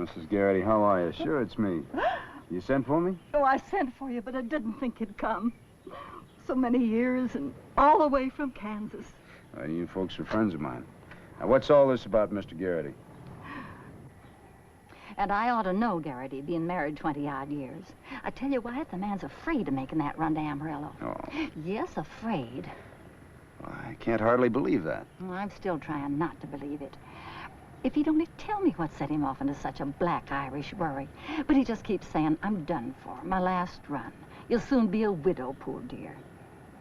Mrs. Garrity, how are you? Sure, it's me. You sent for me? Oh, I sent for you, but I didn't think you'd come. So many years and all the way from Kansas. You folks are friends of mine. Now, what's all this about Mr. Garrity? And I ought to know Garrity, being married 20-odd years. I tell you, Wyatt, the man's afraid of making that run to Amarillo. Oh. Yes, afraid. Well, I can't hardly believe that. Well, I'm still trying not to believe it. If he'd only tell me what set him off into such a black Irish worry. But he just keeps saying, I'm done for, my last run. You'll soon be a widow, poor dear.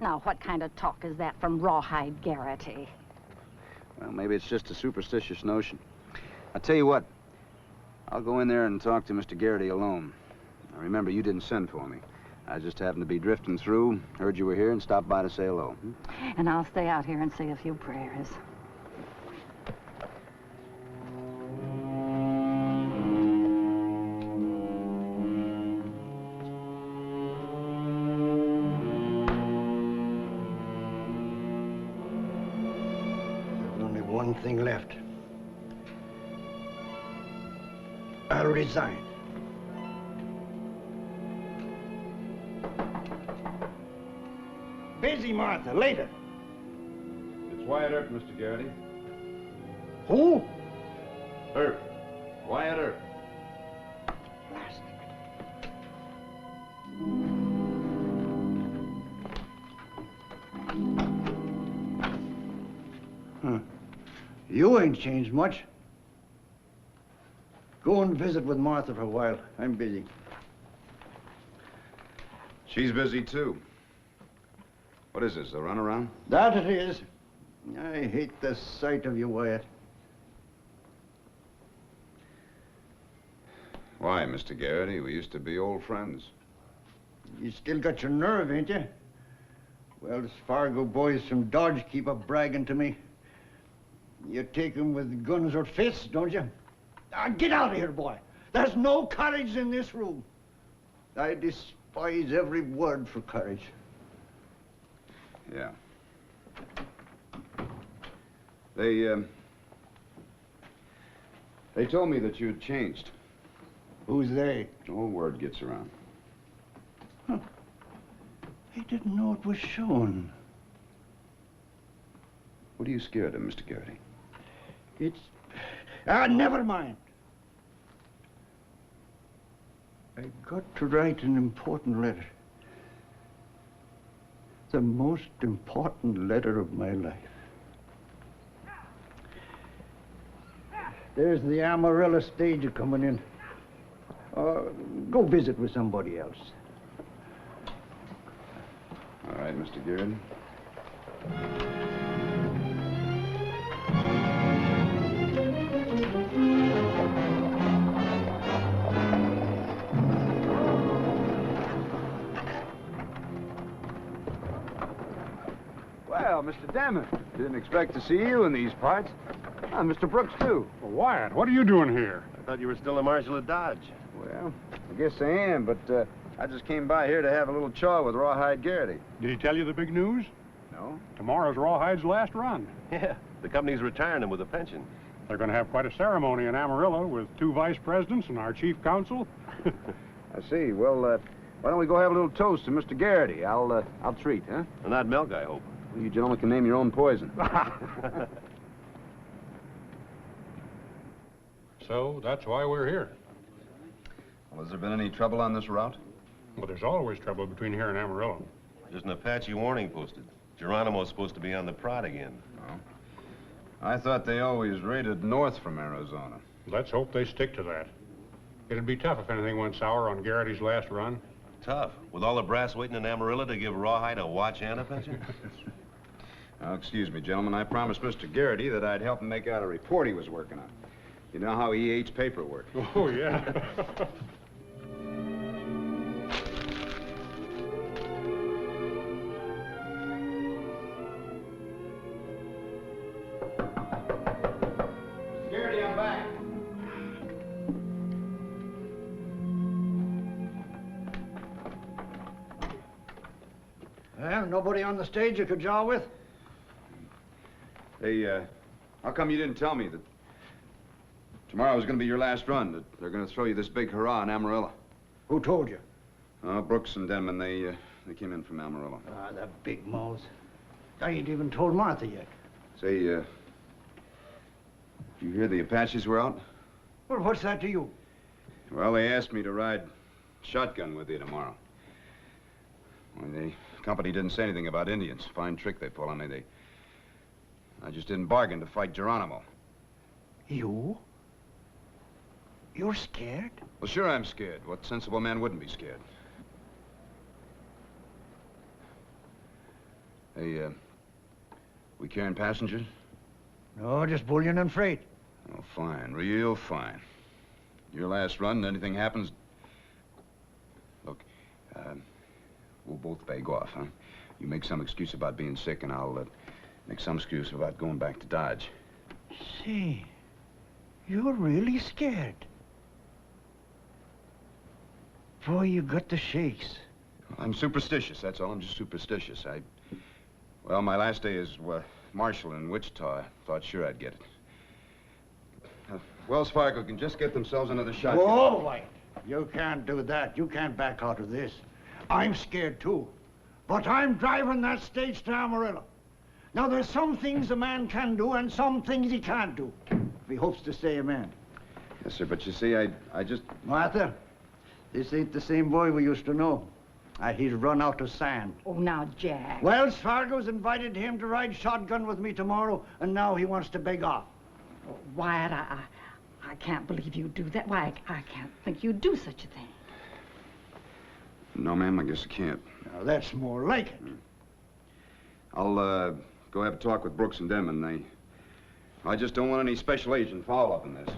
Now, what kind of talk is that from Rawhide Garrity? Well, maybe it's just a superstitious notion. I'll tell you what. I'll go in there and talk to Mr. Garrity alone. Now, remember, you didn't send for me. I just happened to be drifting through, heard you were here, and stopped by to say hello. And I'll stay out here and say a few prayers. One thing left. I'll resign. Busy, Martha. Later. It's Wyatt Earp, Mr. Garrity. Who? Earp. Wyatt Earp. Blast it. Huh. You ain't changed much. Go and visit with Martha for a while. I'm busy. She's busy, too. What is this, a runaround? That it is. I hate the sight of you, Wyatt. Why, Mr. Garrity? We used to be old friends. You still got your nerve, ain't you? Well, the Fargo boys from Dodge keep up bragging to me. You take 'em with guns or fists, don't you? Get out of here, boy. There's no courage in this room. I despise every word for courage. Yeah. They told me that you'd changed. Who's they? Oh, word gets around. Huh. I didn't know it was shown. What are you scared of, Mr. Garrity? It's... never mind. I got to write an important letter. The most important letter of my life. There's the Amarillo stage coming in. Go visit with somebody else. All right, Mr. Garrity. Well, Mr. Damon, didn't expect to see you in these parts. Mr. Brooks, too. Well, Wyatt, what are you doing here? I thought you were still a marshal at Dodge. Well, I guess I am, but I just came by here to have a little chaw with Rawhide Garrity. Did he tell you the big news? No? Tomorrow's Rawhide's last run. Yeah, the company's retiring him with a pension. They're going to have quite a ceremony in Amarillo with 2 vice presidents and our chief counsel. I see. Well, why don't we go have a little toast to Mr. Garrity? I'll treat, huh? And not milk, I hope. Well, you gentlemen can name your own poison. So that's why we're here. Well, has there been any trouble on this route? Well, there's always trouble between here and Amarillo. There's an Apache warning posted. Geronimo's supposed to be on the prod again. Oh. I thought they always raided north from Arizona. Let's hope they stick to that. It'd be tough if anything went sour on Garrity's last run. Tough. With all the brass waiting in Amarillo to give Rawhide a watch and a pension? Now, excuse me, gentlemen. I promised Mr. Garrity that I'd help him make out a report he was working on. You know how he hates paperwork. Oh, yeah. Garrity, I'm back. Well, nobody on the stage you could jaw with? Hey, how come you didn't tell me that tomorrow was going to be your last run, that they're going to throw you this big hurrah in Amarillo? Who told you? Brooks and Denman, they came in from Amarillo. Ah, the big mouths. I ain't even told Martha yet. Say, did you hear the Apaches were out? Well, what's that to you? Well, they asked me to ride shotgun with you tomorrow. Well, the company didn't say anything about Indians. Fine trick they pull on me. I just didn't bargain to fight Geronimo. You? You're scared? Well, sure I'm scared. What sensible man wouldn't be scared? Hey, we carrying passengers? No, just bullion and freight. Oh, fine. Real fine. Your last run, anything happens... Look, we'll both beg off, huh? You make some excuse about being sick, and I'll make some excuse about going back to Dodge. See, you're really scared. Boy, you got the shakes. I'm superstitious, that's all. I'm just superstitious. Well, my last day as marshal in Wichita. I thought sure I'd get it. Wells Fargo can just get themselves another shotgun. Whoa, White. You can't do that. You can't back out of this. I'm scared, too. But I'm driving that stage to Amarillo. Now, there's some things a man can do and some things he can't do, if he hopes to stay a man. Yes, sir, but you see, I just... Martha, this ain't the same boy we used to know. He's run out of sand. Oh, now, Jack. Wells Fargo's invited him to ride shotgun with me tomorrow, and now he wants to beg off. Oh, Wyatt, I can't believe you do that. Why, I can't think you'd do such a thing. No, ma'am, I guess I can't. Now, that's more like it. I'll, go have a talk with Brooks and Denman. I just don't want any special agent follow-up in this.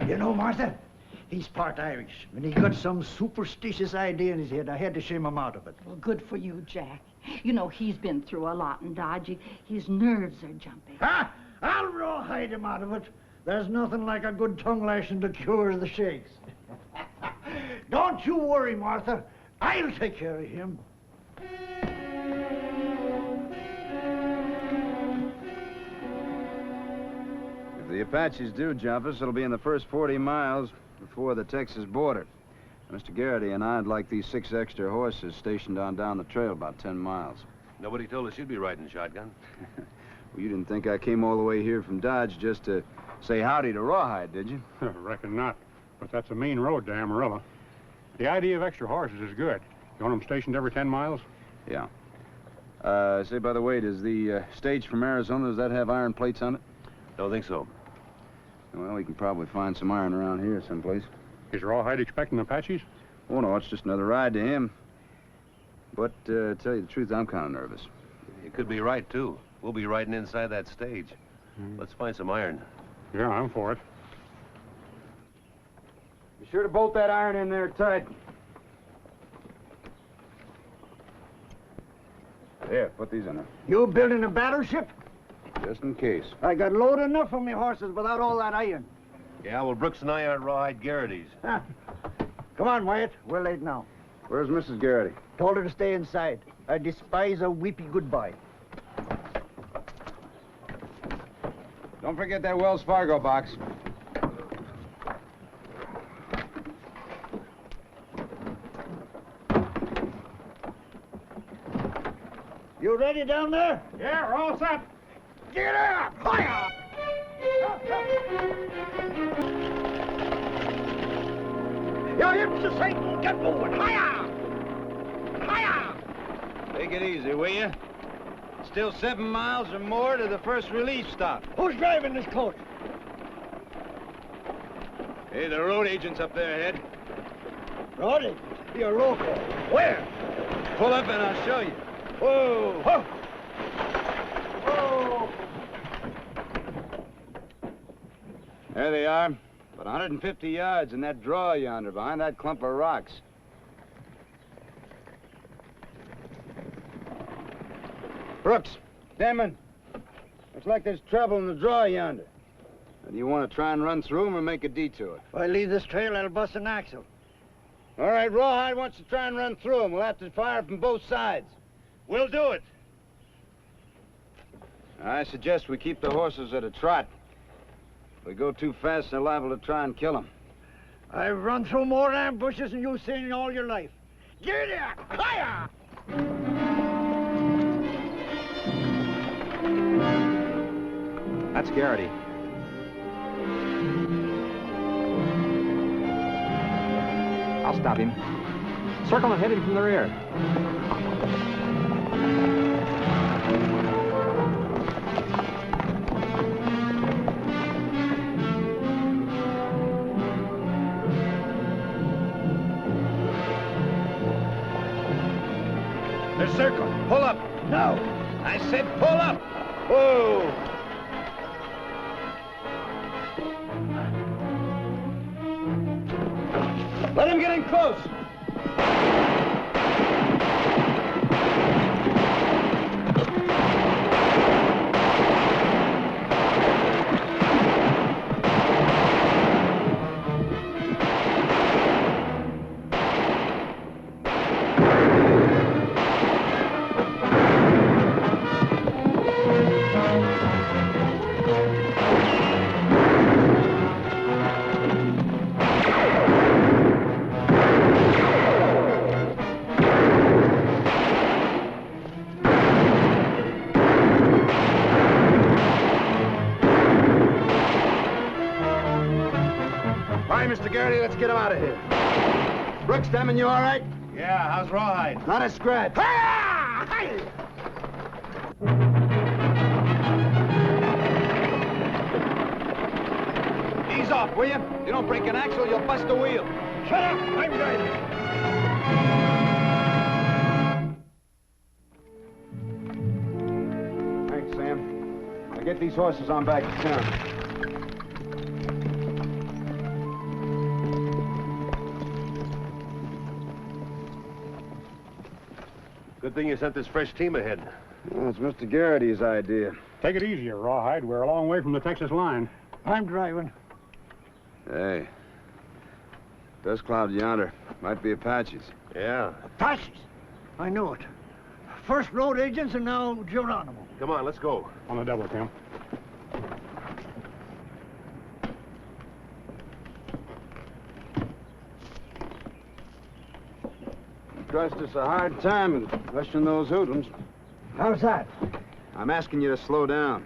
You know, Martha, he's part Irish, and he got some superstitious idea in his head. I had to shame him out of it. Well, good for you, Jack. You know, he's been through a lot in Dodge. His nerves are jumpy. Ha! I'll rawhide him out of it. There's nothing like a good tongue lashing to cure the shakes. Don't you worry, Martha. I'll take care of him. If the Apaches do jump us, it'll be in the first 40 miles before the Texas border. Mr. Garrity and I'd like these 6 extra horses stationed on down the trail about 10 miles. Nobody told us you'd be riding shotgun. Well, you didn't think I came all the way here from Dodge just to say howdy to Rawhide, did you? Reckon not. But that's a mean road to Amarillo. The idea of extra horses is good. You want them stationed every 10 miles? Yeah. Say, by the way, does the stage from Arizona, does that have iron plates on it? Don't think so. Well, we can probably find some iron around here someplace. Is Rawhide expecting Apaches? Oh, no, it's just another ride to him. But, to tell you the truth, I'm kind of nervous. You could be right, too. We'll be riding inside that stage. Let's find some iron. Yeah, I'm for it. Be sure to bolt that iron in there tight. There, put these in there. You building a battleship? Just in case. I got load enough for me horses without all that iron. Yeah, well, Brooks and I aren't Rawhide Garrity's. Huh. Come on, Wyatt. We're late now. Where's Mrs. Garrity? Told her to stay inside. I despise a weepy goodbye. Don't forget that Wells Fargo box. You ready down there? Yeah, we're all set. Get up! Fire! You're hips to Satan! Get moving! Higher! Higher! Take it easy, will you? Still 7 miles or more to the first relief stop. Who's driving this coach? Hey, the road agent's up there ahead. Roddy, you're local. Where? Pull up and I'll show you. Whoa! Whoa! Whoa! There they are. About 150 yards in that draw yonder, behind that clump of rocks. Brooks, Damon. Looks like there's trouble in the draw yonder. Do you want to try and run through them or make a detour? If I leave this trail, I'll bust an axle. All right, Rawhide wants to try and run through them. We'll have to fire from both sides. We'll do it. I suggest we keep the horses at a trot. If we go too fast, they're liable to try and kill them. I've run through more ambushes than you've seen in all your life. Get it! Hiya! That's Garrity. I'll stop him. Circle and hit him from the rear. They're circled. Pull up. No! I said pull up. Whoa! Let him get in close. Mr. Garrity, let's get him out of here. Brooks, Damon, you all right? Yeah, how's Rawhide? Not a scratch. Ease off, will you? You don't break an axle, you'll bust a wheel. Shut up! I'm driving. Thanks, Sam. Now get these horses on back to town. Good thing you sent this fresh team ahead. Well, it's Mr. Garrity's idea. Take it easier, Rawhide. We're a long way from the Texas line. I'm driving. Hey. Dust cloud yonder. Might be Apaches. Yeah. Apaches. I knew it. First road agents and now Geronimo. Come on, let's go. On the double, Tim. Trust us a hard time in questioning those hoodlums. How's that? I'm asking you to slow down.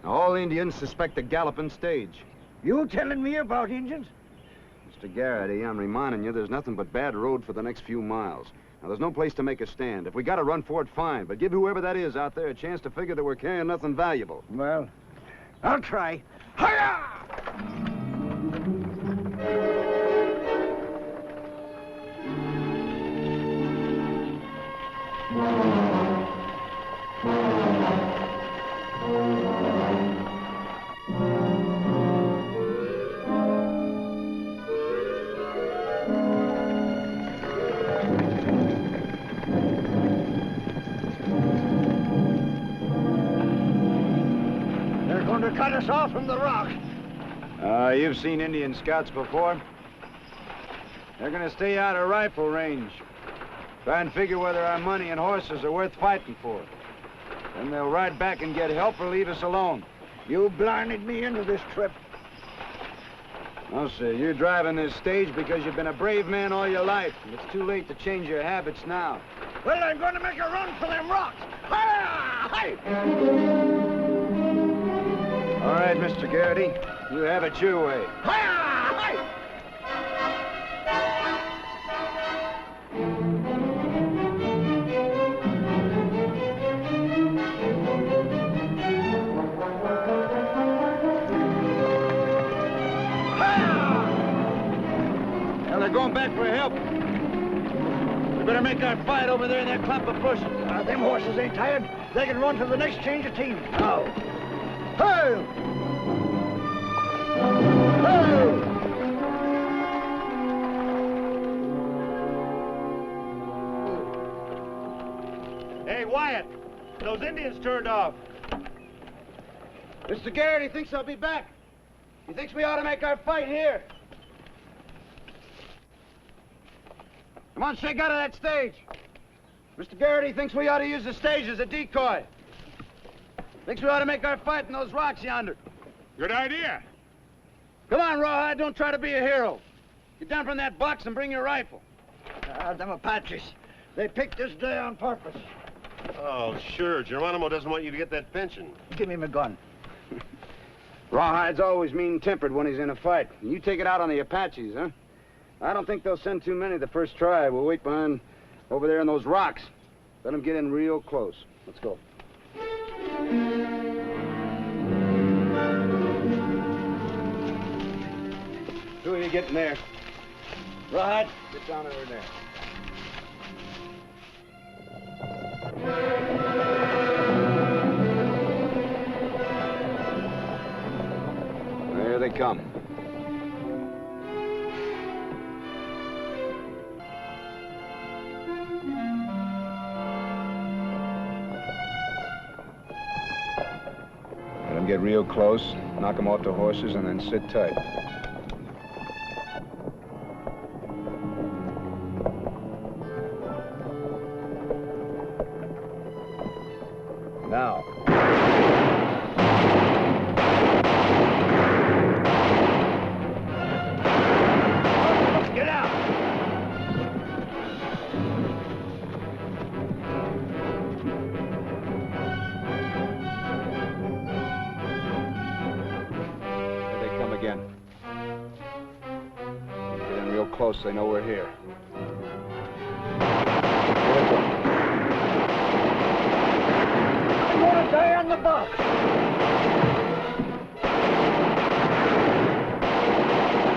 Now, all Indians suspect a galloping stage. You telling me about Indians? Mr. Garrity, I'm reminding you there's nothing but bad road for the next few miles. Now, there's no place to make a stand. If we gotta run for it, fine. But give whoever that is out there a chance to figure that we're carrying nothing valuable. Well, I'll try. Hiya! They're going to cut us off from the rock. You've seen Indian scouts before. They're gonna stay out of rifle range. Try and figure whether our money and horses are worth fighting for. Then they'll ride back and get help or leave us alone. You blinded me into this trip. No, sir, you're driving this stage because you've been a brave man all your life. And it's too late to change your habits now. Well, I'm going to make a run for them rocks. Hiya! Hi! All right, Mr. Garrity, you have it your way. Hiya! Hi! they're going back for help. We better make our fight over there in that clump of bushes. Them horses ain't tired. They can run to the next change of team. Now. Hey! Hey! Hey, Wyatt, those Indians turned off. Mr. Garrett, he thinks I'll be back. He thinks we ought to make our fight here. Come on, shake out of that stage. Mr. Garrett, he thinks we ought to use the stage as a decoy. Thinks we ought to make our fight in those rocks yonder. Good idea. Come on, Rawhide, don't try to be a hero. Get down from that box and bring your rifle. Them Apaches. They picked this day on purpose. Oh, sure. Geronimo doesn't want you to get that pension. Give me my gun. Rawhide's always mean-tempered when he's in a fight. And you take it out on the Apaches, huh? I don't think they'll send too many the first try. We'll wait behind over there in those rocks. Let them get in real close. Let's go. Who are you getting there? Rawhide, get down over there. There they come. Let them get real close, knock them off the horses, and then sit tight. Now. Get out! Here they come again. Get in real close, they know we're here. Here they go. I'm gonna die on the box.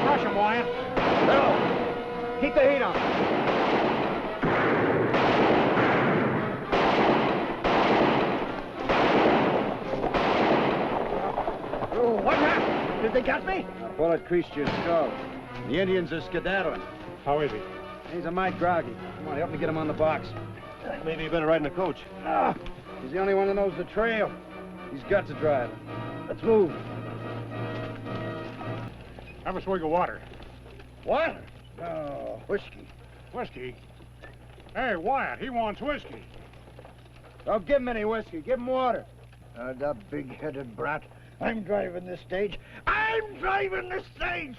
Rush him, Wyatt. No! Keep the heat on. Oh, what happened? Did they catch me? A bullet creased your skull. The Indians are skedaddling. How is he? He's a mite groggy. Come on, help me get him on the box. Maybe you better ride in the coach. Ah, he's the only one that knows the trail. He's got to drive. Let's move. Have a swig of water. What? Oh, whiskey. Whiskey? Hey, Wyatt, he wants whiskey. Don't give him any whiskey. Give him water. The big-headed brat. I'm driving this stage. I'm driving this stage!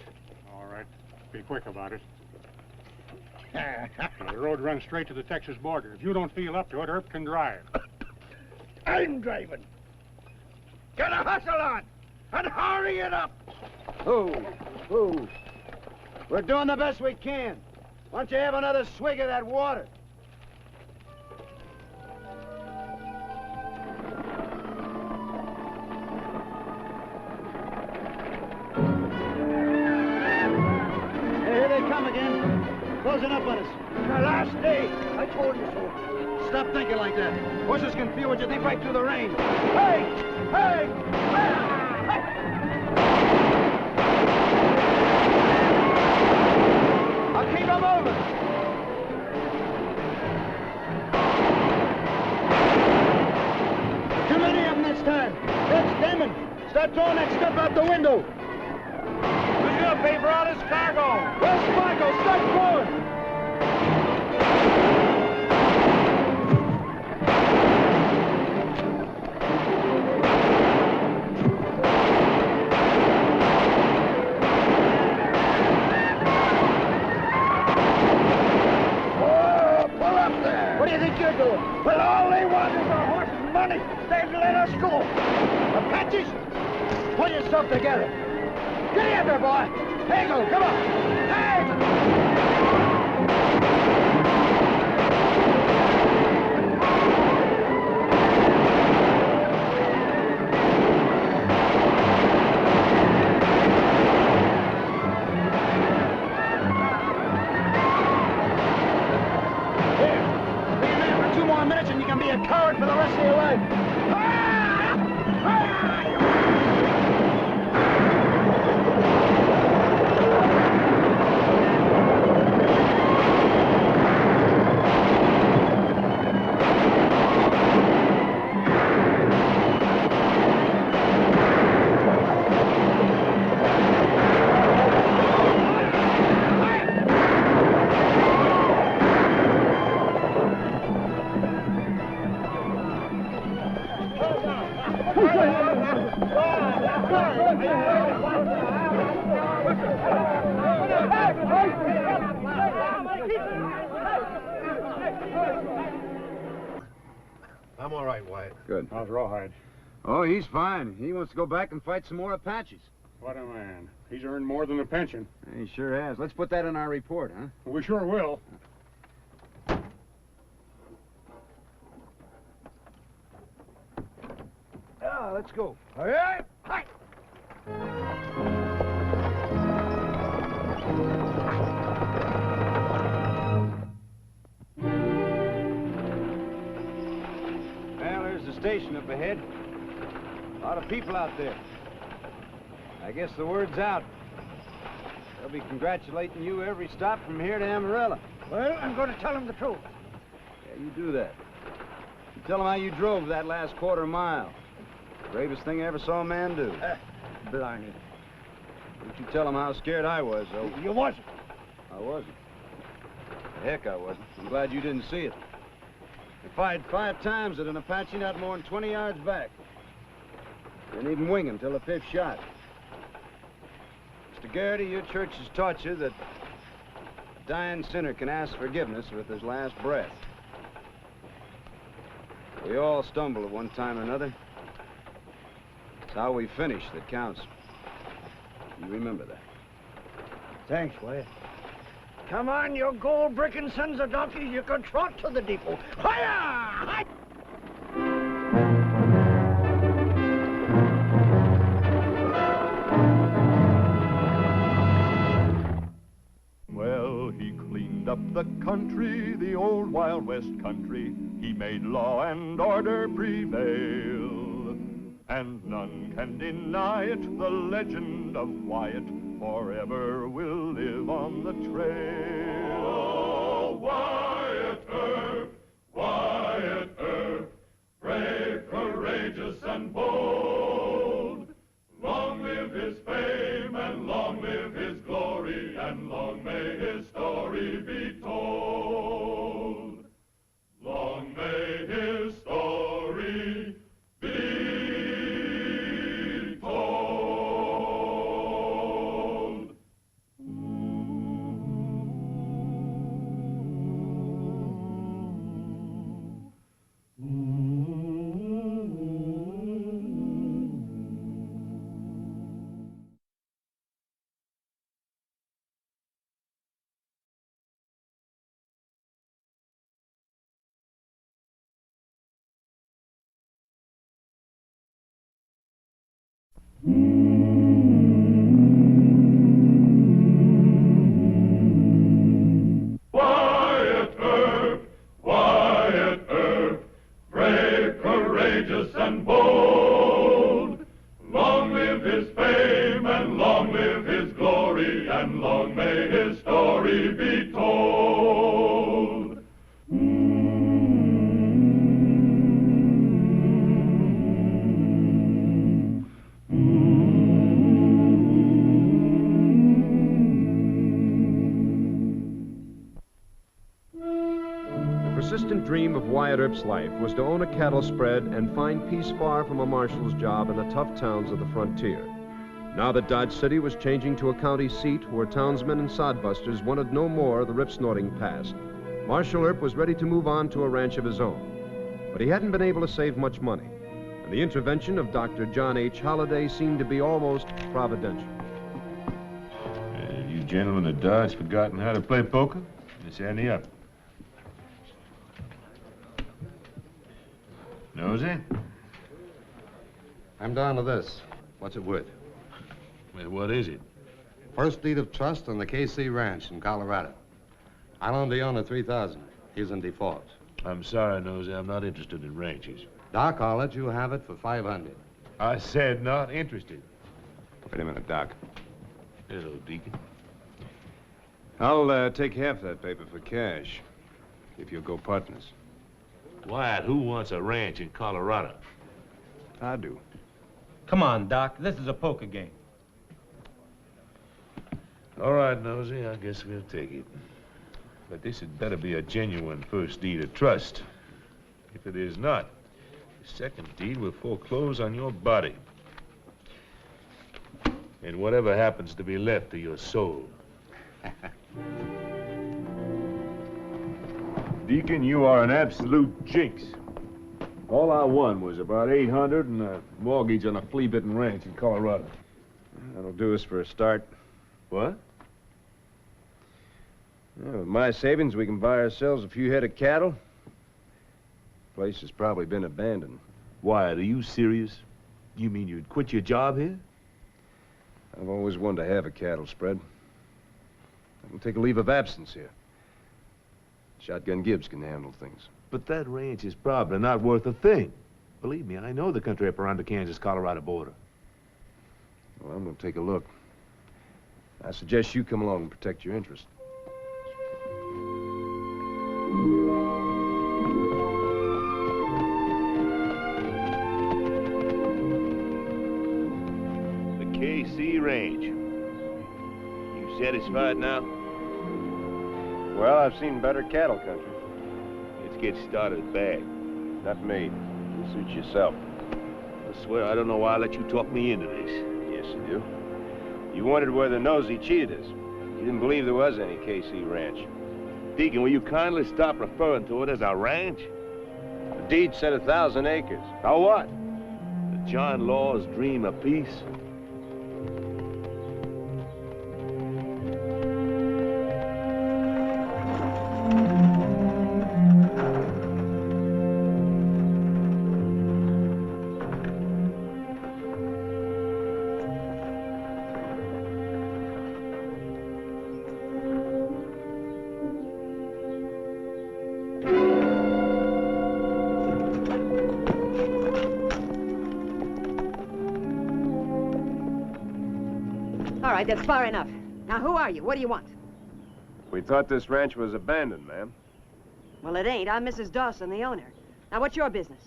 All right. Be quick about it. The road runs straight to the Texas border. If you don't feel up to it, Earp can drive. I'm driving. Get a hustle on and hurry it up. Who? We're doing the best we can. Why don't you have another swig of that water? Here they come again. Closing up on us. The last day. I told you so. Stop thinking like that. Horses can feel what you think right through the rain. Hey! Hey! I'll keep them moving. Too many of them this time. That's Damon. Start throwing that stuff out the window. Who's gonna pay for all this cargo? Where's Spargo? Start throwing. What do you think you're doing? Well, all they want is our horse and money. They've let us go. Apaches, pull yourself together. Get in there, boy. Hey, go, come on. Hey! you coward, for the rest of your life! I'm all right, Wyatt. Good. How's Rawhide? Oh, he's fine. He wants to go back and fight some more Apaches. What a man. He's earned more than a pension. He sure has. Let's put that in our report, huh? We sure will. Let's go. All right? Hi! Well, there's the station up ahead. A lot of people out there. I guess the word's out. They'll be congratulating you every stop from here to Amarillo. Well, I'm going to tell him the truth. Yeah, you do that. You tell them how you drove that last quarter mile. Bravest thing I ever saw a man do. Blarney. Don't you tell them how scared I was, though. You wasn't. I wasn't. The heck I wasn't. I'm glad you didn't see it. I fired 5 times at an Apache not more than 20 yards back. Didn't even wing until the 5th shot. Mr. Garrity, your church has taught you that a dying sinner can ask forgiveness with his last breath. We all stumble at one time or another. It's how we finish that counts. You remember that. Thanks, Wyatt. Come on, you gold-bricking sons of donkeys. You can trot to the depot. Hi-ya! Well, he cleaned up the country, the old Wild West country. He made law and order prevail. And none can deny it, the legend of Wyatt forever will live on the trail. Oh, Wyatt Earp, brave, courageous, and bold. Long live his fame, and long live his glory, and long may his story be told. Long may his story be Wyatt Earp, brave, courageous, and bold. Long live his fame, and long live his glory, and long may his story be told. The persistent dream of Wyatt Earp's life was to own a cattle spread and find peace far from a marshal's job in the tough towns of the frontier. Now that Dodge City was changing to a county seat where townsmen and sodbusters wanted no more of the rip-snorting past, Marshal Earp was ready to move on to a ranch of his own. But he hadn't been able to save much money, and the intervention of Dr. John H. Holliday seemed to be almost providential. You gentlemen at Dodge forgotten how to play poker? Let's ante up. Nosy? I'm down to this. What's it worth? Well, what is it? First deed of trust on the KC Ranch in Colorado. I loaned the owner $3,000. He's in default. I'm sorry, Nosey. I'm not interested in ranches. Doc, I'll let you have it for 500. I said not interested. Wait a minute, Doc. Hello, Deacon. I'll take half that paper for cash, if you'll go partners. Wyatt, who wants a ranch in Colorado? I do. Come on, Doc. This is a poker game. All right, Nosey, I guess we'll take it. But this had better be a genuine first deed of trust. If it is not, the second deed will foreclose on your body. And whatever happens to be left of your soul. Deacon, you are an absolute jinx. All I won was about 800 and a mortgage on a flea-bitten ranch in Colorado. That'll do us for a start. What? Yeah, with my savings, we can buy ourselves a few head of cattle. Place has probably been abandoned. Wyatt, are you serious? You mean you'd quit your job here? I've always wanted to have a cattle spread. I can take a leave of absence here. Shotgun Gibbs can handle things. But that ranch is probably not worth a thing. Believe me, I know the country up around the Kansas-Colorado border. Well, I'm going to take a look. I suggest you come along and protect your interest. The KC Range. You satisfied now? Well, I've seen better cattle country. Let's get started bad. Not me. You suit yourself. I swear I don't know why I let you talk me into this. Yes, you do. You wondered whether Nosey cheated us. You didn't believe there was any KC Ranch. Deacon, will you kindly stop referring to it as a ranch? The deed said 1,000 acres. So what? The John Law's dream of peace? All right, that's far enough. Now, who are you? What do you want? We thought this ranch was abandoned, ma'am. Well, it ain't. I'm Mrs. Dawson, the owner. Now, what's your business?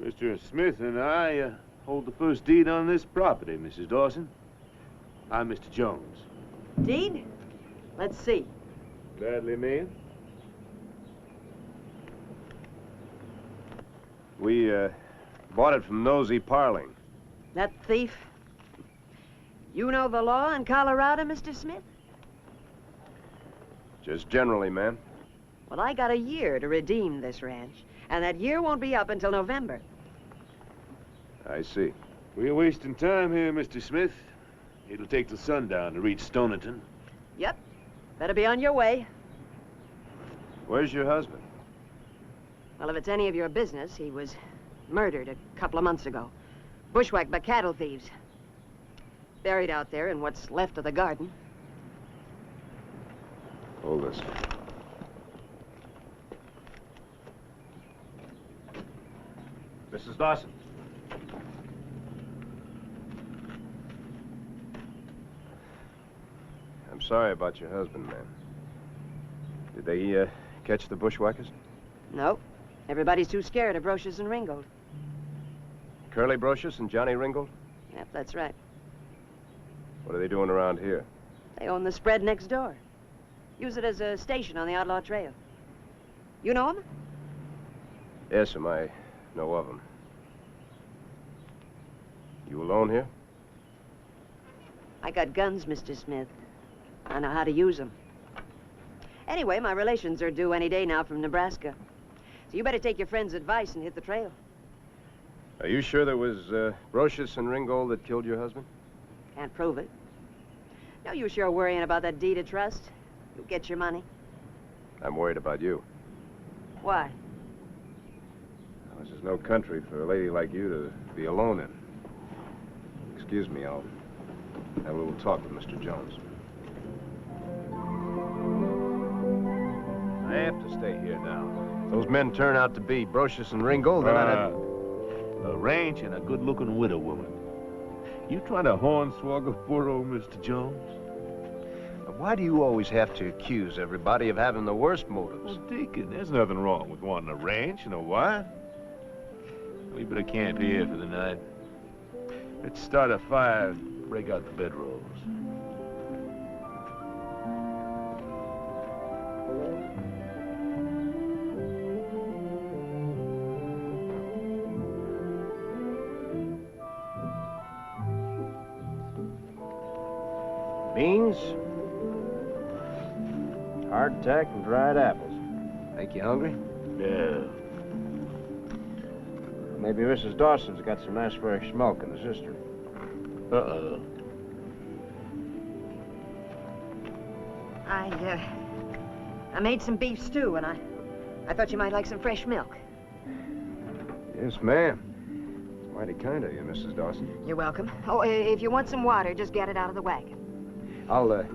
Mr. Smith and I hold the first deed on this property, Mrs. Dawson. I'm Mr. Jones. Deed? Let's see. Badly, ma'am? We, bought it from Nosey Parling. That thief? You know the law in Colorado, Mr. Smith? Just generally, ma'am. Well, I got a year to redeem this ranch, and that year won't be up until November. I see. We're wasting time here, Mr. Smith. It'll take till sundown to reach Stonington. Yep. Better be on your way. Where's your husband? Well, if it's any of your business, he was murdered a couple of months ago. Bushwhacked by cattle thieves. Buried out there in what's left of the garden. Hold this. Mrs. Dawson. I'm sorry about your husband, ma'am. Did they, catch the bushwhackers? Nope. Everybody's too scared of Brocious and Ringgold. Curly Brocious and Johnny Ringgold? Yep, that's right. What are they doing around here? They own the spread next door. Use it as a station on the Outlaw Trail. You know them? Yes, ma'am, I know of them. You alone here? I got guns, Mr. Smith. I know how to use them. Anyway, my relations are due any day now from Nebraska. So you better take your friend's advice and hit the trail. Are you sure there was, Brocious and Ringgold that killed your husband? Can't prove it. No use you're worrying about that deed of trust. You'll get your money. I'm worried about you. Why? Well, this is no country for a lady like you to be alone in. Excuse me, I'll have a little talk with Mr. Jones. I I have to stay here now. If those men turn out to be Brocious and Ringgold, then I'd have... A ranch and a good-looking widow woman. You trying to hornswoggle poor old Mr. Jones? Why do you always have to accuse everybody of having the worst motives? Well, Deacon, there's nothing wrong with wanting a ranch and a wife. We better camp here for the night. Let's start a fire and break out the bedrolls. Beans, hardtack, and dried apples. Make you hungry? Yeah. Maybe Mrs. Dawson's got some nice fresh milk in the cistern. Uh-oh. I made some beef stew, and I thought you might like some fresh milk. Yes, ma'am. Mighty kind of you, Mrs. Dawson. You're welcome. Oh, if you want some water, just get it out of the wagon. I'll,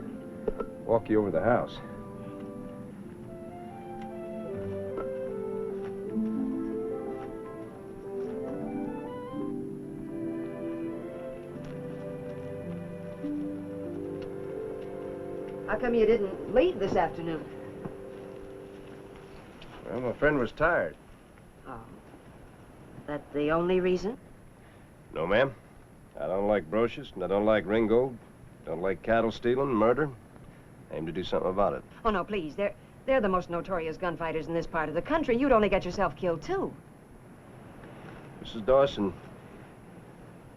walk you over the house. How come you didn't leave this afternoon? Well, my friend was tired. Oh. That the only reason? No, ma'am. I don't like Brocious, and I don't like Ringgold. Don't like cattle stealing, murder. Aim to do something about it. Oh, no, please. They're the most notorious gunfighters in this part of the country. You'd only get yourself killed, too. Mrs. Dawson,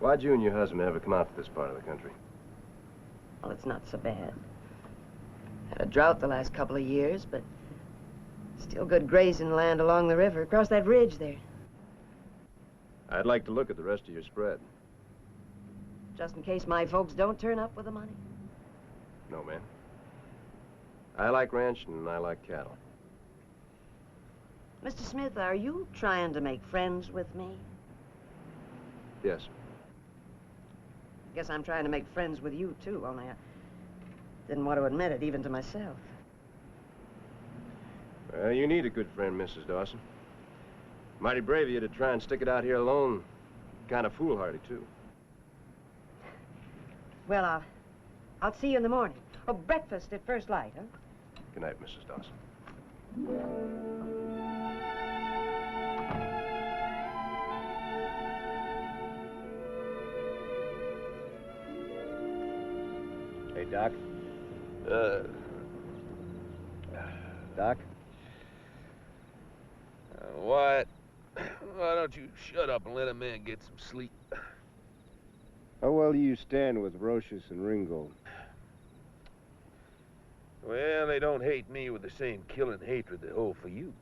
why'd you and your husband ever come out to this part of the country? Well, it's not so bad. Had a drought the last couple of years, but still good grazing land along the river, across that ridge there. I'd like to look at the rest of your spread. Just in case my folks don't turn up with the money. No, ma'am. I like ranching and I like cattle. Mr. Smith, are you trying to make friends with me? Yes. Guess I'm trying to make friends with you, too, only I didn't want to admit it, even to myself. Well, you need a good friend, Mrs. Dawson. Mighty brave of you to try and stick it out here alone. Kind of foolhardy, too. Well, I'll see you in the morning. Oh, breakfast at first light, huh? Good night, Mrs. Dawson. Hey, Doc. Doc? Wyatt, why don't you shut up and let a man get some sleep? How well do you stand with Brocious and Ringgold? Well, they don't hate me with the same killing hatred they hold for you.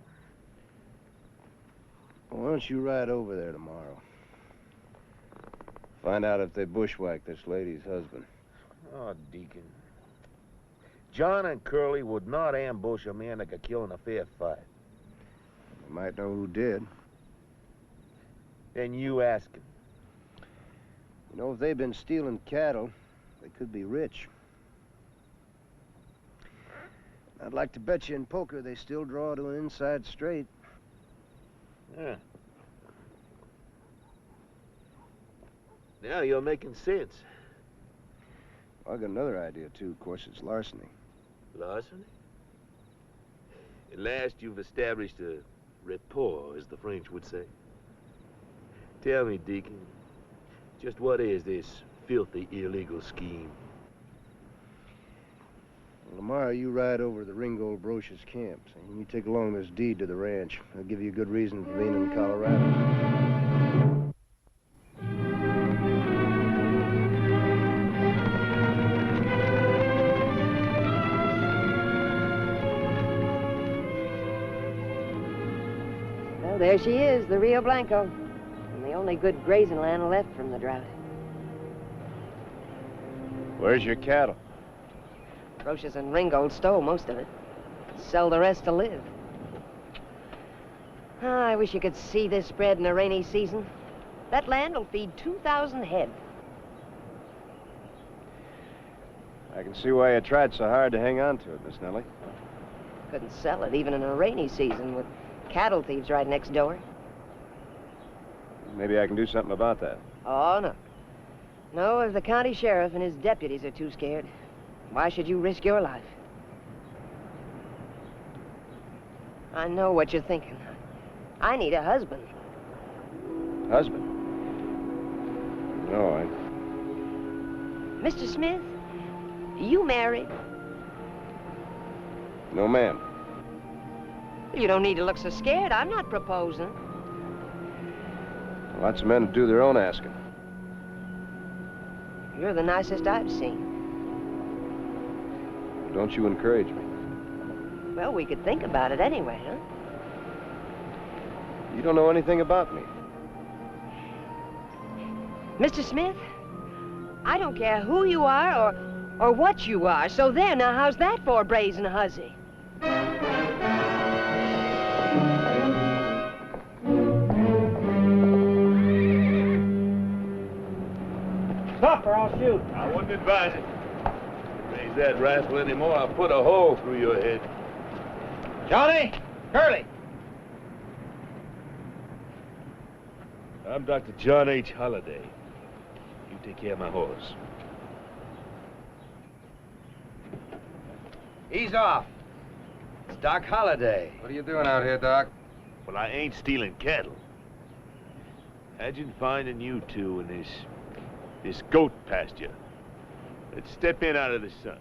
Why don't you ride over there tomorrow? Find out if they bushwhacked this lady's husband. Oh, Deacon. John and Curly would not ambush a man that could kill in a fair fight. You might know who did. Then you ask him. You know, if they've been stealing cattle, they could be rich. I'd like to bet you in poker they still draw to an inside straight. Yeah. Now you're making sense. I got another idea, too. Of course, it's larceny. Larceny? At last you've established a rapport, as the French would say. Tell me, Deacon, just what is this filthy, illegal scheme? Well, tomorrow you ride over to the Ringgold Brocious camps, and you take along this deed to the ranch. I'll give you a good reason for being in Colorado. Well, there she is, the Rio Blanco. And the only good grazing land left from the drought. Where's your cattle? Brocious and Ringgold stole most of it. Sell the rest to live. Ah, I wish you could see this spread in the rainy season. That land will feed 2,000 head. I can see why you tried so hard to hang on to it, Miss Nellie. Couldn't sell it, even in a rainy season, with cattle thieves right next door. Maybe I can do something about that. Oh, no. No, if the county sheriff and his deputies are too scared, why should you risk your life? I know what you're thinking. I need a husband. Husband? No, Mr. Smith, you married? No, ma'am. You don't need to look so scared. I'm not proposing. Lots of men do their own asking. You're the nicest I've seen. Don't you encourage me. Well, we could think about it anyway, huh? You don't know anything about me. Mr. Smith, I don't care who you are or what you are. So there, now how's that for a brazen hussy? Stop or I'll shoot. I wouldn't advise it. Raise that rifle anymore, I'll put a hole through your head. Johnny! Curly! I'm Dr. John H. Holliday. You take care of my horse. Ease off. It's Doc Holliday. What are you doing out here, Doc? Well, I ain't stealing cattle. Imagine finding you two in this goat pasture. Let's step in out of the sun.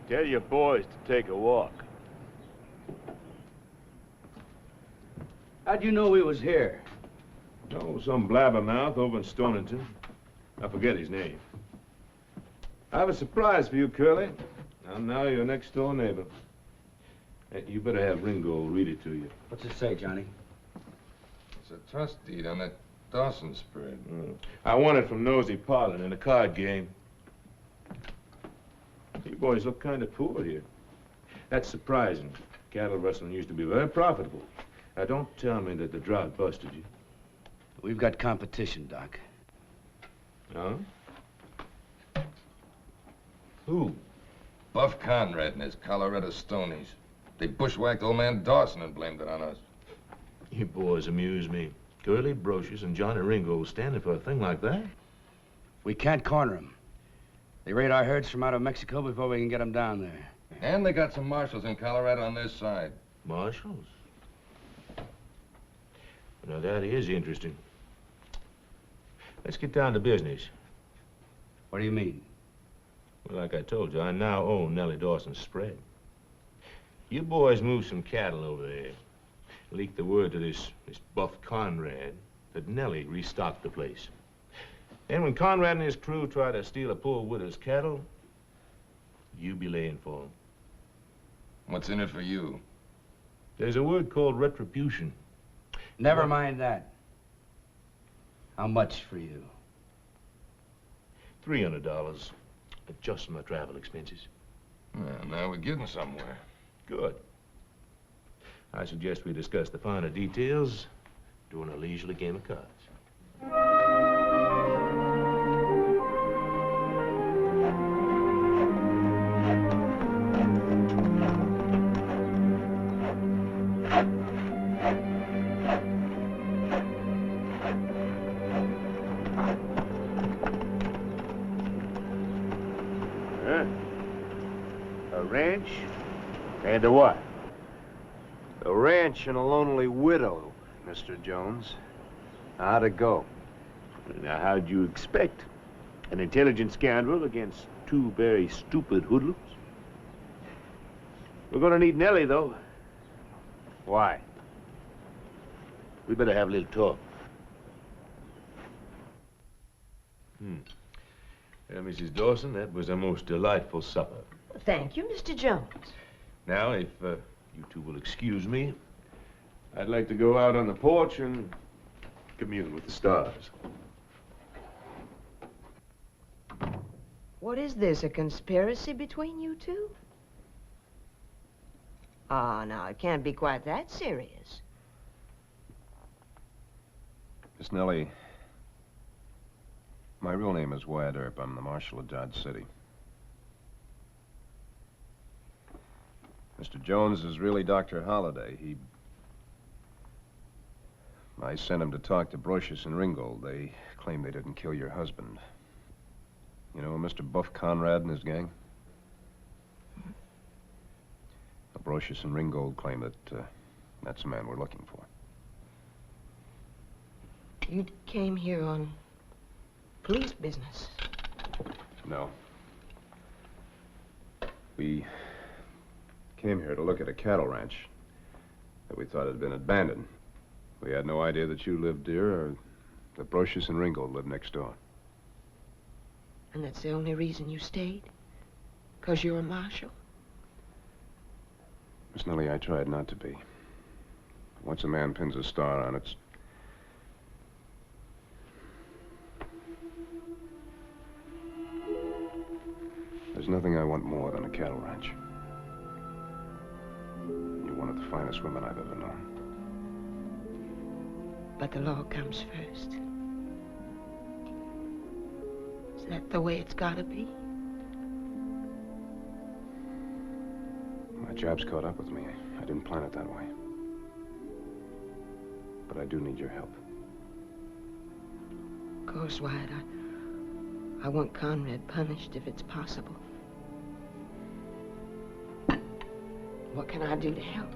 Tell your boys to take a walk. How'd you know we was here? Oh, some blabbermouth over in Stonington. I forget his name. I have a surprise for you, Curly. I'm now your next-door neighbor. You better have Ringo read it to you. What's it say, Johnny? It's a trust deed on that Dawson spread. I won it from Nosy Parlin in a card game. You boys look kind of poor here. That's surprising. Cattle rustling used to be very profitable. Now, don't tell me that the drought busted you. We've got competition, Doc. Huh? Who? Buff Conrad and his Colorado Stonies. They bushwhacked old man Dawson and blamed it on us. You boys amuse me. Curly Brocious and Johnny Ringo standing for a thing like that? We can't corner them. They raid our herds from out of Mexico before we can get them down there. And they got some marshals in Colorado on their side. Marshals? Now, that is interesting. Let's get down to business. What do you mean? Well, like I told you, I now own Nellie Dawson's spread. You boys moved some cattle over there. Leaked the word to this Buff Conrad that Nellie restocked the place. And when Conrad and his crew try to steal a poor widow's cattle, you be laying for them. What's in it for you? There's a word called retribution. Never mind that. How much for you? $300. Just my travel expenses. Well, now we're getting somewhere. Good. I suggest we discuss the finer details during a leisurely game of cards. Ranch? And a what? A ranch and a lonely widow, Mr. Jones. How'd it go? Now, how'd you expect? An intelligent scoundrel against two very stupid hoodlums? We're gonna need Nellie, though. Why? We better have a little talk. Mrs. Dawson, that was a most delightful supper. Thank you, Mr. Jones. Now, if you two will excuse me, I'd like to go out on the porch and commune with the stars. What is this, a conspiracy between you two? Ah, now, it can't be quite that serious. Miss Nellie, my real name is Wyatt Earp. I'm the Marshal of Dodge City. Mr. Jones is really Dr. Holliday. I sent him to talk to Brocious and Ringgold. They claim they didn't kill your husband. You know Mr. Buff Conrad and his gang? Brocious and Ringgold claim that that's the man we're looking for. You came here on police business? No. We came here to look at a cattle ranch that we thought had been abandoned. We had no idea that you lived here or that Brocious and Ringgold lived next door. And that's the only reason you stayed? 'Cause you're a marshal? Miss Nellie, I tried not to be. Once a man pins a star on it, there's nothing I want more than a cattle ranch. You're one of the finest women I've ever known. But the law comes first. Is that the way it's gotta be? My job's caught up with me. I didn't plan it that way. But I do need your help. Of course, Wyatt. I want Conrad punished if it's possible. What can I do to help?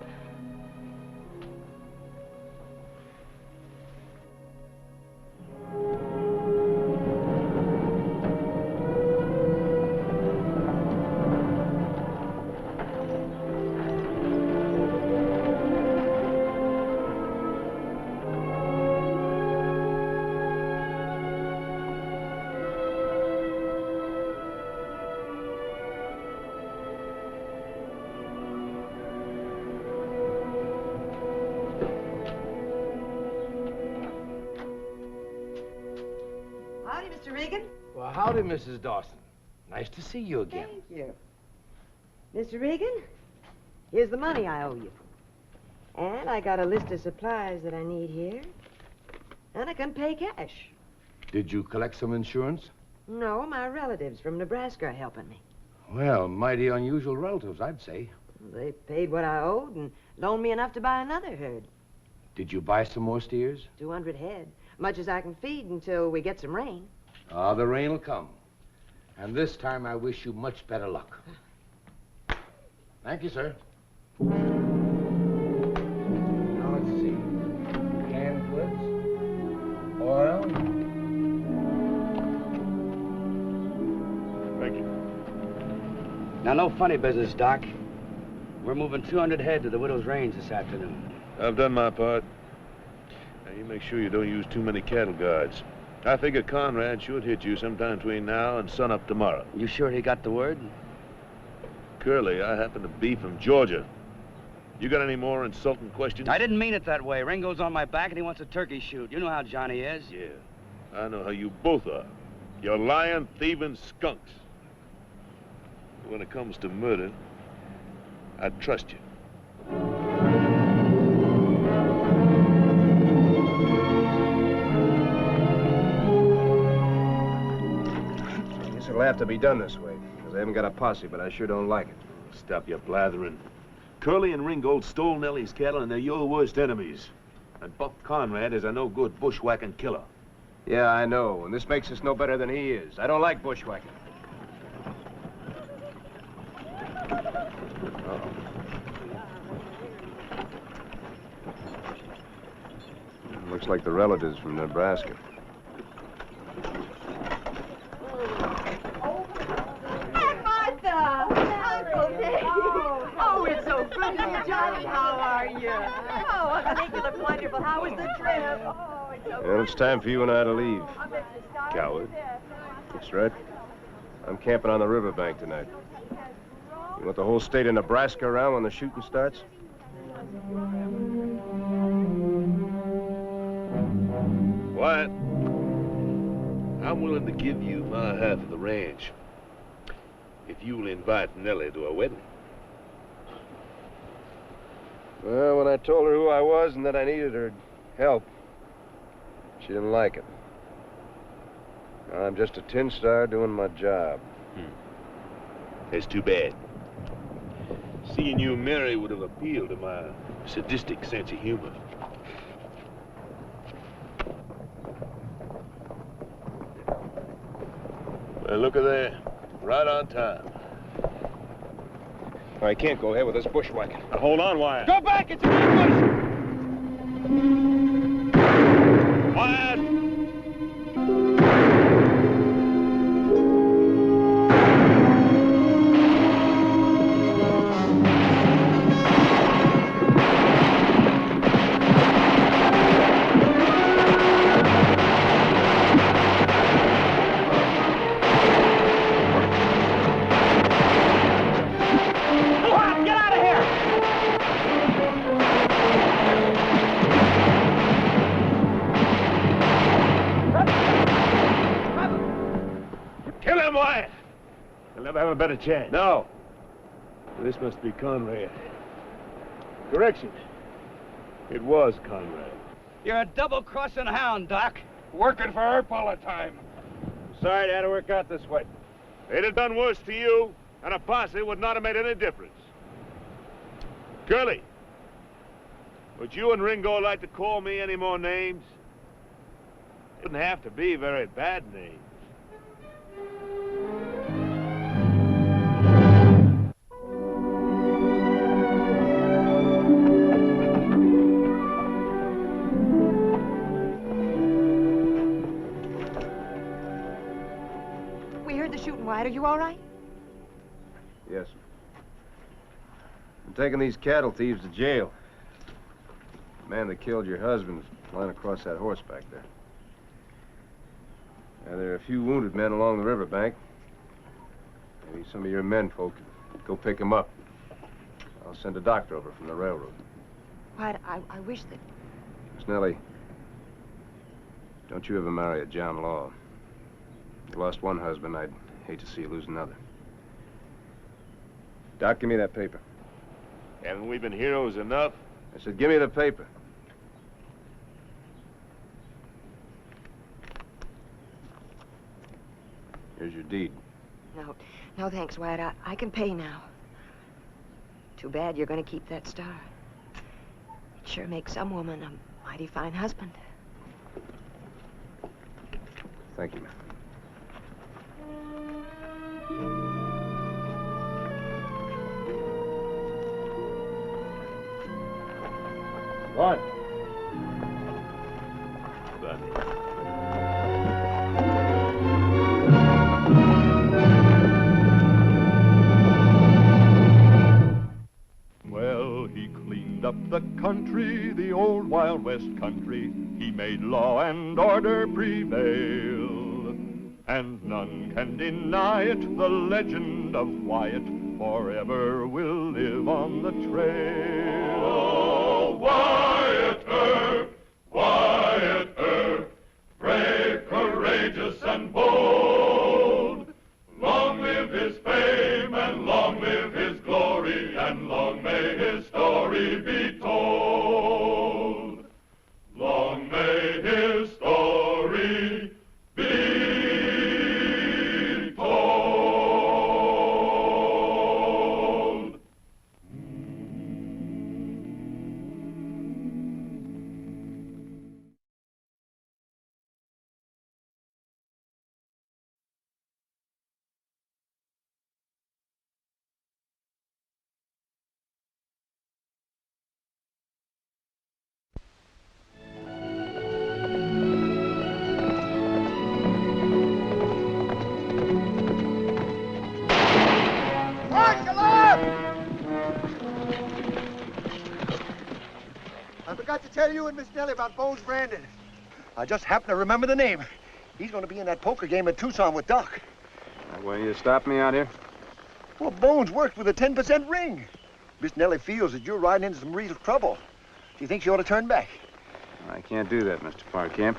Howdy, Mr. Regan. Well, howdy, Mrs. Dawson. Nice to see you again. Thank you. Mr. Regan, here's the money I owe you. And I got a list of supplies that I need here. And I can pay cash. Did you collect some insurance? No, my relatives from Nebraska are helping me. Well, mighty unusual relatives, I'd say. They paid what I owed and loaned me enough to buy another herd. Did you buy some more steers? 200 head. Much as I can feed until we get some rain. Ah, the rain will come. And this time I wish you much better luck. Thank you, sir. Now, let's see. Canned goods, oil. Thank you. Now, no funny business, Doc. We're moving 200 head to the Widow's Range this afternoon. I've done my part. Now, you make sure you don't use too many cattle guards. I figure Conrad should hit you sometime between now and sunup tomorrow. You sure he got the word? Curly, I happen to be from Georgia. You got any more insulting questions? I didn't mean it that way. Ringo's on my back and he wants a turkey shoot. You know how Johnny is. Yeah, I know how you both are. You're lying, thieving skunks. When it comes to murder, I trust you. It'll have to be done this way, because I haven't got a posse, but I sure don't like it. Stop your blathering. Curly and Ringgold stole Nellie's cattle, and they're your worst enemies. And Buck Conrad is a no-good bushwhacking killer. Yeah, I know, and this makes us no better than he is. I don't like bushwhacking. Looks like the relatives from Nebraska. Oh, it's so good to see you, Johnny. How are you? Oh, I think you look wonderful. How was the trip? Oh, it's so Well, it's time for you and I to leave. Coward. That's right. I'm camping on the riverbank tonight. You want the whole state of Nebraska around when the shooting starts? Wyatt, I'm willing to give you my half of the ranch if you'll invite Nellie to a wedding. Well, when I told her who I was and that I needed her help, she didn't like it. I'm just a tin star doing my job. It's too bad. seeing you marry would have appealed to my sadistic sense of humor. Well, look at there. Right on time. I can't go ahead with this bushwhacking. Now, hold on, Wyatt. Go back! It's an ambush! Wyatt! Have a better chance. No. This must be Conrad. Correction. It was Conrad. You're a double-crossing hound, Doc. Working for Earp all the time. Sorry it had to work out this way. They'd have done worse to you, and a posse would not have made any difference. Curly, would you and Ringo like to call me any more names? It wouldn't have to be very bad names. Wyatt, are you all right? Yes. I'm taking these cattle thieves to jail. The man that killed your husband is lying across that horse back there. Now, there are a few wounded men along the riverbank. Maybe some of your men folk could go pick him up. I'll send a doctor over from the railroad. Wyatt, I wish that... Miss Nellie, don't you ever marry a John Law. You lost one husband, I'd hate to see you lose another. Doc, give me that paper. Haven't we been heroes enough? I said, give me the paper. Here's your deed. No thanks, Wyatt. I can pay now. Too bad you're going to keep that star. It sure makes some woman a mighty fine husband. Thank you, ma'am. What? Well, he cleaned up the country, the old Wild West country. He made law and order prevail, and none can deny it. The legend of Wyatt forever will live on the trail. Oh, Wyatt Earp, brave, courageous, and bold. Long live his fame, and long live his glory, and long may his story be told. Long may his story be told. I forgot to tell you and Miss Nellie about Bones Brandon. I just happened to remember the name. He's going to be in that poker game in Tucson with Doc. Will you stop me out here? Well, Bones worked with a 10% ring. Miss Nellie feels that you're riding into some real trouble. Do you think she ought to turn back? I can't do that, Mr. Parkamp.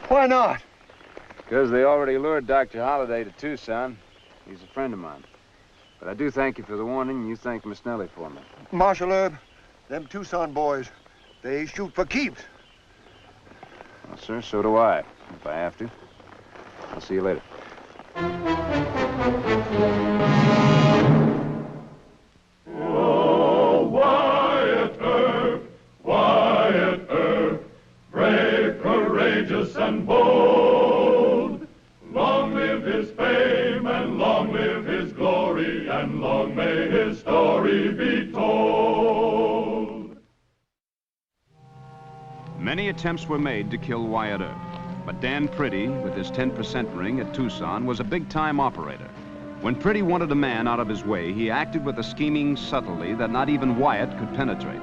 Why not? Because they already lured Dr. Holliday to Tucson. He's a friend of mine. But I do thank you for the warning, and you thank Miss Nellie for me. Marshal Herb, them Tucson boys, they shoot for keeps. Well, sir, so do I, if I have to. I'll see you later. Oh. Many attempts were made to kill Wyatt Earp, but Dan Priddy, with his 10% ring at Tucson, was a big-time operator. When Priddy wanted a man out of his way, he acted with a scheming subtlety that not even Wyatt could penetrate.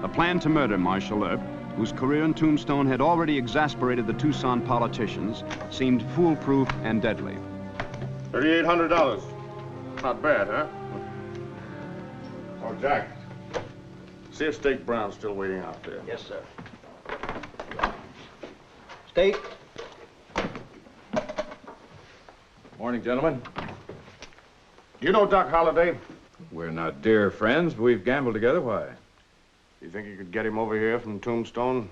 The plan to murder Marshal Earp, whose career in Tombstone had already exasperated the Tucson politicians, seemed foolproof and deadly. $3,800. Not bad, huh? Oh, Jack. See if Steak Brown's still waiting out there. Yes, sir. Steak. Morning, gentlemen. You know Doc Holliday? We're not dear friends, but we've gambled together. Why? You think you could get him over here from Tombstone?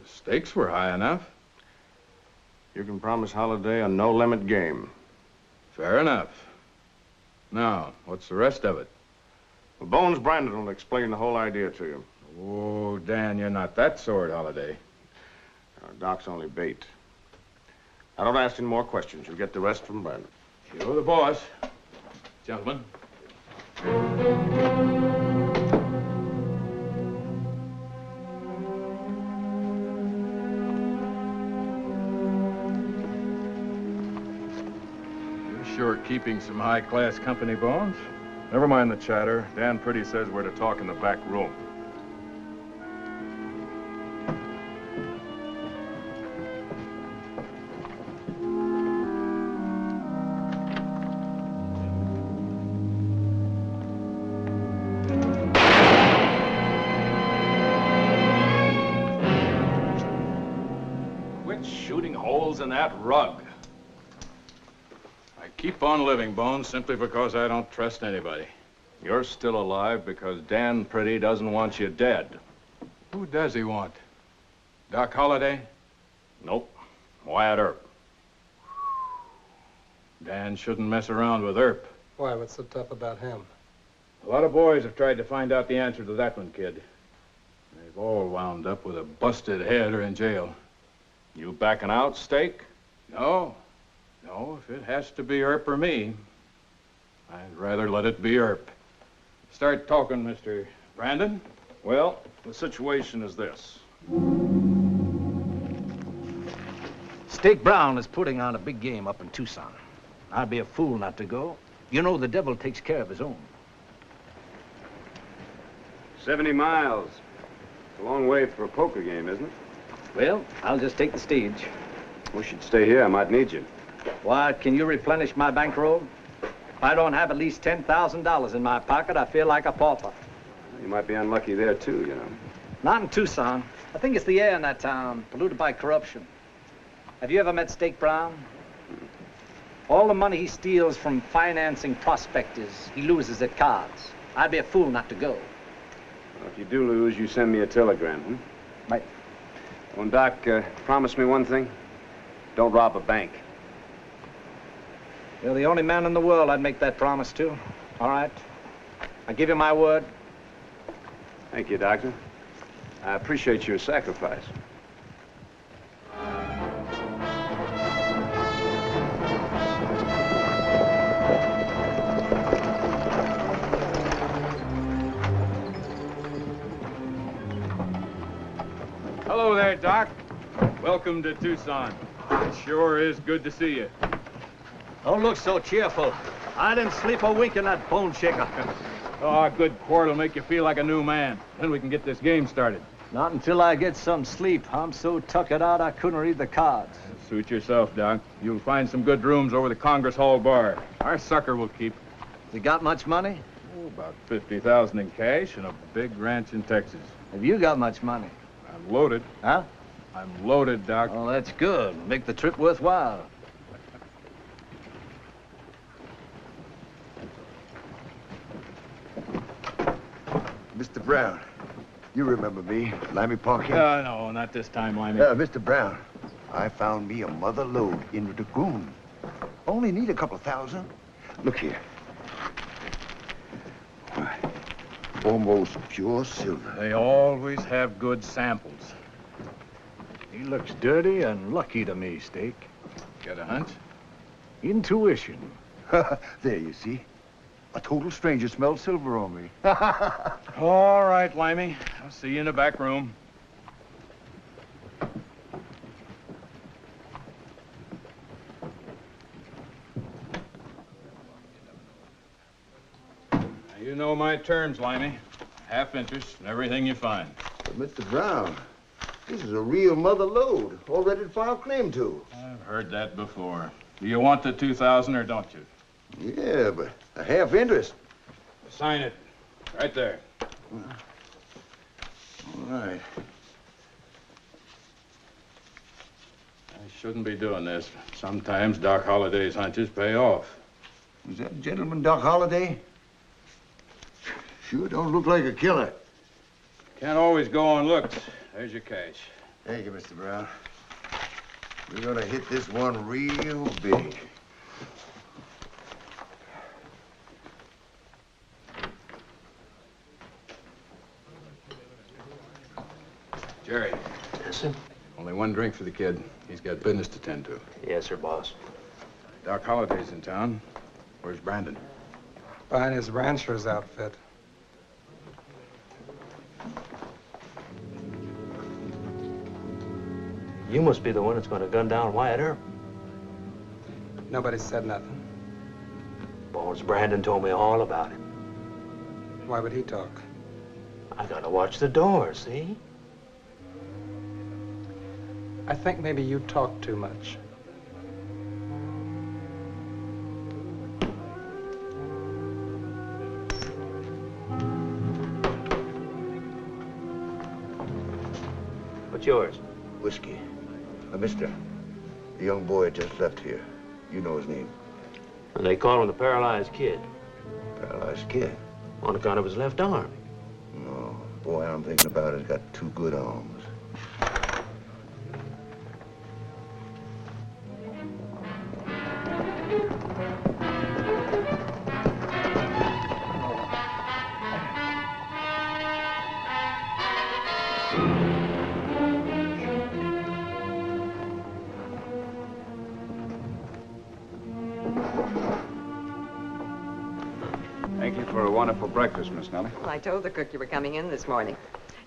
The stakes were high enough. You can promise Holliday a no-limit game. Fair enough. Now, what's the rest of it? Well, Bones Brandon will explain the whole idea to you. Oh, Dan, you're not that sort, Holliday. Doc's only bait. I don't ask any more questions. You'll get the rest from Brandon. You're the boss. Gentlemen. You're sure keeping some high-class company, Bones? Never mind the chatter. Dan Priddy says we're to talk in the back room. Quit shooting holes in that rug. I keep on living, Bones, simply because I don't trust anybody. You're still alive because Dan Priddy doesn't want you dead. Who does he want? Doc Holliday? Nope. Wyatt Earp. Dan shouldn't mess around with Earp. Why, what's so tough about him? A lot of boys have tried to find out the answer to that one, kid. They've all wound up with a busted head or in jail. You backing out, Steak? No. No, if it has to be Earp or me, I'd rather let it be Earp. Start talking, Mr. Brandon. Well, the situation is this. Steak Brown is putting on a big game up in Tucson. I'd be a fool not to go. You know the devil takes care of his own. 70 miles. It's a long way for a poker game, isn't it? Well, I'll just take the stage. We should stay here. I might need you. Why, can you replenish my bankroll? If I don't have at least $10,000 in my pocket, I feel like a pauper. You might be unlucky there, too, you know. Not in Tucson. I think it's the air in that town, polluted by corruption. Have you ever met Steak Brown? All the money he steals from financing prospectors, he loses at cards. I'd be a fool not to go. Well, if you do lose, you send me a telegram, Right. Oh, and Doc, promise me one thing. Don't rob a bank. You're the only man in the world I'd make that promise to. All right? I give you my word. Thank you, Doctor. I appreciate your sacrifice. Hello there, Doc. Welcome to Tucson. It sure is good to see you. Don't look so cheerful. I didn't sleep a wink in that bone shaker. Oh, a good quart will make you feel like a new man. Then we can get this game started. Not until I get some sleep. I'm so tuckered out I couldn't read the cards. Suit yourself, Doc. You'll find some good rooms over the Congress Hall bar. Our sucker will keep. You got much money? Oh, about $50,000 in cash and a big ranch in Texas. Have you got much money? I'm loaded. Huh? I'm loaded, Doc. Oh, that's good. Make the trip worthwhile. Mr. Brown, you remember me, Limey Park here? No, not this time, Limey. Mr. Brown, I found me a mother lode in the Dragoon. Only need a couple of thousand. Look here. Why, almost pure silver. They always have good samples. He looks dirty and lucky to me, Steak. Got a hunch? Intuition. There, you see. A total stranger smelled silver on me. All right, Limey. I'll see you in the back room. You know my terms, Limey. Half interest and everything you find. But, Mr. Brown, this is a real mother lode, all ready to file claim to. I've heard that before. Do you want the 2,000 or don't you? Yeah, but a half interest. Sign it. Right there. All right. I shouldn't be doing this. Sometimes Doc Holliday's hunches pay off. Was that gentleman Doc Holliday? Sure don't look like a killer. Can't always go on looks. There's your cash. Thank you, Mr. Brown. We're gonna hit this one real big. Jerry. Yes, sir? Only one drink for the kid. He's got business to tend to. Yes, sir, boss. Doc Holliday's in town. Where's Brandon? Buying his rancher's outfit. You must be the one that's going to gun down Wyatt Earp. Nobody said nothing. Bones Brandon told me all about it. Why would he talk? I gotta watch the door, see? I think maybe you talk too much. What's yours? Whiskey. Mister, the young boy just left here. You know his name. And they call him the paralyzed kid. Paralyzed kid? On account of his left arm. No, boy I'm thinking about has got two good arms. Thank you for a wonderful breakfast, Miss Nellie. Well, I told the cook you were coming in this morning.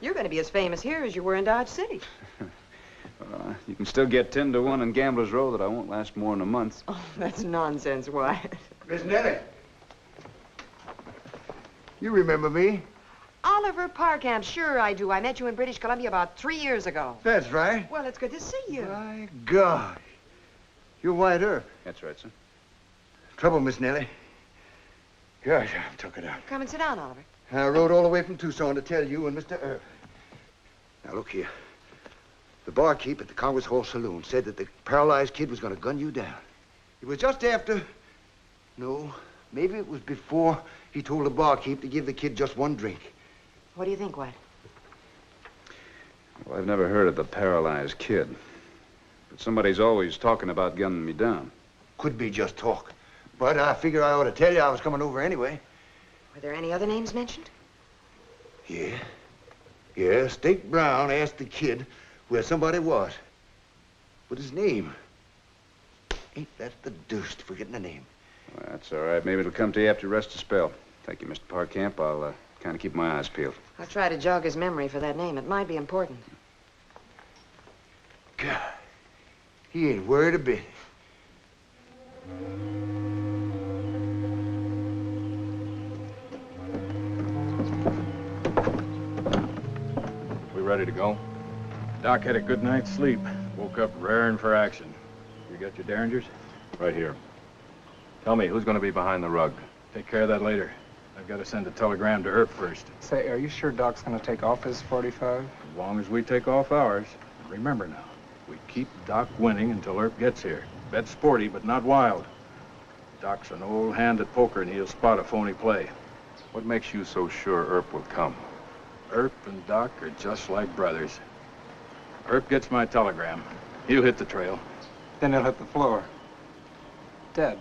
You're going to be as famous here as you were in Dodge City. You can still get 10 to 1 in Gambler's Row that I won't last more than a month. Oh, that's nonsense, Wyatt. Miss Nellie. You remember me? Oliver Parkamp, sure I do. I met you in British Columbia about 3 years ago. That's right. Well, it's good to see you. My God. You're Wyatt Earp. That's right, sir. Trouble, Miss Nellie. Gosh, I took it out. Come and sit down, Oliver. I rode all the way from Tucson to tell you and Mr. Earp. Now, look here. The barkeep at the Congress Hall Saloon said that the paralyzed kid was going to gun you down. It was just after... No, maybe it was before he told the barkeep to give the kid just one drink. What do you think, Wyatt? Well, I've never heard of the paralyzed kid. But somebody's always talking about gunning me down. Could be just talk. But I figure I ought to tell you I was coming over anyway. Were there any other names mentioned? Yeah. Yeah, State Brown asked the kid where somebody was. But his name... Ain't that the deuce, forgetting the name? Well, that's all right. Maybe it'll come to you after you rest a spell. Thank you, Mr. Parkamp. I'll kind of keep my eyes peeled. I'll try to jog his memory for that name. It might be important. God, he ain't worried a bit. We ready to go? Doc had a good night's sleep. Woke up raring for action. You got your derringers? Right here. Tell me, who's going to be behind the rug? Take care of that later. I've got to send a telegram to Earp first. Say, are you sure Doc's gonna take off his 45? As long as we take off ours. Remember now, we keep Doc winning until Earp gets here. Bet sporty, but not wild. Doc's an old hand at poker, and he'll spot a phony play. What makes you so sure Earp will come? Earp and Doc are just like brothers. Earp gets my telegram. He'll hit the trail. Then he'll hit the floor. Dead.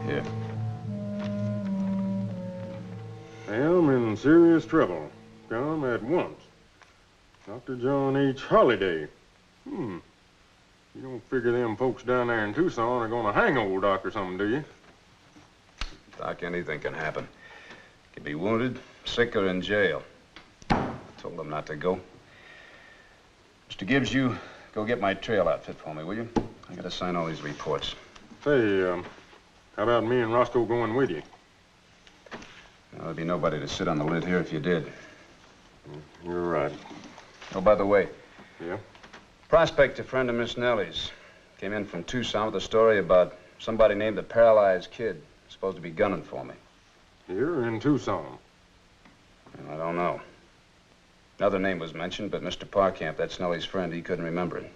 Yeah. I'm in serious trouble. Come at once. Dr. John H. Holliday. You don't figure them folks down there in Tucson are gonna hang old Doc or something, do you? Doc, anything can happen. Could be wounded, sick, or in jail. I told them not to go. Mr. Gibbs, you go get my trail outfit for me, will you? I gotta sign all these reports. Say, how about me and Roscoe going with you? Well, there'd be nobody to sit on the lid here if you did. You're right. Oh, by the way. Yeah? Prospect, a friend of Miss Nellie's, came in from Tucson with a story about somebody named the Paralyzed Kid, supposed to be gunning for me. Here in Tucson? I don't know. Another name was mentioned, but Mr. Parkamp, that's Nellie's friend, he couldn't remember it.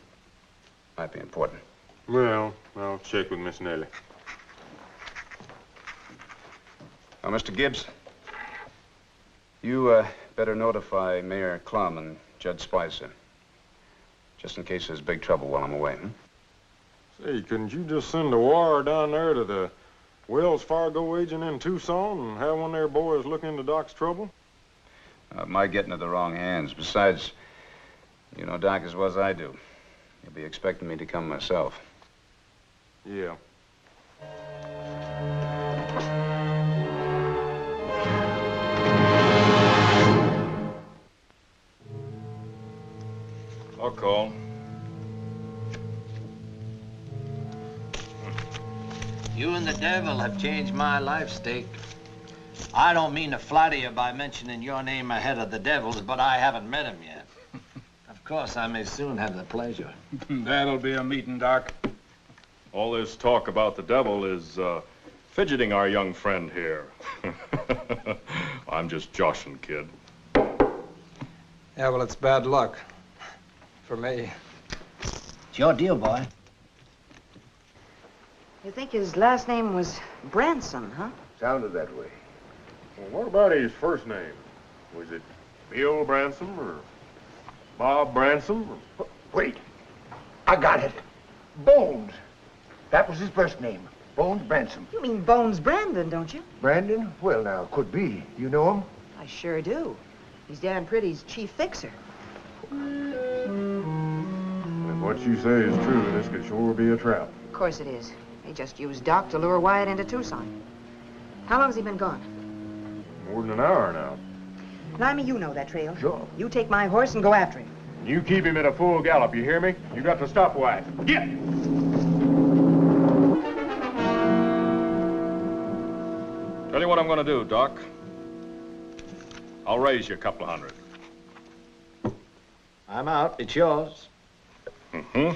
Might be important. Well, I'll check with Miss Nellie. Now, Mr. Gibbs, you better notify Mayor Klum and Judge Spicer, just in case there's big trouble while I'm away, Say, couldn't you just send a wire down there to the Wells Fargo agent in Tucson and have one of their boys look into Doc's trouble? Might get into the wrong hands. Besides, you know Doc as well as I do. He'll be expecting me to come myself. Yeah. I'll call. You and the devil have changed my life, Steak. I don't mean to flatter you by mentioning your name ahead of the devil's, but I haven't met him yet. Of course, I may soon have the pleasure. That'll be a meeting, Doc. All this talk about the devil is fidgeting our young friend here. I'm just joshing, kid. Yeah, well, it's bad luck. For me. It's your deal, boy. You think his last name was Branson, huh? Sounded that way. Well, what about his first name? Was it Bill Branson or Bob Branson? Or... Wait. I got it. Bones. That was his first name. Bones Branson. You mean Bones Brandon, don't you? Brandon? Well, now, could be. You know him? I sure do. He's Dan Pretty's chief fixer. If what you say is true, this could sure be a trap. Of course it is. They just used Doc to lure Wyatt into Tucson. How long has he been gone? More than an hour now. Limey, you know that trail. Sure. You take my horse and go after him. You keep him at a full gallop, you hear me? You got to stop Wyatt. Get! Tell you what I'm going to do, Doc. I'll raise you a couple of hundred. I'm out. It's yours. Mm-hmm. A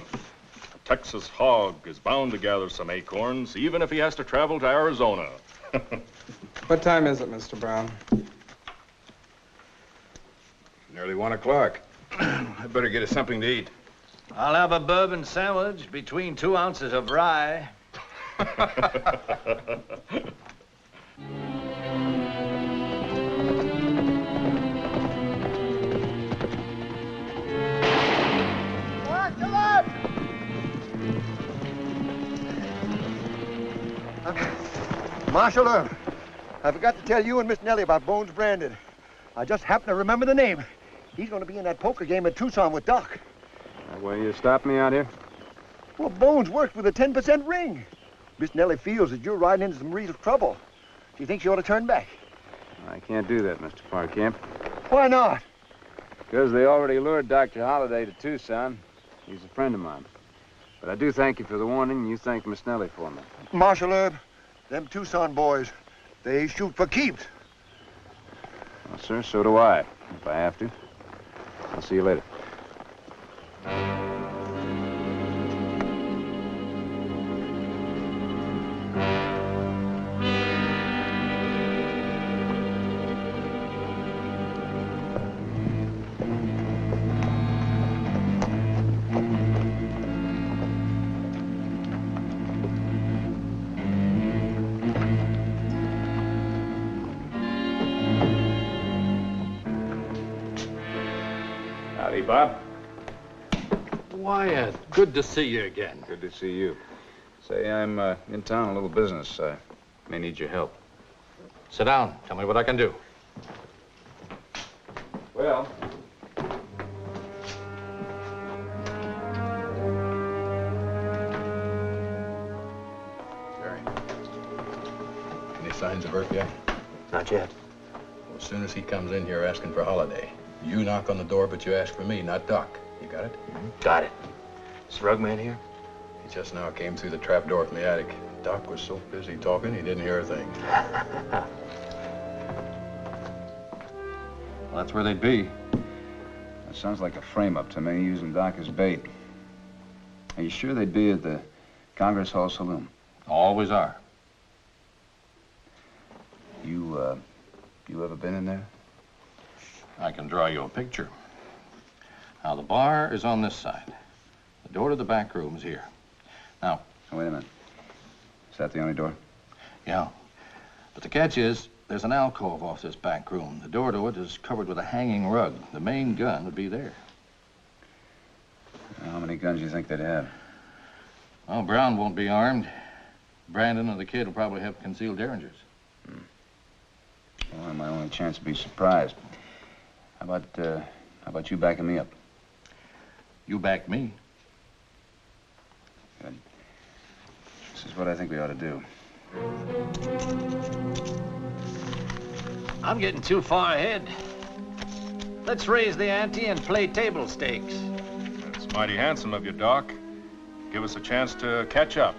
Texas hog is bound to gather some acorns, even if he has to travel to Arizona. What time is it, Mr. Brown? Nearly 1 o'clock. I better get us something to eat. I'll have a bourbon sandwich between 2 ounces of rye. Marshal, I forgot to tell you and Miss Nellie about Bones Brandon. I just happened to remember the name. He's going to be in that poker game at Tucson with Doc. Well, you stopped me out here? Well, Bones worked with a 10% ring. Miss Nellie feels that you're riding into some real trouble. She thinks you ought to turn back. I can't do that, Mr. Parkamp. Why not? Because they already lured Dr. Holliday to Tucson. He's a friend of mine. But I do thank you for the warning, and you thank Miss Nellie for me. Marshal Herb, them Tucson boys, they shoot for keeps. Well, sir, so do I, if I have to. I'll see you later. Howdy, Bob. Wyatt, good to see you again. Good to see you. Say, I'm in town on a little business. I may need your help. Sit down. Tell me what I can do. Well, Jerry. Any signs of Earth yet? Not yet. Well, as soon as he comes in here asking for Holiday, you knock on the door, but you ask for me, not Doc. You got it? Got it. Is the rug man here? He just now came through the trap door from the attic. Doc was so busy talking, he didn't hear a thing. Well, that's where they'd be. That sounds like a frame-up to me, using Doc as bait. Are you sure they'd be at the Congress Hall Saloon? Always are. You ever been in there? I can draw you a picture. Now, the bar is on this side. The door to the back room is here. Now... Wait a minute. Is that the only door? Yeah. But the catch is, there's an alcove off this back room. The door to it is covered with a hanging rug. The main gun would be there. How many guns do you think they'd have? Well, Brown won't be armed. Brandon and the kid will probably have concealed derringers. Well, my only chance to be surprised. How about you backing me up? You back me. Good. This is what I think we ought to do. I'm getting too far ahead. Let's raise the ante and play table stakes. That's mighty handsome of you, Doc. Give us a chance to catch up.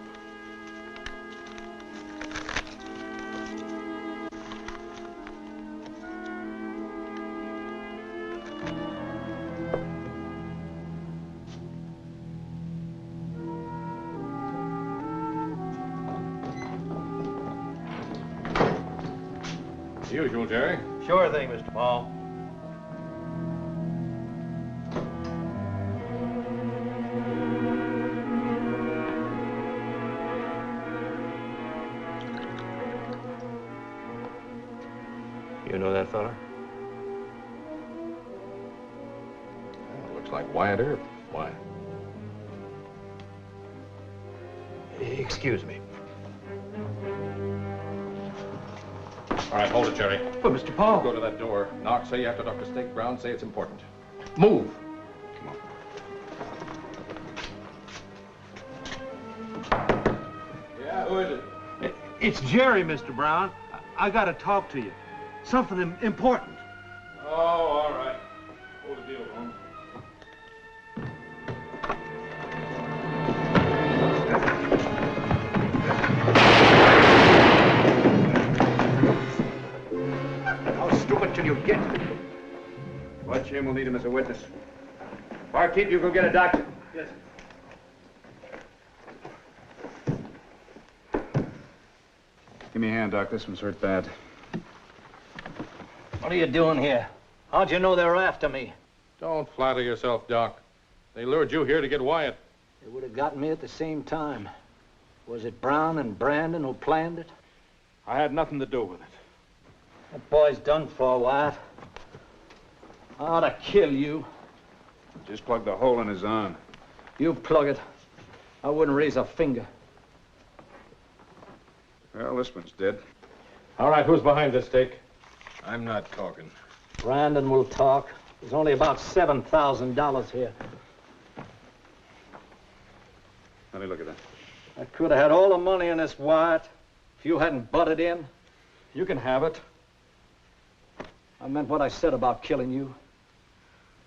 Usual, Jerry. Sure thing, Mr. Paul. You know that fella? Well, looks like Wyatt Earp. Why? Excuse me. All right, hold it, Jerry. But, Mr. Paul... Go to that door. Knock, say you have to talk to Steak Brown, say it's important. Move! Come on. Yeah, who is it? It's Jerry, Mr. Brown. I gotta talk to you. Something important. Oh, all right. Hold the deal, Holmes. How stupid till you get? Watch him. We'll need him as a witness. Barkeep, you go get a doctor. Yes. Give me a hand, Doc. This one's hurt bad. What are you doing here? How'd you know they were after me? Don't flatter yourself, Doc. They lured you here to get Wyatt. They would have gotten me at the same time. Was it Brown and Brandon who planned it? I had nothing to do with it. That boy's done for, Wyatt. I ought to kill you. Just plug the hole in his arm. You plug it. I wouldn't raise a finger. Well, this one's dead. All right, who's behind this, Steak? I'm not talking. Brandon will talk. There's only about $7,000 here. Let me look at that. I could have had all the money in this, Wyatt, if you hadn't butted in. You can have it. I meant what I said about killing you.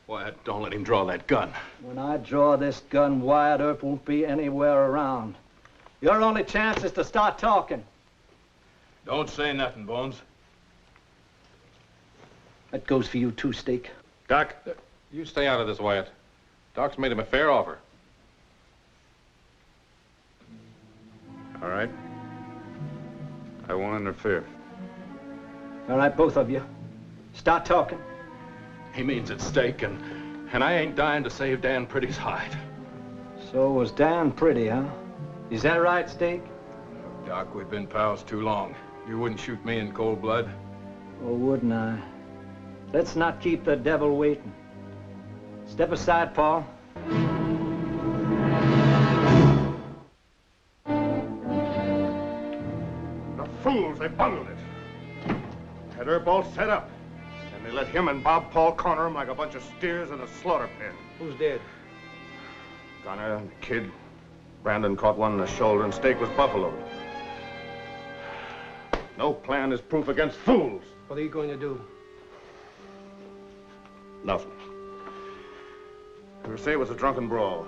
Wyatt, don't let him draw that gun. When I draw this gun, Wyatt Earp won't be anywhere around. Your only chance is to start talking. Don't say nothing, Bones. That goes for you too, Steak. Doc, you stay out of this, Wyatt. Doc's made him a fair offer. All right. I won't interfere. All right, both of you. Start talking. He means it's Steak, and I ain't dying to save Dan Pretty's hide. So was Dan Pretty, huh? Is that right, Steak? Doc, we've been pals too long. You wouldn't shoot me in cold blood? Oh, wouldn't I? Let's not keep the devil waiting. Step aside, Paul. The fools, they bungled it. Had Earp all set up. And they let him and Bob Paul corner him like a bunch of steers in a slaughter pen. Who's dead? Gunner and the kid. Brandon caught one in the shoulder and Steak was buffaloed. No plan is proof against fools. What are you going to do? Nothing. You say it was a drunken brawl.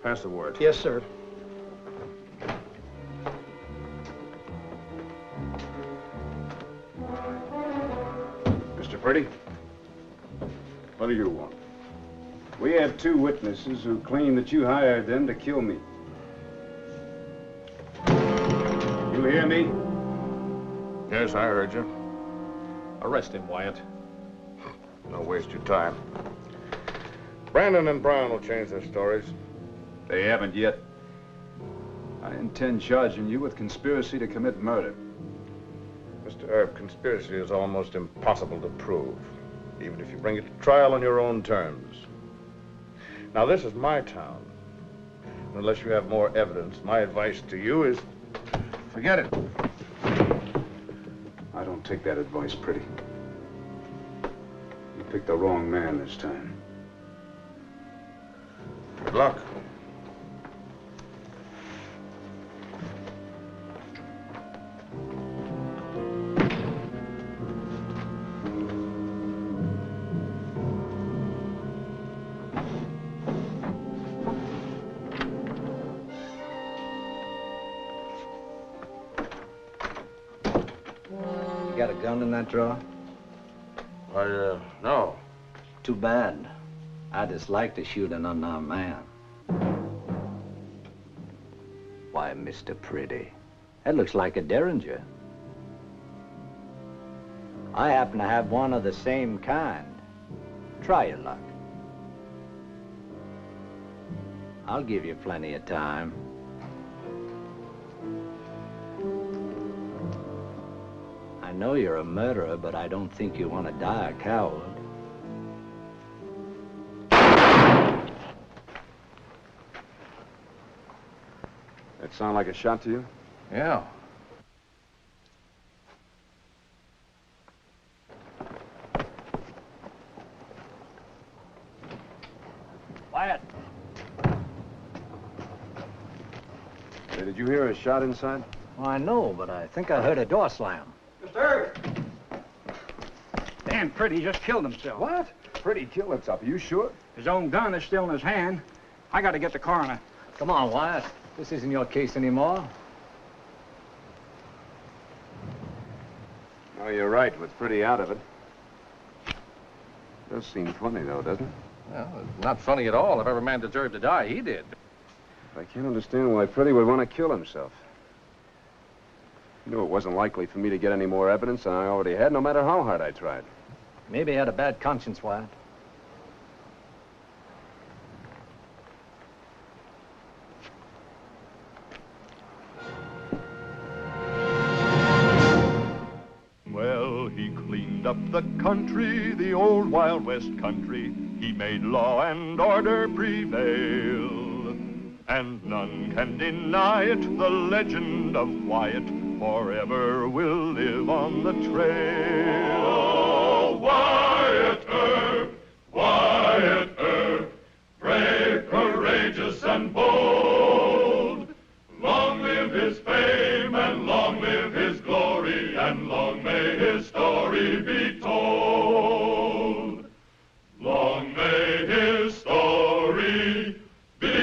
Pass the word. Yes, sir. Mr. Purdy, what do you want? We have two witnesses who claim that you hired them to kill me. You hear me? Yes, I heard you. Arrest him, Wyatt. Don't waste your time. Brandon and Brown will change their stories. They haven't yet. I intend charging you with conspiracy to commit murder. Mr. Earp, conspiracy is almost impossible to prove, even if you bring it to trial on your own terms. Now, this is my town. Unless you have more evidence, my advice to you is forget it. I don't take that advice, Pretty. You picked the wrong man this time. Good luck. You got a gun in that drawer? No. Too bad. I just like to shoot an unarmed man. Why, Mr. Pretty, that looks like a Derringer. I happen to have one of the same kind. Try your luck. I'll give you plenty of time. I know you're a murderer, but I don't think you want to die a coward. That sound like a shot to you? Yeah. Wyatt. Hey, did you hear a shot inside? Well, I know, but I think I heard a door slam. Mr. Dan Pretty just killed himself. What? Pretty killed himself. Are you sure? His own gun is still in his hand. I got to get the coroner. Come on, Wyatt. This isn't your case anymore. Oh, you're right. With Pretty out of it. Does seem funny, though, doesn't it? Well, it's not funny at all. If every man deserved to die, he did. I can't understand why Pretty would want to kill himself. He knew it wasn't likely for me to get any more evidence than I already had, no matter how hard I tried. Maybe he had a bad conscience, Wyatt. Well, he cleaned up the country, the old Wild West country. He made law and order prevail. And none can deny it, the legend of Wyatt forever will live on the trail. Oh, Wyatt Earp, brave, courageous, and bold. Long live his fame, and long live his glory, and long may his story be told. Long may his story be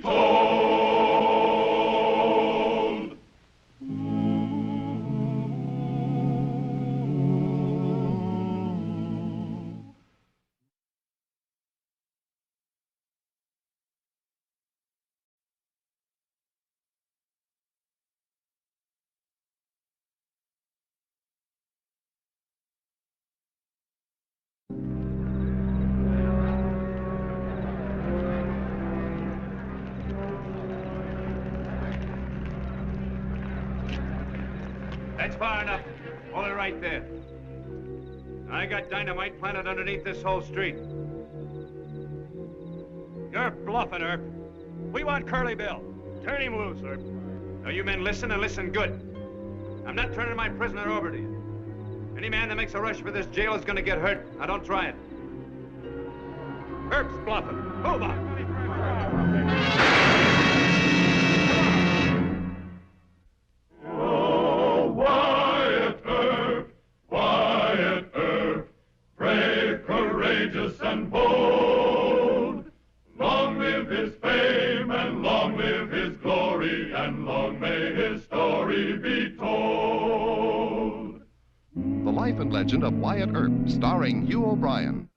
told. That's far enough. Hold it right there. I got dynamite planted underneath this whole street. You're bluffing, Earp. We want Curly Bill. Turn him loose, Earp. Now, you men listen and listen good. I'm not turning my prisoner over to you. Any man that makes a rush for this jail is going to get hurt. Now, don't try it. Earp's bluffing. Move on. Oh, Wyatt Earp, brave, courageous, and bold. Long legend of Wyatt Earp, starring Hugh O'Brien.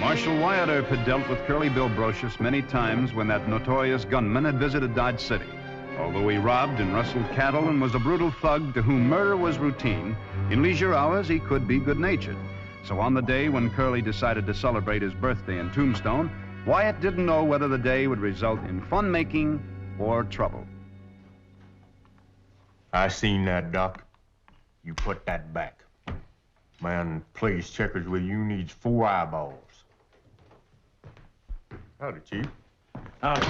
Marshal Wyatt Earp had dealt with Curly Bill Brocious many times when that notorious gunman had visited Dodge City. Although he robbed and rustled cattle and was a brutal thug to whom murder was routine, in leisure hours he could be good-natured. So on the day when Curly decided to celebrate his birthday in Tombstone, Wyatt didn't know whether the day would result in fun-making or trouble. I seen that, Doc. You put that back. Man plays checkers with you needs 4 eyeballs. Howdy, Chief. Howdy.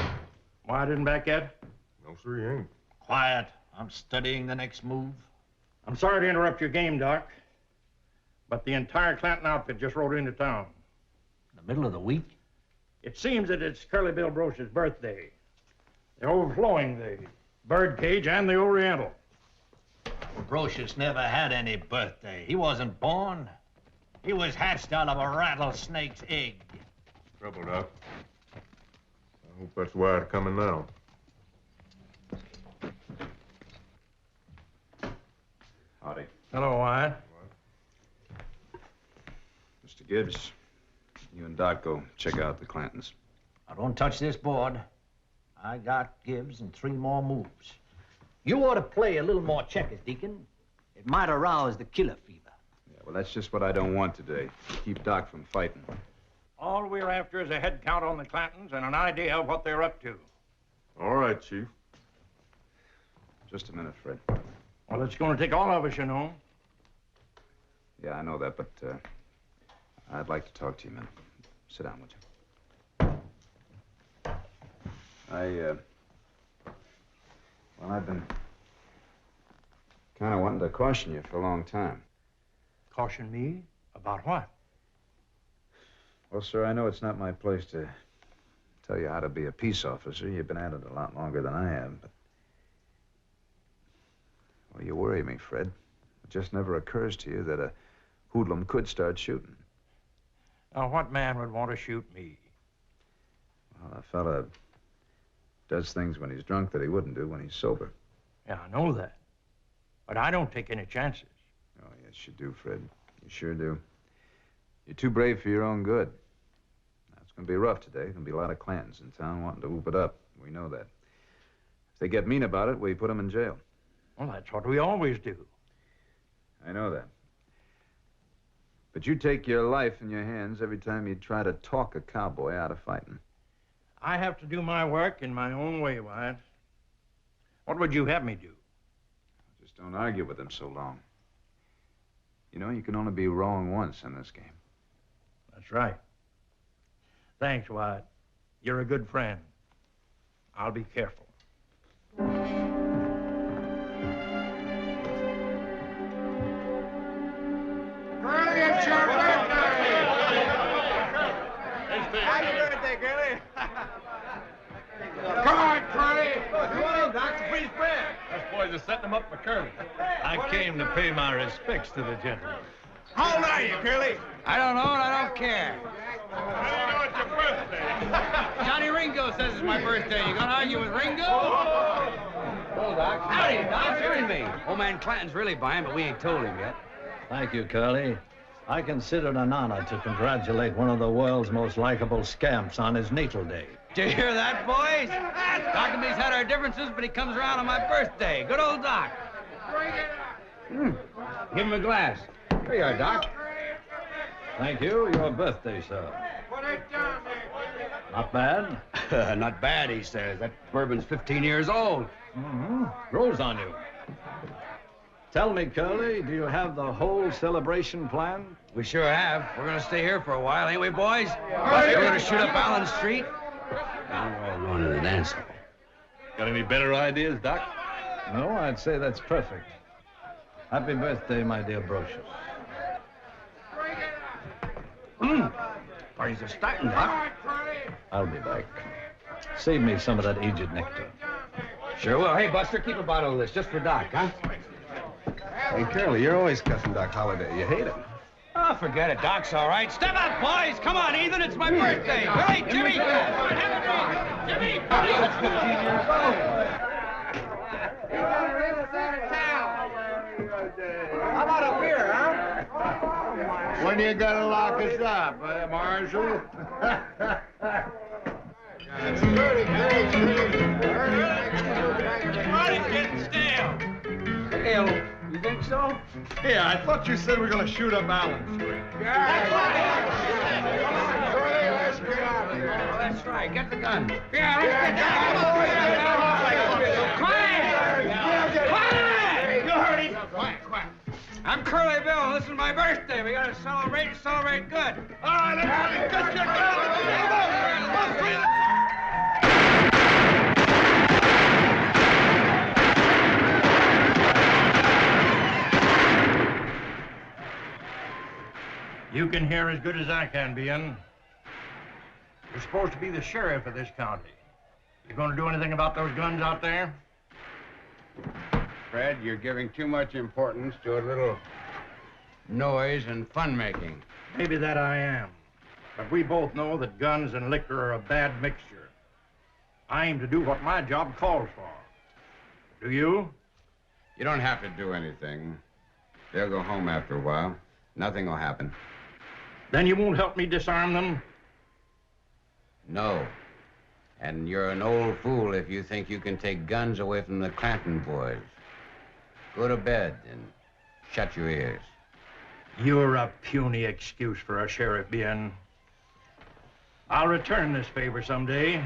Wyatt isn't back yet? No, sir, he ain't. Quiet. I'm studying the next move. I'm sorry to interrupt your game, Doc, but the entire Clanton outfit just rode into town. In the middle of the week? It seems that it's Curly Bill Brocious' birthday. They're overflowing the Birdcage and the Oriental. Brocious never had any birthday. He wasn't born. He was hatched out of a rattlesnake's egg. Trouble, Doc. I hope that's Wyatt coming now. Howdy. Hello, Wyatt. Mr. Gibbs, you and Doc go check out the Clantons. Now, don't touch this board. I got Gibbs and 3 more moves. You ought to play a little more checkers, Deacon. It might arouse the killer fever. Yeah, well, that's just what I don't want today. Keep Doc from fighting. All we're after is a head count on the Clantons and an idea of what they're up to. All right, Chief. Just a minute, Fred. Well, it's going to take all of us, you know. Yeah, I know that, but I'd like to talk to you a minute. Sit down, would you? Well, I've been kind of wanting to caution you for a long time. Caution me? About what? Well, sir, I know it's not my place to tell you how to be a peace officer. You've been at it a lot longer than I have, but... Well, you worry me, Fred. It just never occurs to you that a hoodlum could start shooting. Now, what man would want to shoot me? Well, a fella does things when he's drunk that he wouldn't do when he's sober. Yeah, I know that. But I don't take any chances. Oh, yes, you do, Fred. You sure do. You're too brave for your own good. Now, it's going to be rough today. There's going to be a lot of Clantons in town wanting to whoop it up. We know that. If they get mean about it, we put them in jail. Well, that's what we always do. I know that. But you take your life in your hands every time you try to talk a cowboy out of fighting. I have to do my work in my own way, Wyatt. What would you have me do? Just don't argue with them so long. You know, you can only be wrong once in this game. That's right. Thanks, Wyatt. You're a good friend. I'll be careful. Curly, it's your birthday! Happy birthday, Curly! Come on, Curly! Come on in, Doc. It's a free spread. Us boys are setting them up for Curly. I came to pay my respects to the gentleman. How old are you, Curly? I don't know and I don't care. I know it's your birthday. Johnny Ringo says it's my birthday. You gonna argue with Ringo? Hello, Doc. Howdy, Doc. Hearing me. Old man Clanton's really buying, but we ain't told him yet. Thank you, Curly. I consider it an honor to congratulate one of the world's most likable scamps on his natal day. Did you hear that, boys? Doc and me's had our differences, but he comes around on my birthday. Good old Doc. Give him a glass. Here you are, Doc. Thank you. Your birthday, sir. Not bad? Not bad, he says. That bourbon's 15 years old. Grows on you. Tell me, Curly, do you have the whole celebration planned? We sure have. We're gonna stay here for a while, ain't we, boys? We're gonna shoot up Allen Street. Now we're all going to the dance hall. Got any better ideas, Doc? No, I'd say that's perfect. Happy birthday, my dear Brocious. Parties are starting, Doc. I'll be back. Save me some of that aged nectar. Sure will. Hey, Buster, keep a bottle of this just for Doc, huh? Hey, Curly, you're always cussing Doc Holliday. You hate him. Oh, forget it. Doc's all right. Step up, boys. Come on, Ethan. It's my birthday. Hey, Jimmy. Come on, have a drink. Jimmy. He's 15 years old. How about a beer, you gonna lock us up, Marshal? Everybody's getting stale. Stale? You think so? Yeah, I thought you said we were gonna shoot up Allen Street. That's right. Get the gun. Yeah, let's get the gun. Quiet! Quiet! You heard him. Quiet, quiet. I'm Curly Bill, and this is my birthday. We gotta celebrate good. All right, let's get your gun. You can hear as good as I can, Bien. You're supposed to be the sheriff of this county. You going to do anything about those guns out there? Fred, you're giving too much importance to a little noise and fun-making. Maybe that I am. But we both know that guns and liquor are a bad mixture. I aim to do what my job calls for. Do you? You don't have to do anything. They'll go home after a while. Nothing will happen. Then you won't help me disarm them? No. And you're an old fool if you think you can take guns away from the Clanton boys. Go to bed and shut your ears. You're a puny excuse for a sheriff, Bien. I'll return this favor someday.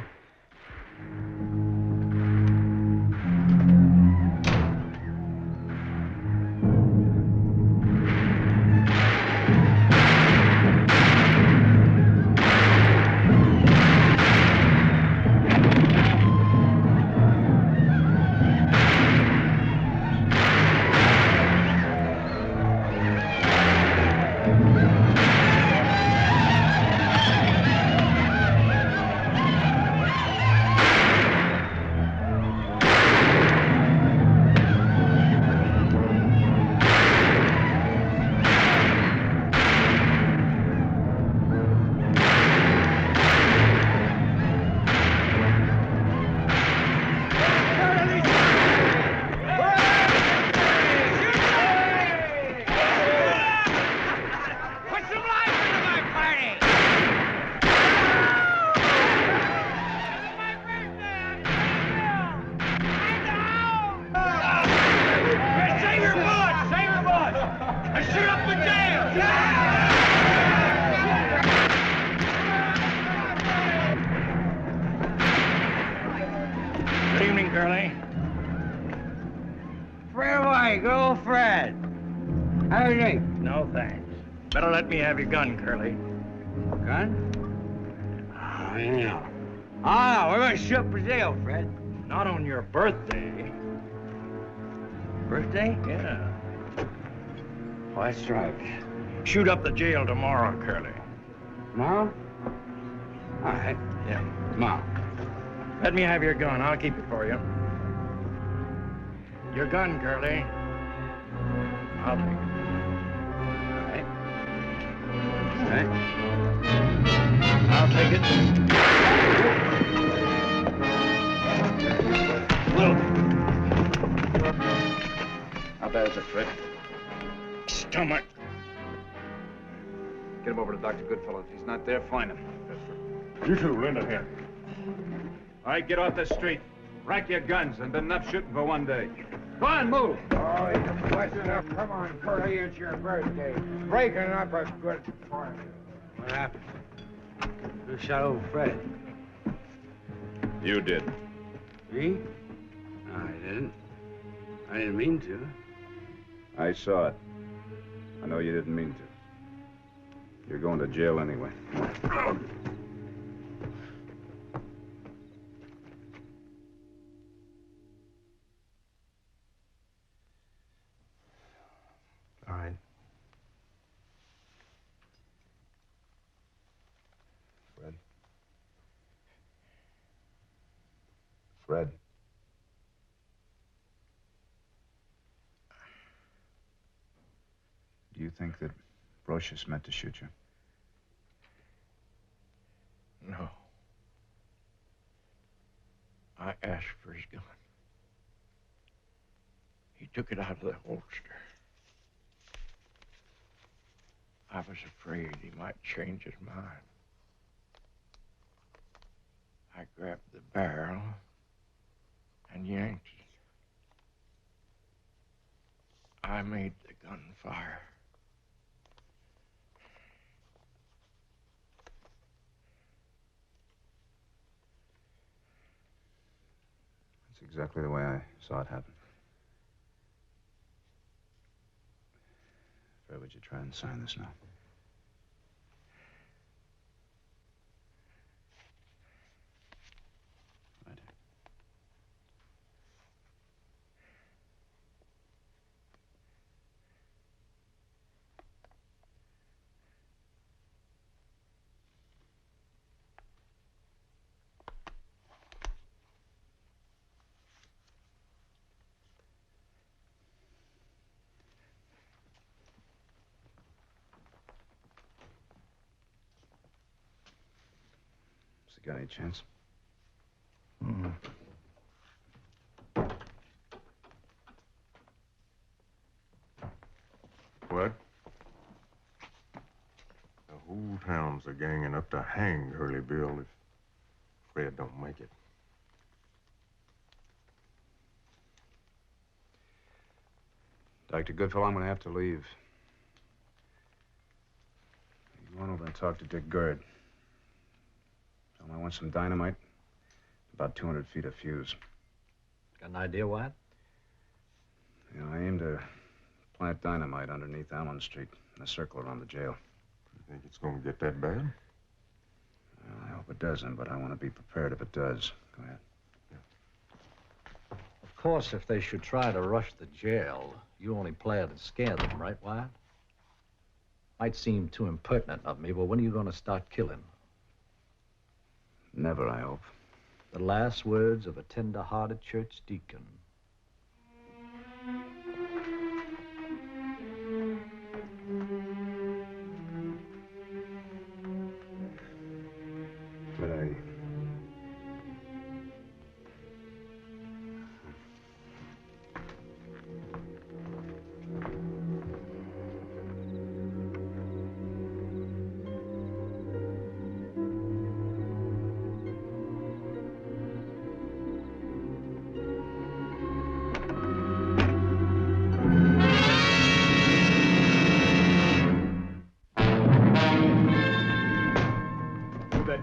Good evening, Curly. Fred White, good old Fred. How do you think? No, thanks. Better let me have your gun, Curly. Gun? Oh, yeah. Oh, we're gonna shoot Brazil, Fred. Not on your birthday. Birthday? Yeah. Oh, that's right. Shoot up the jail tomorrow, Curly. Tomorrow? All right. Yeah. Tomorrow. Let me have your gun. I'll keep it for you. Your gun, Curly. I'll take it. All right. I'll take it. How bad is it, Fred? Stomach. Get him over to Dr. Goodfellow. If he's not there, find him. Yes, sir. You two, lend a hand. All right, get off the street. Rack your guns. There's been enough shooting for one day. Go on, move. Oh, you're blessed up. Come on, Curly, it's your birthday. Breaking up a good party. What happened? Who shot old Fred? You did. Me? No, I didn't. I didn't mean to. I saw it. I know you didn't mean to. You're going to jail anyway. All right. Fred? Fred? Do you think that Brocious meant to shoot you? No. I asked for his gun. He took it out of the holster. I was afraid he might change his mind. I grabbed the barrel and yanked it. I made the gun fire. That's exactly the way I saw it happen. Where would you try and sign this now? Right here. Has he got any chance? What? The whole town's a ganging up to hang Curly Bill if Fred don't make it. Dr. Goodfellow, I'm going to have to leave. You run over and talk to Dick Gerd. Tell him I want some dynamite. About 200 feet of fuse. Got an idea, Wyatt? You know, I aim to plant dynamite underneath Allen Street in a circle around the jail. You think it's going to get that bad? Well, I hope it doesn't, but I want to be prepared if it does. Go ahead. Of course, if they should try to rush the jail, you only play it and scare them, right, Wyatt? Might seem too impertinent of me, but when are you going to start killing? Never, I hope. The last words of a tender-hearted church deacon. But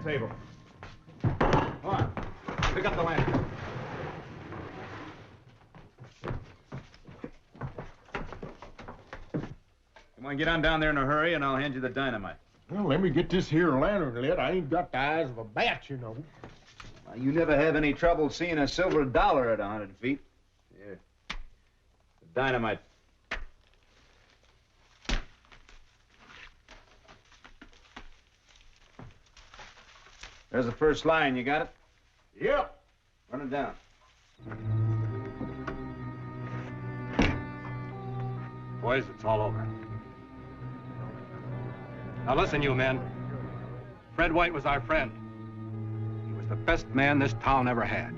Table. Come on. Pick up the lantern. Come on, get on down there in a hurry, and I'll hand you the dynamite. Well, let me get this here lantern lit. I ain't got the eyes of a bat, you know. Well, you never have any trouble seeing a silver dollar at 100 feet. Here. The dynamite. There's the first line. You got it? Yep. Run it down. Boys, it's all over. Now listen, you men. Fred White was our friend. He was the best man this town ever had.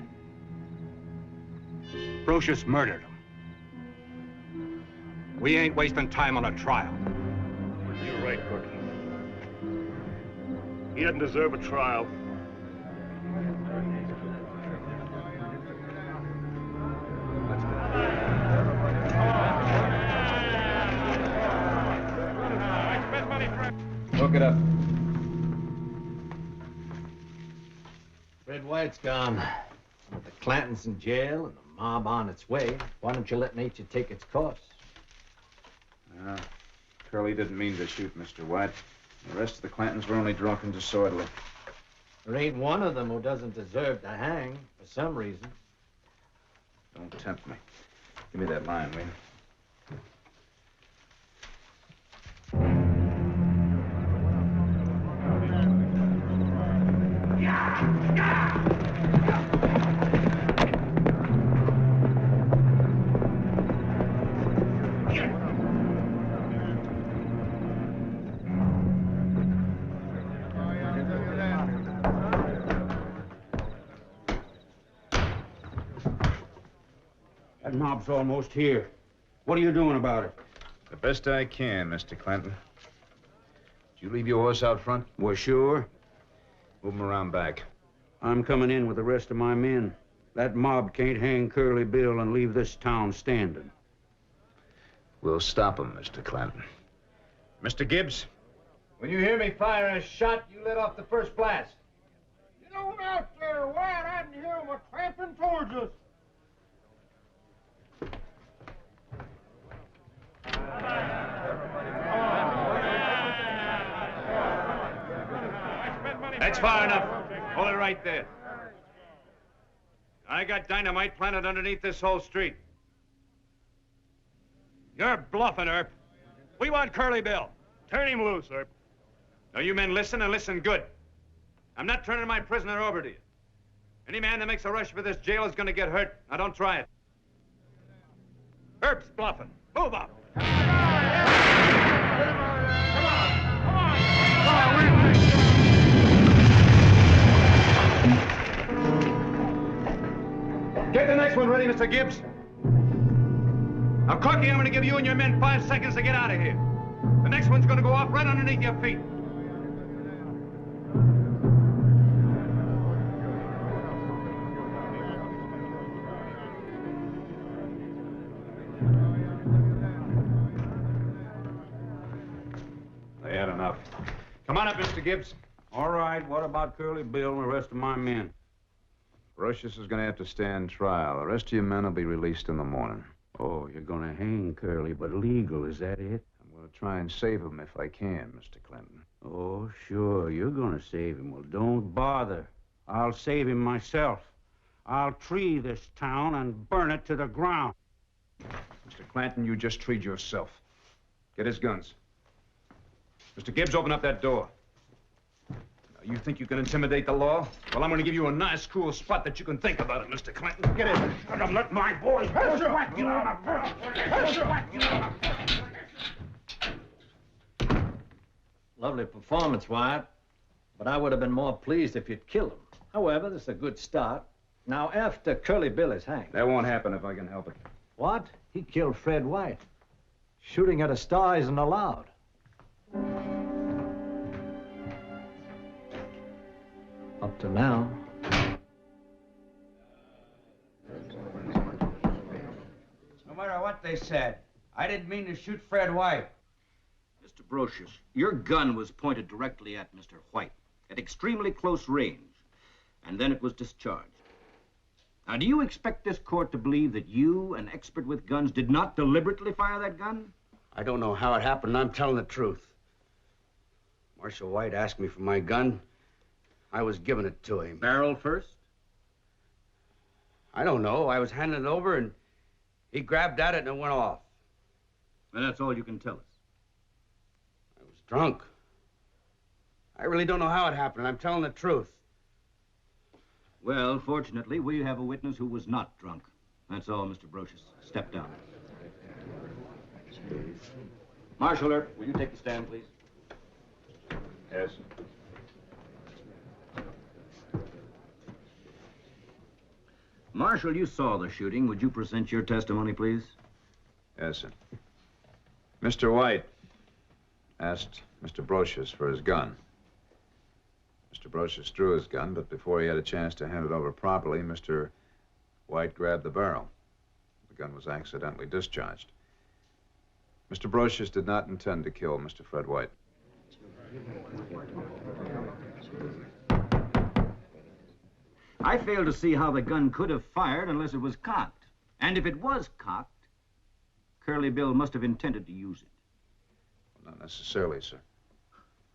Brocious murdered him. We ain't wasting time on a trial. You're right, Corky. He doesn't deserve a trial. Hook it up. Fred White's gone. With the Clantons in jail and the mob on its way, why don't you let nature take its course? Curly didn't mean to shoot Mr. White. The rest of the Clantons were only drunk and disorderly. There ain't one of them who doesn't deserve to hang, for some reason. Don't tempt me. Give me that line, will you? That mob's almost here. What are you doing about it? The best I can, Mr. Clanton. You leave your horse out front? Well, sure. Move him around back. I'm coming in with the rest of my men. That mob can't hang Curly Bill and leave this town standing. We'll stop him, Mr. Clanton. Mr. Gibbs? When you hear me fire a shot, you let off the first blast. Get on out there, Wyatt. I can hear them tramping towards us. That's far enough. Hold it right there. I got dynamite planted underneath this whole street. You're bluffing, Earp. We want Curly Bill. Turn him loose, Earp. Now, you men listen and listen good. I'm not turning my prisoner over to you. Any man that makes a rush for this jail is going to get hurt. Now, don't try it. Earp's bluffing. Move up. Get the next one ready, Mr. Gibbs. Now, Corky, I'm going to give you and your men 5 seconds to get out of here. The next one's going to go off right underneath your feet. They had enough. Come on up, Mr. Gibbs. All right, what about Curly Bill and the rest of my men? Brocious is going to have to stand trial. The rest of your men will be released in the morning. Oh, you're gonna hang Curly, but legal, is that it? I'm going to try and save him if I can, Mr. Clinton. Oh, sure, you're gonna save him. Well, don't bother. I'll save him myself. I'll tree this town and burn it to the ground. Mr. Clanton, you just treed yourself. Get his guns. Mr. Gibbs, open up that door. Now, you think you can intimidate the law? Well, I'm going to give you a nice, cool spot that you can think about it, Mr. Clinton. Get in. And let my boys whack you on Lovely performance, Wyatt. But I would have been more pleased if you'd killed him. However, this is a good start. Now, after Curly Bill is hanged... That won't happen if I can help it. What? He killed Fred White. Shooting at a star isn't allowed. Up to now. No matter what they said, I didn't mean to shoot Fred White. Mr. Brocious, your gun was pointed directly at Mr. White at extremely close range, and then it was discharged. Now, do you expect this court to believe that you, an expert with guns, did not deliberately fire that gun? I don't know how it happened. I'm telling the truth. Marshal White asked me for my gun. I was giving it to him. Barrel first? I don't know. I was handing it over, and he grabbed at it, and it went off. And that's all you can tell us. I was drunk. I really don't know how it happened. I'm telling the truth. Well, fortunately, we have a witness who was not drunk. That's all, Mr. Brocious. Step down. Marshal Earp, will you take the stand, please? Yes. Marshal, you saw the shooting. Would you present your testimony, please? Yes, sir. Mr. White asked Mr. Brocious for his gun. Mr. Brocious drew his gun, but before he had a chance to hand it over properly, Mr. White grabbed the barrel. The gun was accidentally discharged. Mr. Brocious did not intend to kill Mr. Fred White. I fail to see how the gun could have fired unless it was cocked. And if it was cocked, Curly Bill must have intended to use it. Well, not necessarily, sir.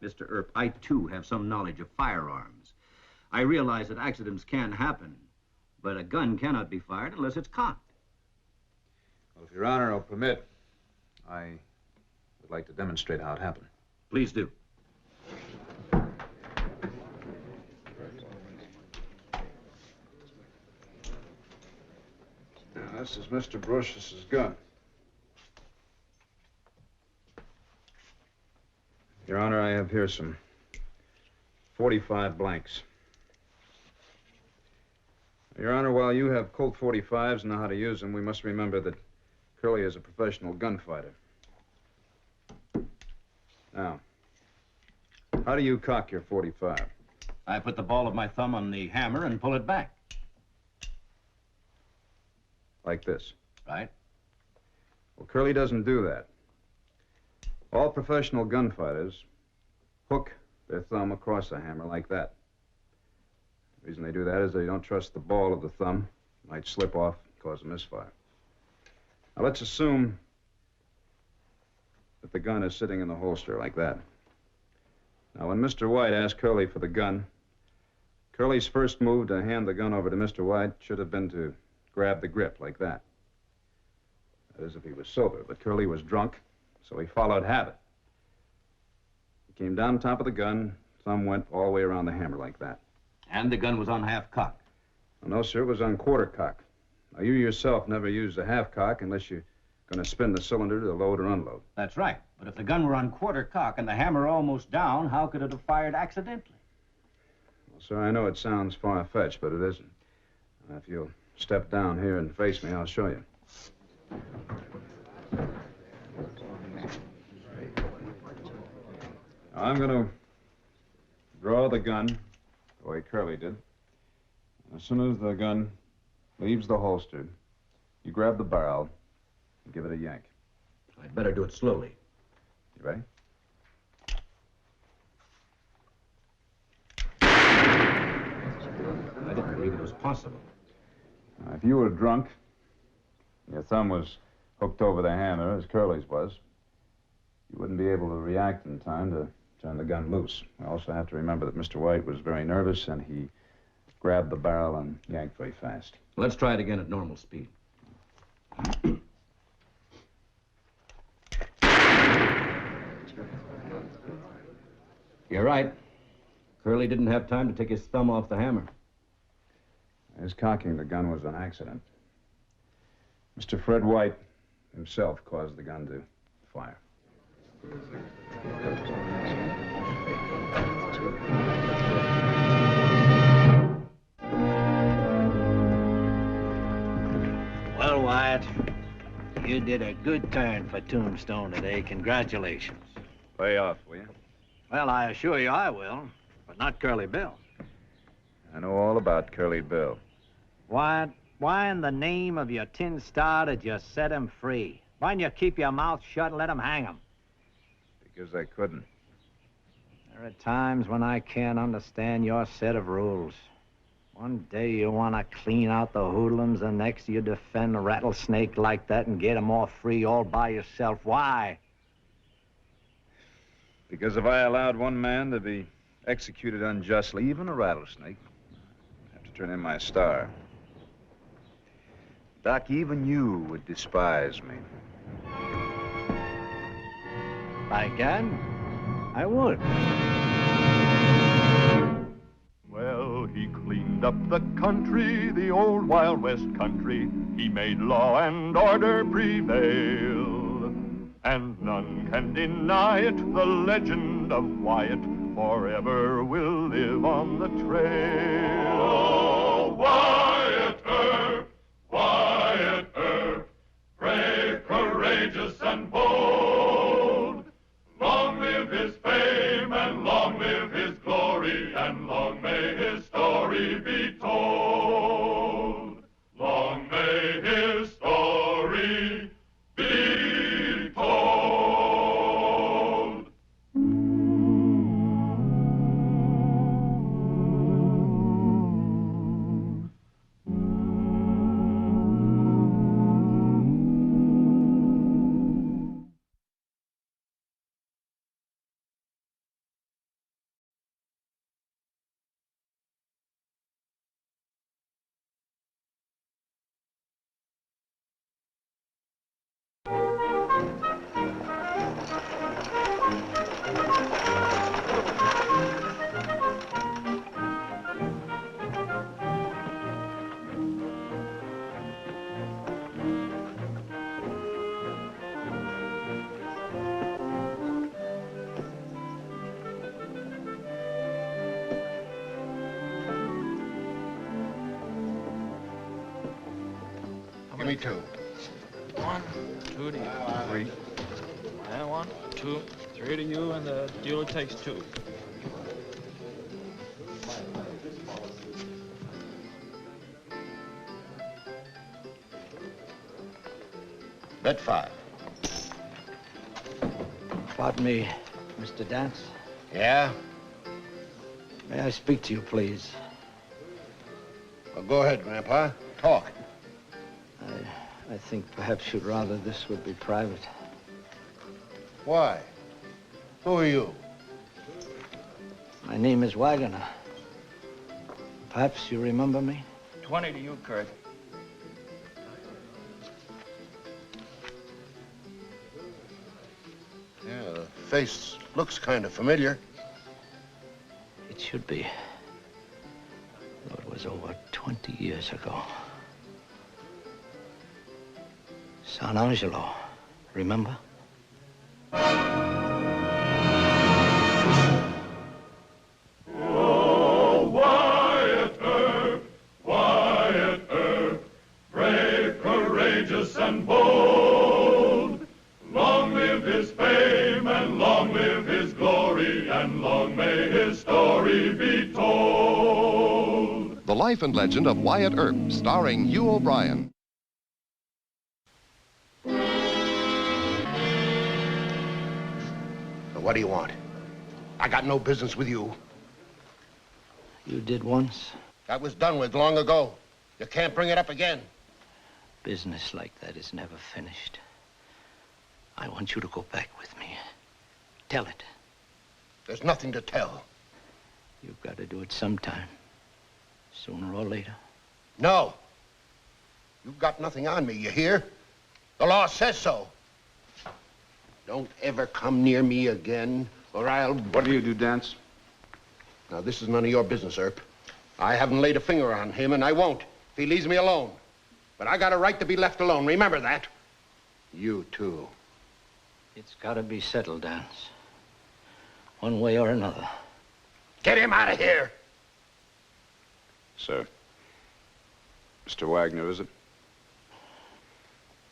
Mr. Earp, I, too, have some knowledge of firearms. I realize that accidents can happen, but a gun cannot be fired unless it's cocked. Well, if Your Honor will permit, I would like to demonstrate how it happened. Please do. Now, this is Mr. Brocious's gun. Your Honor, I have here some 45 blanks. Your Honor, while you have Colt 45s and know how to use them, we must remember that Curly is a professional gunfighter. Now, How do you cock your .45? I put the ball of my thumb on the hammer and pull it back. Like this? Right. Well, Curly doesn't do that. All professional gunfighters hook their thumb across the hammer like that. The reason they do that is they don't trust the ball of the thumb. It might slip off and cause a misfire. Now, let's assume that the gun is sitting in the holster like that. Now, when Mr. White asked Curly for the gun, Curly's first move to hand the gun over to Mr. White should have been to grab the grip like that. That is, if he was sober, but Curly was drunk, so he followed habit. He came down top of the gun, thumb went all the way around the hammer like that. And the gun was on half cock. Well, no, sir, it was on quarter cock. Now, you yourself never use a half cock unless you're going to spin the cylinder to load or unload. That's right. But if the gun were on quarter cock and the hammer almost down, how could it have fired accidentally? Well, sir, I know it sounds far-fetched, but it isn't. If you'll step down here and face me, I'll show you. Now, I'm going to draw the gun the way Curly did. As soon as the gun leaves the holster, you grab the barrel and give it a yank. I'd better do it slowly. You ready? I didn't believe it was possible. Now, if you were drunk, and your thumb was hooked over the hammer, as Curly's was, you wouldn't be able to react in time to turn the gun loose. We also have to remember that Mr. White was very nervous, and he grabbed the barrel and yanked very fast. Let's try it again at normal speed. You're right. Curly didn't have time to take his thumb off the hammer. His cocking the gun was an accident. Mr. Fred White himself caused the gun to fire. Well, Wyatt, you did a good turn for Tombstone today. Congratulations. Lay off, will you? Well, I assure you I will, but not Curly Bill. I know all about Curly Bill. Wyatt, why in the name of your tin star did you set him free? Why didn't you keep your mouth shut and let him hang him? Because I couldn't. There are times when I can't understand your set of rules. One day you want to clean out the hoodlums, the next you defend a rattlesnake like that and get him off free all by yourself. Why? Because if I allowed one man to be executed unjustly, even a rattlesnake, I'd have to turn in my star. Doc, even you would despise me. By God, I would. Well, he cleaned up the country, the old Wild West country. He made law and order prevail. And none can deny it, the legend of Wyatt forever will live on the trail. Oh, Wyatt Earp, Wyatt Earp, brave, courageous, and bold. Long live his fame, and long live his glory, and long may his story be told. Long may his story be told. Give me two. 1, 2 to you. 3. And 1, 2, 3 to you, and the dealer takes 2. Bet 5. Pardon me, Mr. Dance. Yeah? May I speak to you, please? Well, go ahead, Grandpa. Talk. I think perhaps you'd rather this would be private. Why? Who are you? My name is Wagoner. Perhaps you remember me? 20 to you, Kurt. Yeah, the face looks kind of familiar. It should be. Though it was over 20 years ago. San Angelo, remember? Oh, Wyatt Earp, brave, courageous, and bold. Long live his fame, and long live his glory, and long may his story be told. The Life and Legend of Wyatt Earp, starring Hugh O'Brien. What do you want? I got no business with you. You did once. That was done with long ago. You can't bring it up again. Business like that is never finished. I want you to go back with me. Tell it. There's nothing to tell. You've got to do it sometime. Sooner or later. No. You've got nothing on me, you hear? The law says so. Don't ever come near me again, or I'll... What do you do, Dance? Now, this is none of your business, Earp. I haven't laid a finger on him, and I won't, if he leaves me alone. But I got a right to be left alone, remember that. You, too. It's got to be settled, Dance. One way or another. Get him out of here! Sir. Mr. Wagner, is it?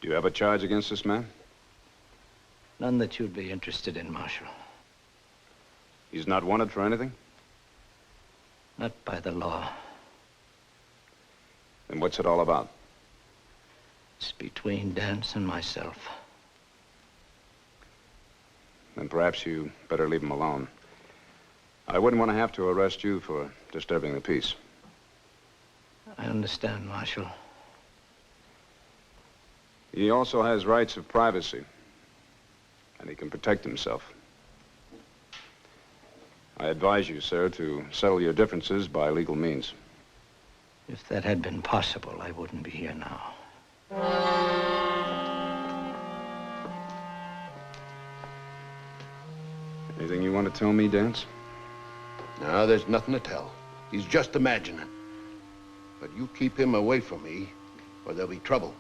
Do you have a charge against this man? None that you'd be interested in, Marshal. He's not wanted for anything? Not by the law. Then what's it all about? It's between Dance and myself. Then perhaps you better leave him alone. I wouldn't want to have to arrest you for disturbing the peace. I understand, Marshal. He also has rights of privacy, and he can protect himself. I advise you, sir, to settle your differences by legal means. If that had been possible, I wouldn't be here now. Anything you want to tell me, Dance? No, there's nothing to tell. He's just imagining. But you keep him away from me, or there'll be trouble.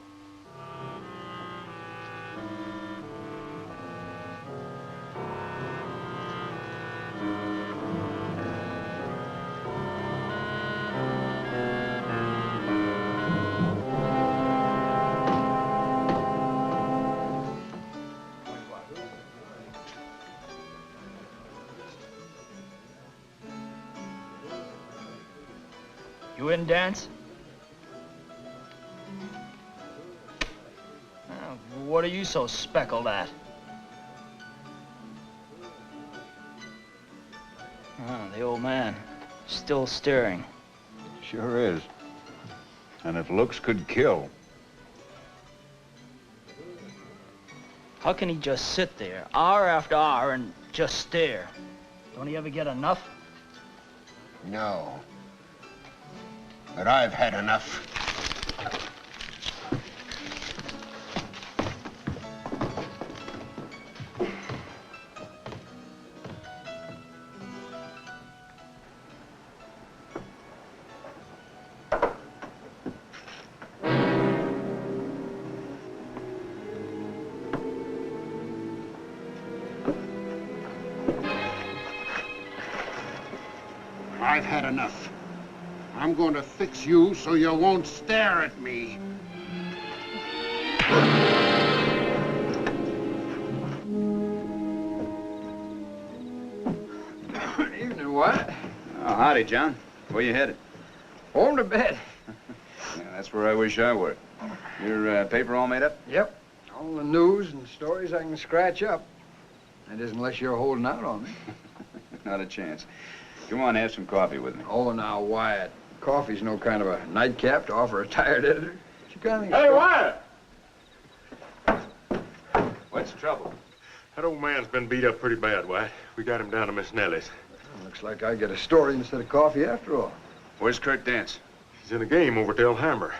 You in, Dance? What are you so speckled at? The old man. Still staring. Sure is. And if looks could kill. How can he just sit there, hour after hour, and just stare? Don't he ever get enough? No. But I've had enough. I've had enough. I'm going to fix you so you won't stare at me. Good evening, what? Oh, howdy, John. Where you headed? Home to bed. Yeah, that's where I wish I were. Your paper all made up? Yep. All the news and stories I can scratch up. That is, unless you're holding out on me. Not a chance. Come on, have some coffee with me. Oh, now, Wyatt. Coffee's no kind of a nightcap to offer a tired editor. You kind of Hey, Wyatt! What's the trouble? That old man's been beat up pretty bad, Wyatt. We got him down to Miss Nellie's. Looks like I get a story instead of coffee after all. Where's Kurt Dance? He's in a game over at Elhammer.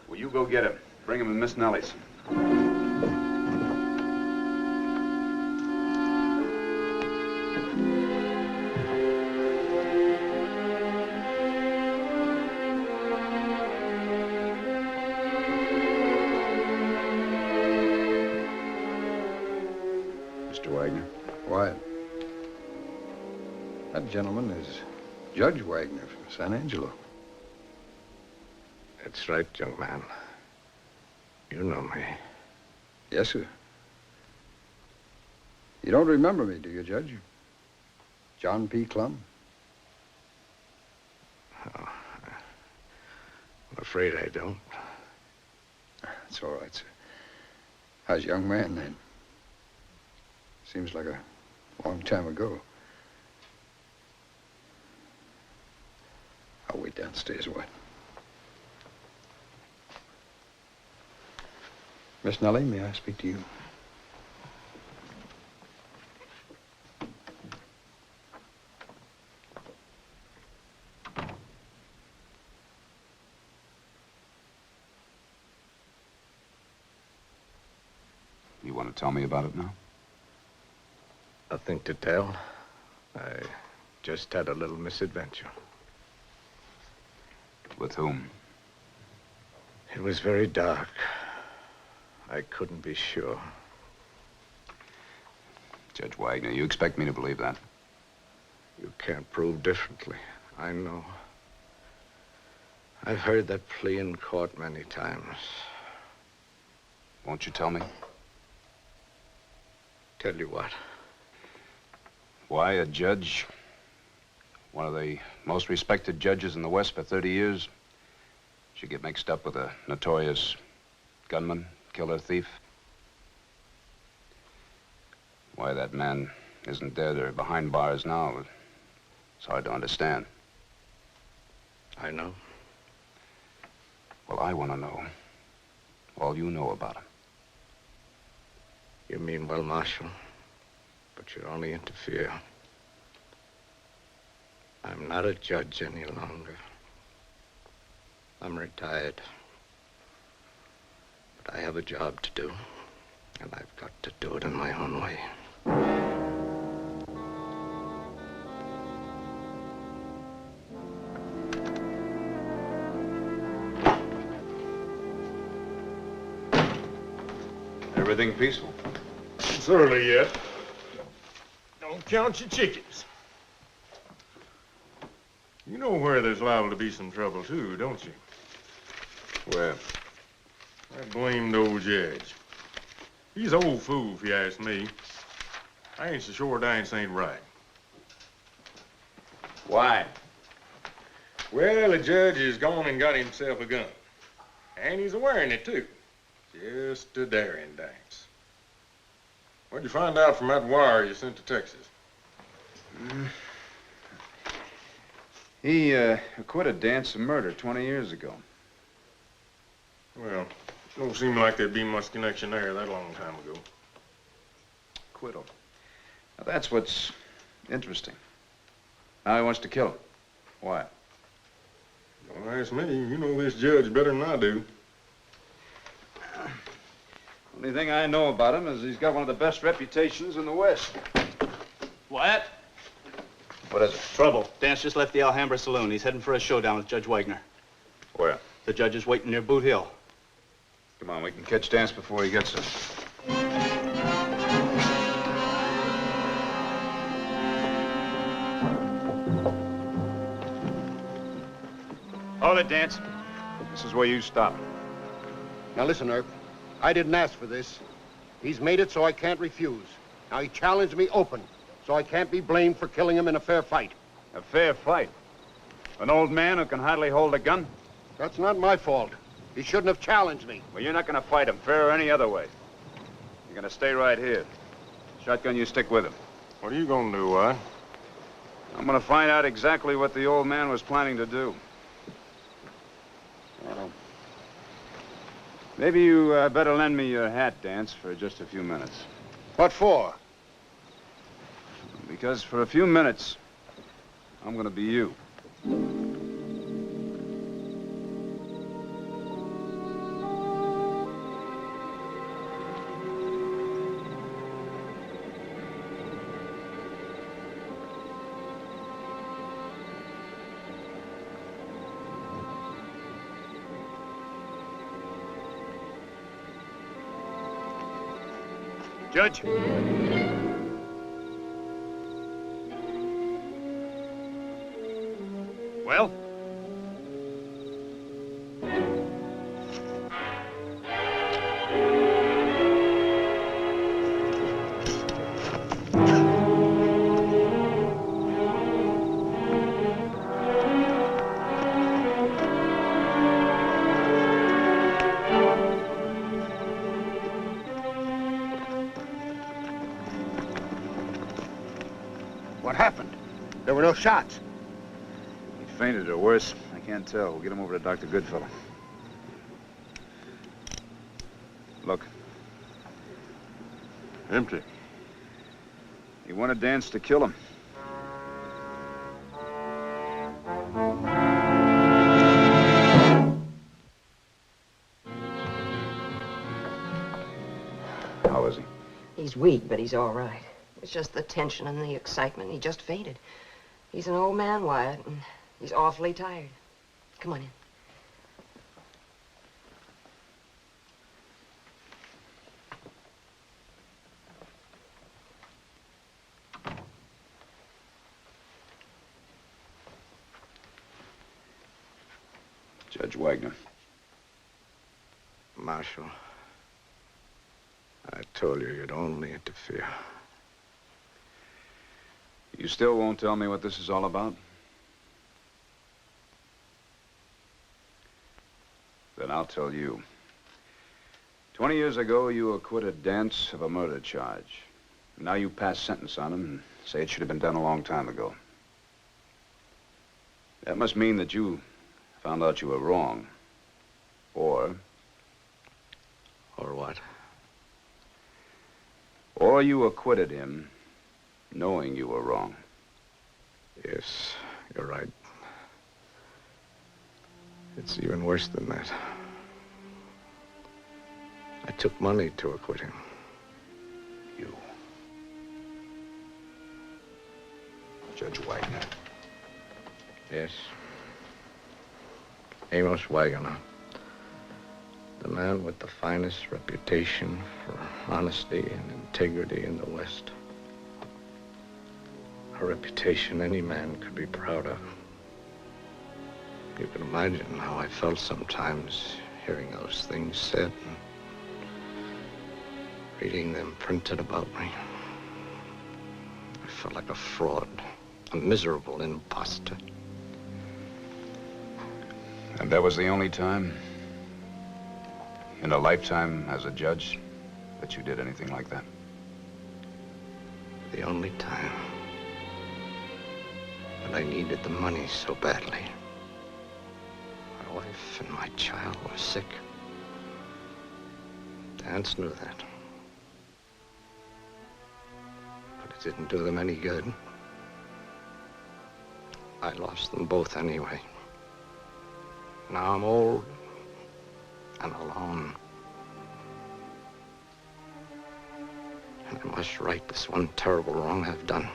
Well, you go get him. Bring him to Miss Nellie's. Mr. Wagner. Wyatt. That gentleman is Judge Wagner from San Angelo. That's right, young man. You know me. Yes, sir. You don't remember me, do you, Judge? John P. Clum? Oh, I'm afraid I don't. That's all right, sir. I was a young man then. Seems like a long time ago. I'll wait downstairs, White. Miss Nellie, may I speak to you? You want to tell me about it now? Nothing to tell. I just had a little misadventure. With whom? It was very dark. I couldn't be sure. Judge Wagner, you expect me to believe that? You can't prove differently. I know. I've heard that plea in court many times. Won't you tell me? Tell you what? Why a judge, one of the most respected judges in the West for 30 years, should get mixed up with a notorious gunman, killer, thief? Why that man isn't dead or behind bars now, it's hard to understand. I know. Well, I want to know all you know about him. You mean well, Marshal, but you only interfere. I'm not a judge any longer. I'm retired. But I have a job to do, and I've got to do it in my own way. Everything peaceful? It's early yet. Don't count your chickens. You know where there's liable to be some trouble, too, don't you? Where? That blamed old judge. He's an old fool, if you ask me. I ain't so sure Dance ain't right. Why? Well, the judge has gone and got himself a gun. And he's wearing it, too. Just a daring dance. What'd you find out from that wire you sent to Texas? He acquitted Dance of murder 20 years ago. Well, don't seem like there'd be much connection there that long time ago. Acquittal. Now, that's what's interesting. Now he wants to kill him. Why? Don't ask me. You know this judge better than I do. Only thing I know about him is he's got one of the best reputations in the West. Wyatt? What is it? Trouble. Dance just left the Alhambra saloon. He's heading for a showdown with Judge Wagner. Where? The judge is waiting near Boot Hill. Come on, we can catch Dance before he gets us. Hold it, Dance. This is where you stop. Now listen, Earp. I didn't ask for this. He's made it so I can't refuse. Now he challenged me open, so I can't be blamed for killing him in a fair fight. A fair fight? An old man who can hardly hold a gun? That's not my fault. He shouldn't have challenged me. Well, you're not going to fight him, fair or any other way. You're gonna stay right here. Shotgun, you stick with him. What are you gonna do, Wyatt? I'm gonna find out exactly what the old man was planning to do. Well, maybe you better lend me your hat, Dance, for just a few minutes. What for? Because for a few minutes, I'm gonna be you. Judge? Well? What happened? There were no shots. He fainted or worse. I can't tell. We'll get him over to Dr. Goodfellow. Look. Empty. He wanted Dance to kill him. How is he? He's weak, but he's all right. It's just the tension and the excitement. He just fainted. He's an old man, Wyatt, and he's awfully tired. Come on in. Judge Wagner. Marshal, I told you you'd only interfere. You still won't tell me what this is all about? Then I'll tell you. 20 years ago, you acquitted Dance of a murder charge. Now you pass sentence on him and say it should have been done a long time ago. That must mean that you found out you were wrong. Or what? Or you acquitted him knowing you were wrong. Yes, you're right. It's even worse than that. I took money to acquit him. You. Judge Wagner. Yes. Amos Wagner. The man with the finest reputation for honesty and integrity in the West. A reputation any man could be proud of. You can imagine how I felt sometimes hearing those things said and reading them printed about me. I felt like a fraud, a miserable imposter. And that was the only time in a lifetime as a judge that you did anything like that? The only time. But I needed the money so badly. My wife and my child were sick. Dance knew that. But it didn't do them any good. I lost them both anyway. Now I'm old and alone. And I must right this one terrible wrong I've done.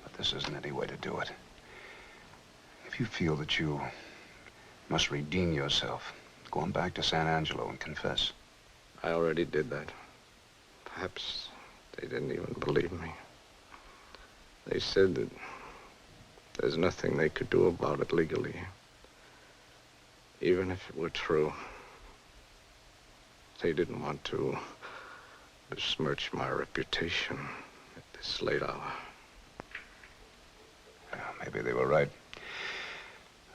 But this isn't any way to do it. If you feel that you must redeem yourself, go on back to San Angelo and confess. I already did that. Perhaps they didn't even believe me. They said that there's nothing they could do about it legally. Even if it were true. They didn't want to besmirch my reputation at this late hour. Well, maybe they were right.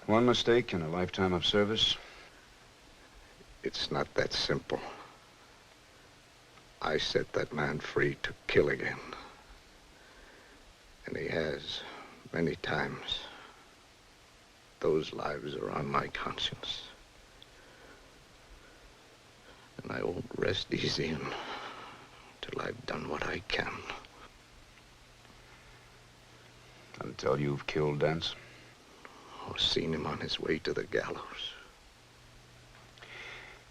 One mistake in a lifetime of service. It's not that simple. I set that man free to kill again. And he has many times. Those lives are on my conscience. And I won't rest easy until I've done what I can. Until you've killed Dance? Or seen him on his way to the gallows.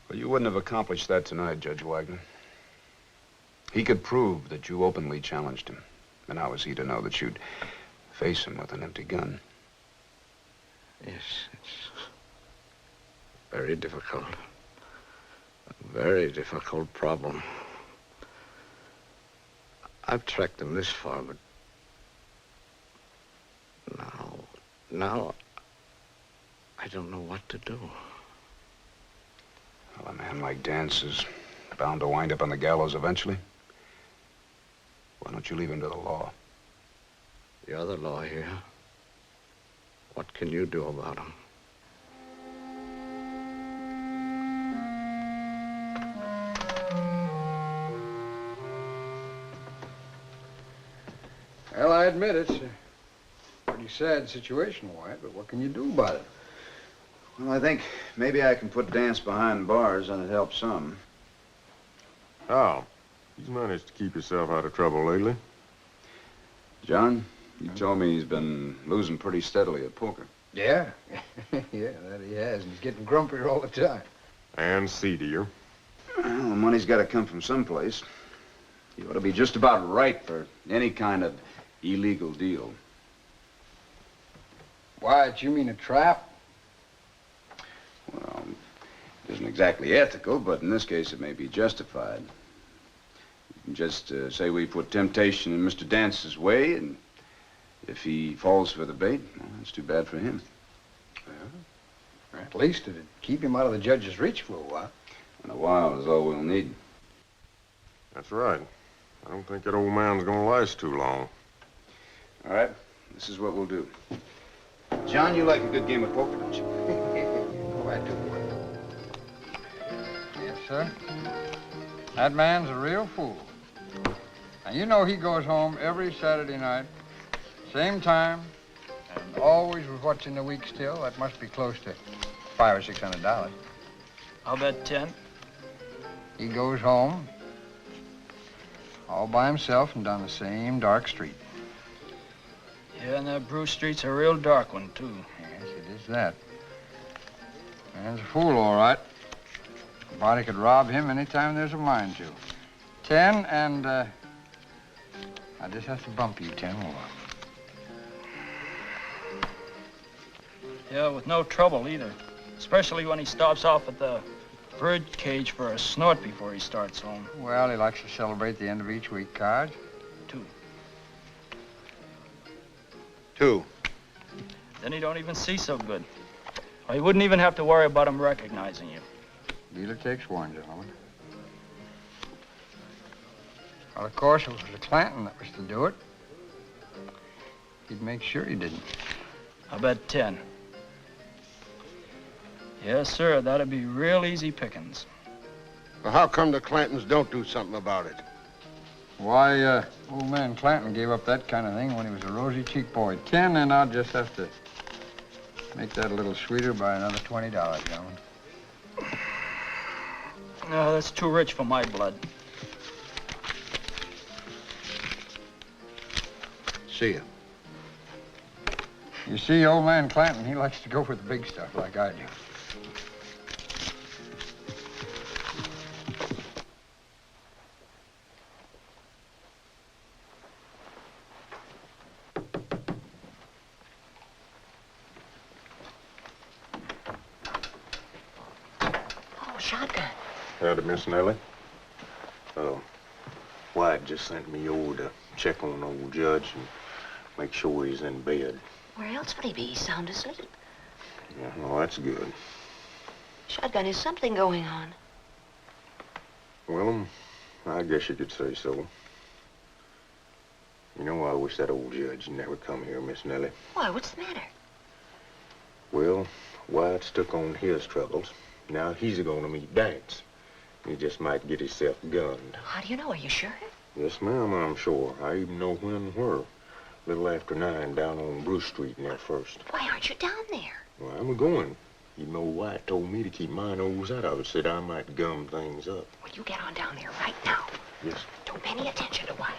Well, you wouldn't have accomplished that tonight, Judge Wagner. He could prove that you openly challenged him. And how was he to know that you'd face him with an empty gun? Yes, it's very difficult. A very difficult problem. I've tracked him this far, but now I don't know what to do. Well, a man like Dance is bound to wind up on the gallows eventually. Why don't you leave him to the law? You're the law here. What can you do about him? Well, I admit it's a pretty sad situation, Wyatt, but what can you do about it? Well, I think maybe I can put Dance behind bars and it helps some. How? He's managed to keep himself out of trouble lately. John, you told me he's been losing pretty steadily at poker. Yeah. Yeah, that he has. And he's getting grumpier all the time. And seedier. Well, the money's got to come from someplace. He ought to be just about right for any kind of illegal deal. Wyatt, you mean a trap? Well, it isn't exactly ethical, but in this case it may be justified. You can just say we put temptation in Mr. Dance's way, and if he falls for the bait, well, that's too bad for him. Well, at least it'd keep him out of the judge's reach for a while. And a while is all we'll need. That's right. I don't think that old man's gonna last too long. All right, this is what we'll do. John, you like a good game of poker, don't you? Oh, I do. Yes, sir. That man's a real fool. Now, you know he goes home every Saturday night, same time, and always with what's in the week still. That must be close to $500 or $600. I'll bet 10. He goes home all by himself and down the same dark street. Yeah, and that Bruce Street's a real dark one, too. Yes, it is that. Man's a fool, all right. Somebody could rob him anytime there's a mind to. 10, and, I just have to bump you 10 more. Yeah, with no trouble either. Especially when he stops off at the bird cage for a snort before he starts home. Well, he likes to celebrate the end of each week. Cards? 2. 2. Then he don't even see so good. Or he wouldn't even have to worry about him recognizing you. Dealer takes one, gentlemen. Well, of course, it was the Clanton that was to do it. He'd make sure he didn't. I'll bet 10. Yes, sir, that'd be real easy pickings. Well, how come the Clantons don't do something about it? Why, old man Clanton gave up that kind of thing when he was a rosy-cheeked boy. 10, and I'll just have to make that a little sweeter by another $20, gentlemen. No, that's too rich for my blood. See you. You see, old man Clanton, he likes to go for the big stuff like I do. Shotgun. Howdy, Miss Nellie. Wyatt just sent me over to check on old Judge and make sure he's in bed. Where else would he be? He's sound asleep. Yeah, well, that's good. Shotgun, is something going on? Well, I guess you could say so. You know, I wish that old Judge never come here, Miss Nellie. Why, what's the matter? Well, Wyatt's took on his troubles, Now he's going to meet Dance. He just might get himself gunned. How do you know? Are you sure? Yes, ma'am, I'm sure. I even know when and where. A little after 9 down on Bruce Street near First. Why aren't you down there? Well, I'm going. Even old White told me to keep my nose out of it, said I might gum things up. Well, you get on down there right now. Yes. Don't pay any attention to Wyatt.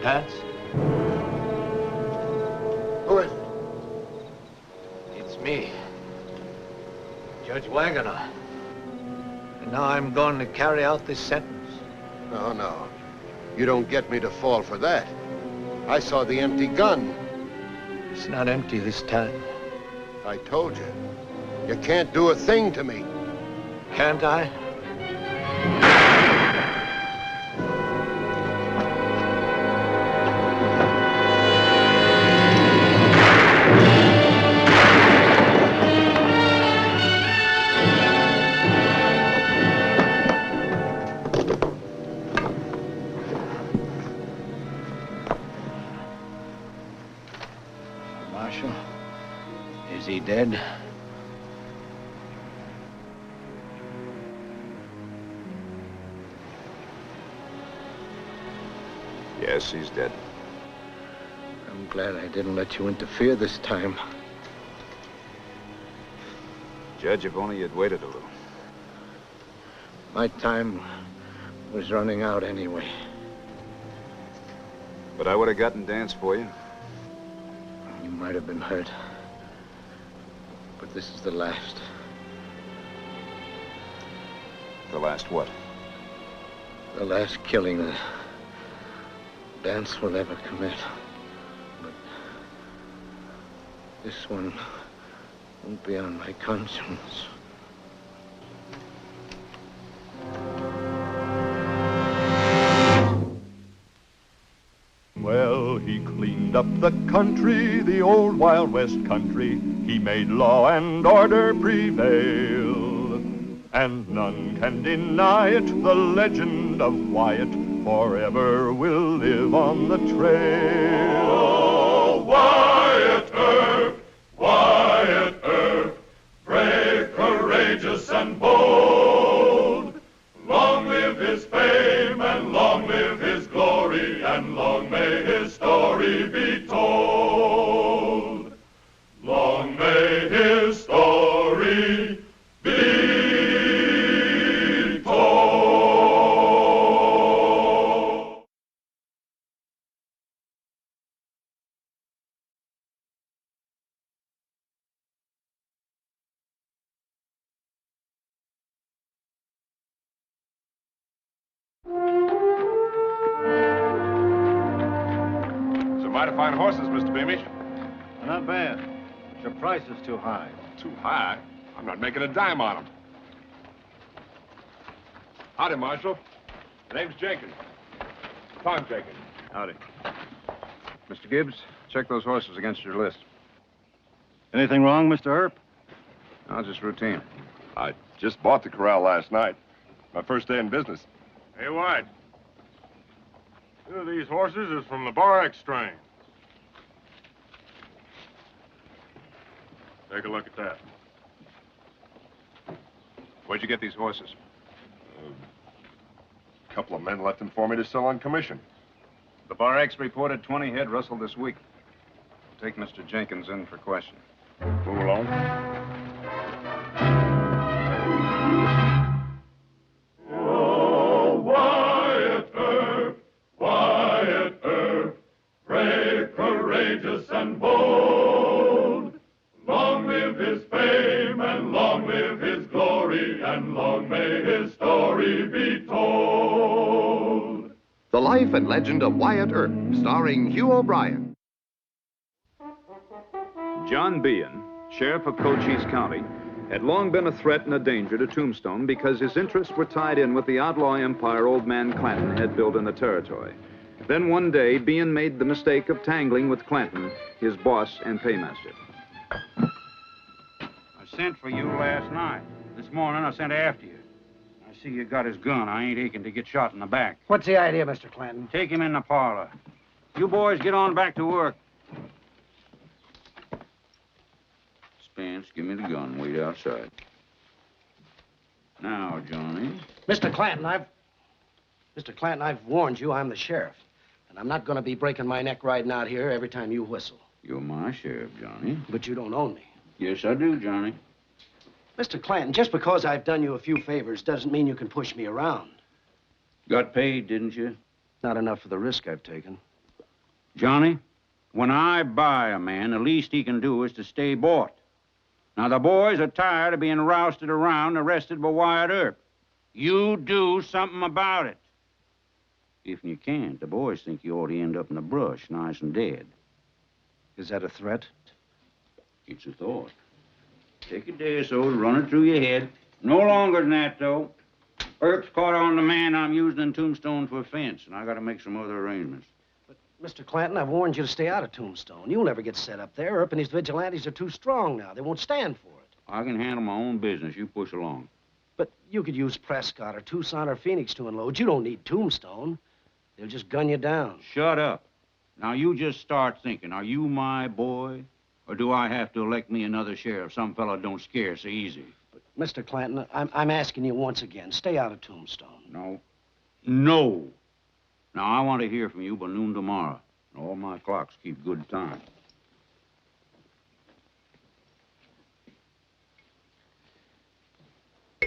Dance? Who is it? It's me, Judge Wagoner. And now I'm going to carry out this sentence. No, no. You don't get me to fall for that. I saw the empty gun. It's not empty this time. I told you. You can't do a thing to me. Can't I? Marshal, is he dead? Yes, he's dead. I'm glad I didn't let you interfere this time. Judge, if only you'd waited a little. My time was running out anyway. But I would have gotten Dance for you. You might have been hurt. But this is the last. The last what? The last killing that Dance will ever commit. But this one won't be on my conscience. Well, he cleaned up the country, the old Wild West country. He made law and order prevail. And none can deny it, the legend of Wyatt forever will live on the trail. Oh, Wyatt Earp, brave, courageous, and bold. Long live his fame, and long live his glory, and long may his story be told. Long may his story be told. are mighty fine horses, Mr. Beamish. Not bad. But your price is too high. Too high? I'm not making a dime on them. Howdy, Marshal. The name's Jenkins. Tom Jenkins. Howdy. Mr. Gibbs, check those horses against your list. Anything wrong, Mr. Earp? No, just routine. I just bought the corral last night. My first day in business. Hey, White. Two of these horses is from the Bar X strain. Take a look at that. Where'd you get these horses? A couple of men left them for me to sell on commission. The Bar X reported 20 head rustled this week. Take Mr. Jenkins in for question. Move along. Oh, Wyatt Earp, brave, courageous, and bold. Long live his fame, and long live his glory, and long may his story be told. The Life and Legend of Wyatt Earp, starring Hugh O'Brien. John Behan, sheriff of Cochise County, had long been a threat and a danger to Tombstone because his interests were tied in with the outlaw empire old man Clanton had built in the territory. Then one day, Behan made the mistake of tangling with Clanton, his boss and paymaster. I sent for you last night. This morning, I sent after you. I see you got his gun. I ain't aching to get shot in the back. What's the idea, Mr. Clanton? Take him in the parlor. You boys get on back to work. Spence, give me the gun. Wait outside. Now, Johnny. Mr. Clanton, I've warned you I'm the sheriff. And I'm not going to be breaking my neck riding out here every time you whistle. You're my sheriff, Johnny. But you don't own me. Yes, I do, Johnny. Mr. Clanton, just because I've done you a few favors doesn't mean you can push me around. Got paid, didn't you? Not enough for the risk I've taken. Johnny, when I buy a man, the least he can do is to stay bought. Now, the boys are tired of being rousted around, arrested by Wyatt Earp. You do something about it. If you can't, the boys think you ought to end up in the brush, nice and dead. Is that a threat? It's a thought. Take a day or so to run it through your head. No longer than that, though. Earp's caught on the man I'm using in Tombstone for a fence, and I got to make some other arrangements. But, Mr. Clanton, I've warned you to stay out of Tombstone. You'll never get set up there. Earp and his vigilantes are too strong now. They won't stand for it. I can handle my own business. You push along. But you could use Prescott or Tucson or Phoenix to unload. You don't need Tombstone. They'll just gun you down. Shut up. Now, you just start thinking, are you my boy? Or do I have to elect me another sheriff? Some fella don't scare so easy. But, Mr. Clanton, I'm asking you once again, stay out of Tombstone. No. No. Now, I want to hear from you by noon tomorrow. All my clocks keep good time.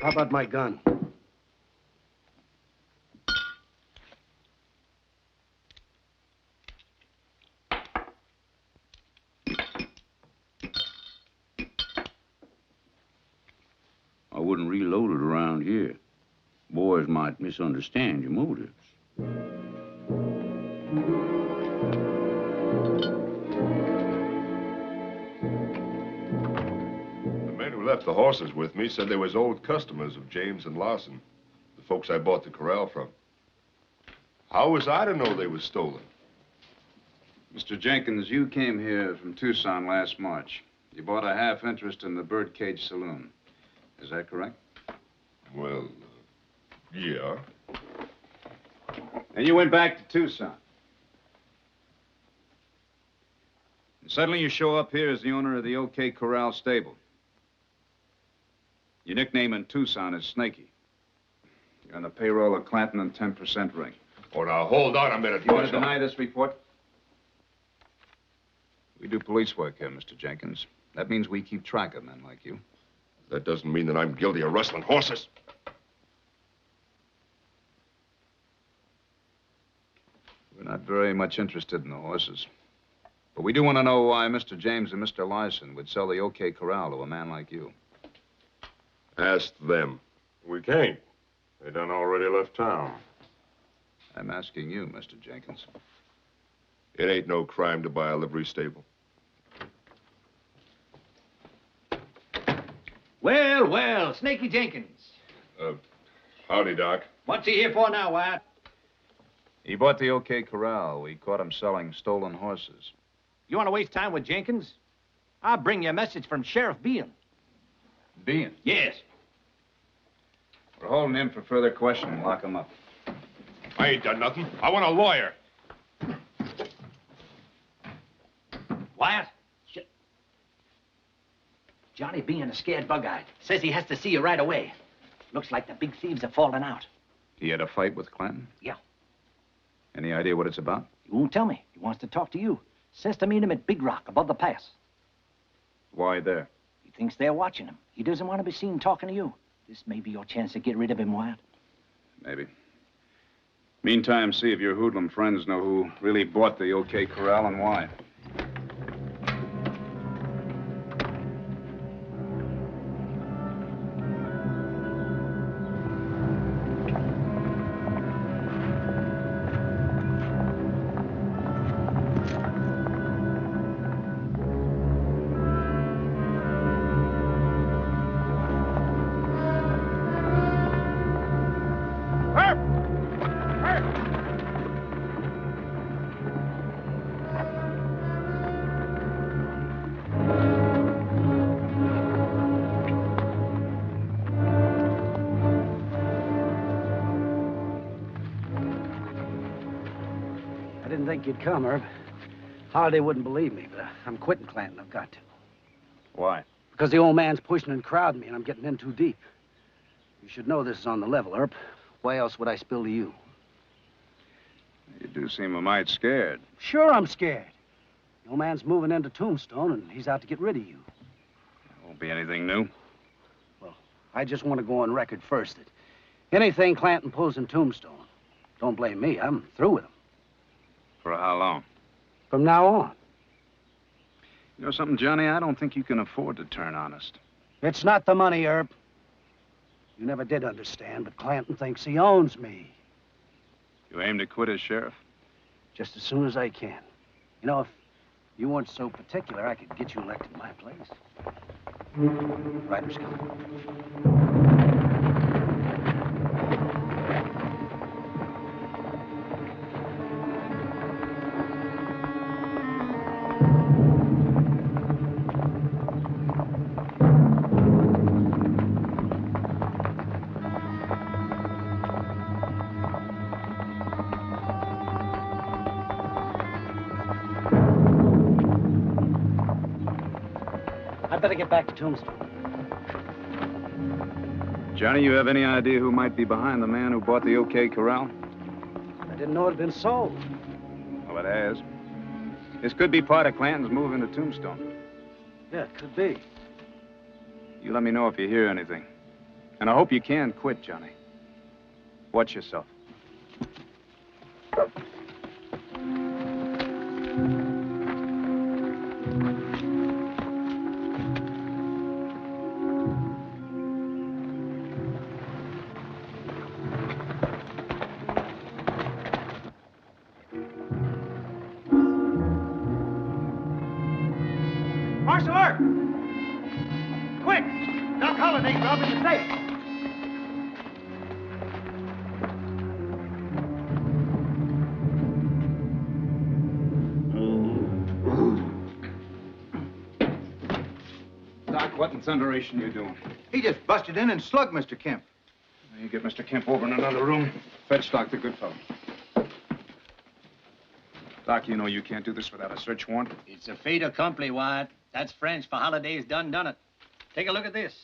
How about my gun? I wouldn't reload it around here. Boys might misunderstand your motives. The men who left the horses with me said they was old customers of James and Larson, the folks I bought the corral from. How was I to know they was stolen? Mr. Jenkins, you came here from Tucson last March. You bought a half interest in the Birdcage Saloon. Is that correct? Well, yeah. And you went back to Tucson. And suddenly you show up here as the owner of the OK Corral stable. Your nickname in Tucson is Snaky. You're on the payroll of Clanton and 10% ring. Oh, now, hold on a minute. You want to deny this report? We do police work here, Mr. Jenkins. That means we keep track of men like you. That doesn't mean that I'm guilty of rustling horses. We're not very much interested in the horses. But we do want to know why Mr. James and Mr. Larson would sell the OK Corral to a man like you. Ask them. We can't. They done already left town. I'm asking you, Mr. Jenkins. It ain't no crime to buy a livery stable. Well, well, Snaky Jenkins. Howdy, Doc. What's he here for now, Wyatt? He bought the OK Corral. We caught him selling stolen horses. You want to waste time with Jenkins? I'll bring you a message from Sheriff Bean. Bean? Yes. We're holding him for further questioning. Lock him up. I ain't done nothing. I want a lawyer. Wyatt? Johnny being a scared bug-eyed. Says he has to see you right away. Looks like the big thieves have fallen out. He had a fight with Clanton? Yeah. Any idea what it's about? He won't tell me. He wants to talk to you. Says to meet him at Big Rock above the pass. Why there? He thinks they're watching him. He doesn't want to be seen talking to you. This may be your chance to get rid of him, Wyatt. Maybe. Meantime, see if your hoodlum friends know who really bought the OK Corral and why. I didn't think you'd come, Herb. Holiday wouldn't believe me, but I'm quitting Clanton. I've got to. Why? Because the old man's pushing and crowding me, and I'm getting in too deep. You should know this is on the level, Herb. Why else would I spill to you? You do seem a mite scared. Sure I'm scared. The old man's moving into Tombstone, and he's out to get rid of you. Won't be anything new. I just want to go on record first that anything Clanton pulls in Tombstone, don't blame me. I'm through with him. For how long? From now on. You know something, Johnny? I don't think you can afford to turn honest. It's not the money, Herb. You never did understand, but Clanton thinks he owns me. You aim to quit as sheriff? Just as soon as I can. You know, if you weren't so particular, I could get you elected in my place. Ryder's coming. I better get back to Tombstone. Johnny, you have any idea who might be behind the man who bought the OK Corral? I didn't know it had been sold. Well, it has. This could be part of Clanton's move into Tombstone. Yeah, it could be. You let me know if you hear anything. And I hope you can quit, Johnny. Watch yourself. Marshal Earp! Quick! Doc Holliday's robbing the safe. Doc, what in thunderation you doing? He just busted in and slugged Mr. Kemp. You get Mr. Kemp over in another room. Fetch Dr. Goodfellow. Doc, you know you can't do this without a search warrant. It's a fait accompli, Wyatt. That's French for Holiday's done it. Take a look at this.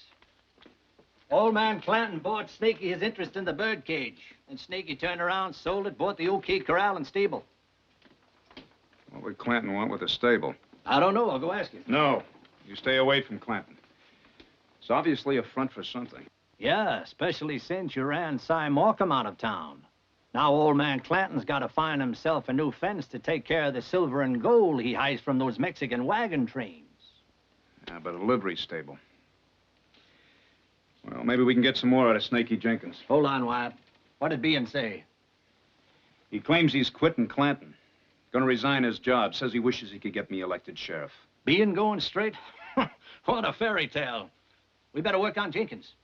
Old man Clanton bought Snaky his interest in the bird cage. And Snaky turned around, sold it, bought the OK Corral and stable. What would Clanton want with a stable? I don't know. I'll go ask him. No. You stay away from Clanton. It's obviously a front for something. Yeah, especially since you ran Cy Markham out of town. Now old man Clanton's got to find himself a new fence to take care of the silver and gold he hides from those Mexican wagon trains. Yeah, but a livery stable. Well, maybe we can get some more out of Snaky Jenkins. Hold on, Wyatt. What did Bean say? He claims he's quitting Clanton. Gonna resign his job. Says he wishes he could get me elected sheriff. Being going straight? What a fairy tale. We better work on Jenkins.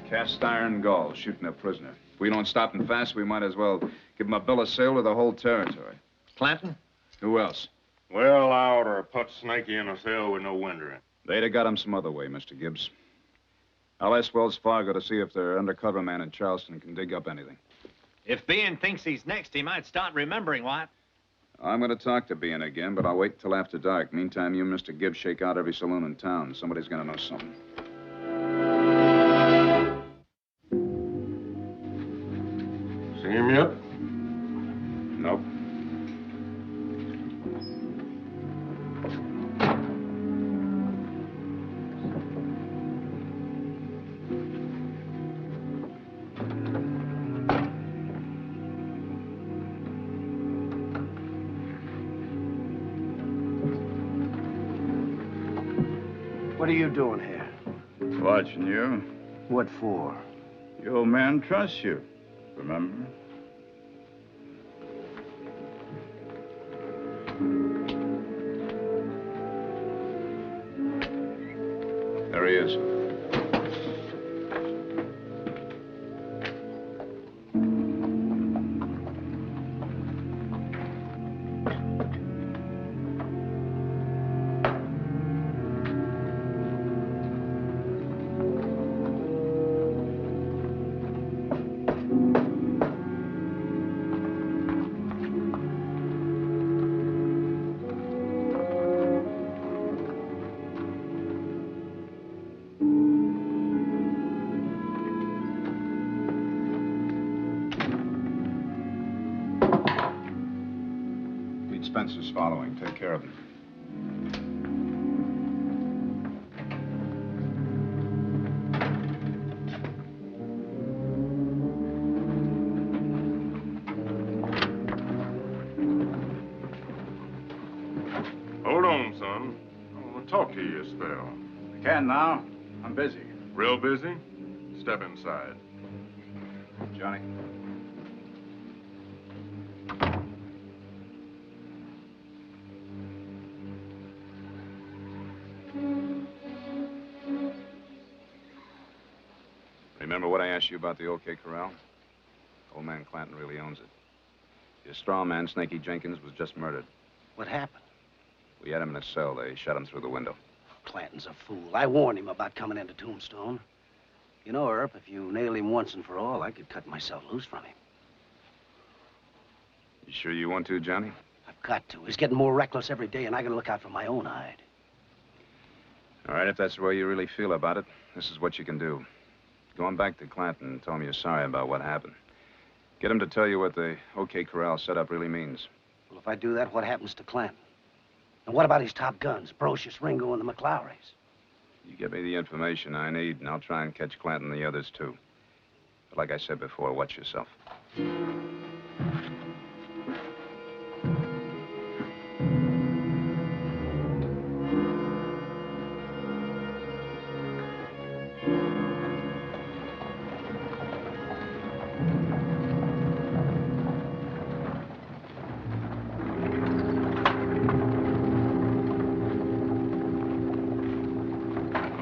Cast iron gall, shooting a prisoner. If we don't stop him fast, we might as well give him a bill of sale to the whole territory. Clanton? Who else? Well, I ought to put Snakey in a cell with no window in. They'd have got him some other way, Mr. Gibbs. I'll ask Wells Fargo to see if their undercover man in Charleston can dig up anything. If Bean thinks he's next, he might start remembering what. I'm going to talk to Bean again, but I'll wait until after dark. Meantime, you and Mr. Gibbs shake out every saloon in town. Somebody's going to know something. See him yet? Nope. What are you doing here? Watching you. What for? Your old man trusts you, remember? There he is. Spencer's following. Take care of him. Hold on, son. I want to talk to you a spell. I can now. I'm busy. Real busy? Step inside. Johnny. Remember what I asked you about the OK Corral? Old man Clanton really owns it. His straw man, Snaky Jenkins, was just murdered. What happened? We had him in a cell. They shot him through the window. Clanton's a fool. I warned him about coming into Tombstone. You know, Earp, if you nail him once and for all, I could cut myself loose from him. You sure you want to, Johnny? I've got to. He's getting more reckless every day, and I gotta look out for my own hide. All right, if that's the way you really feel about it, this is what you can do. Go on back to Clanton and tell him you're sorry about what happened. Get him to tell you what the OK Corral setup really means. Well, if I do that, what happens to Clanton? And what about his top guns, Brocious, Ringo, and the McLowrys? You get me the information I need, and I'll try and catch Clanton and the others, too. But like I said before, watch yourself.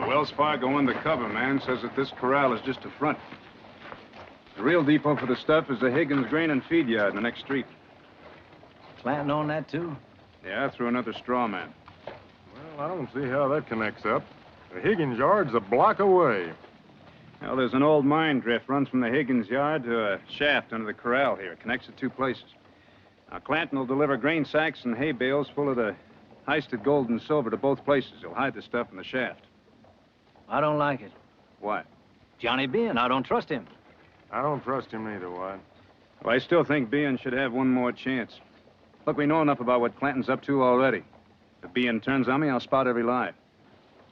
Wells Fargo undercover man says that this corral is just a front. The real depot for the stuff is the Higgins grain and feed yard in the next street. Clanton on that, too? Yeah, through another straw man. Well, I don't see how that connects up. The Higgins yard's a block away. Well, there's an old mine drift runs from the Higgins yard to a shaft under the corral here. It connects the two places. Now, Clanton will deliver grain sacks and hay bales full of the heisted gold and silver to both places. He'll hide the stuff in the shaft. I don't like it. Why? Johnny Bean, I don't trust him. I don't trust him neither, White. Well, I still think Bean should have one more chance. Look, we know enough about what Clanton's up to already. If Bean turns on me, I'll spot every lie.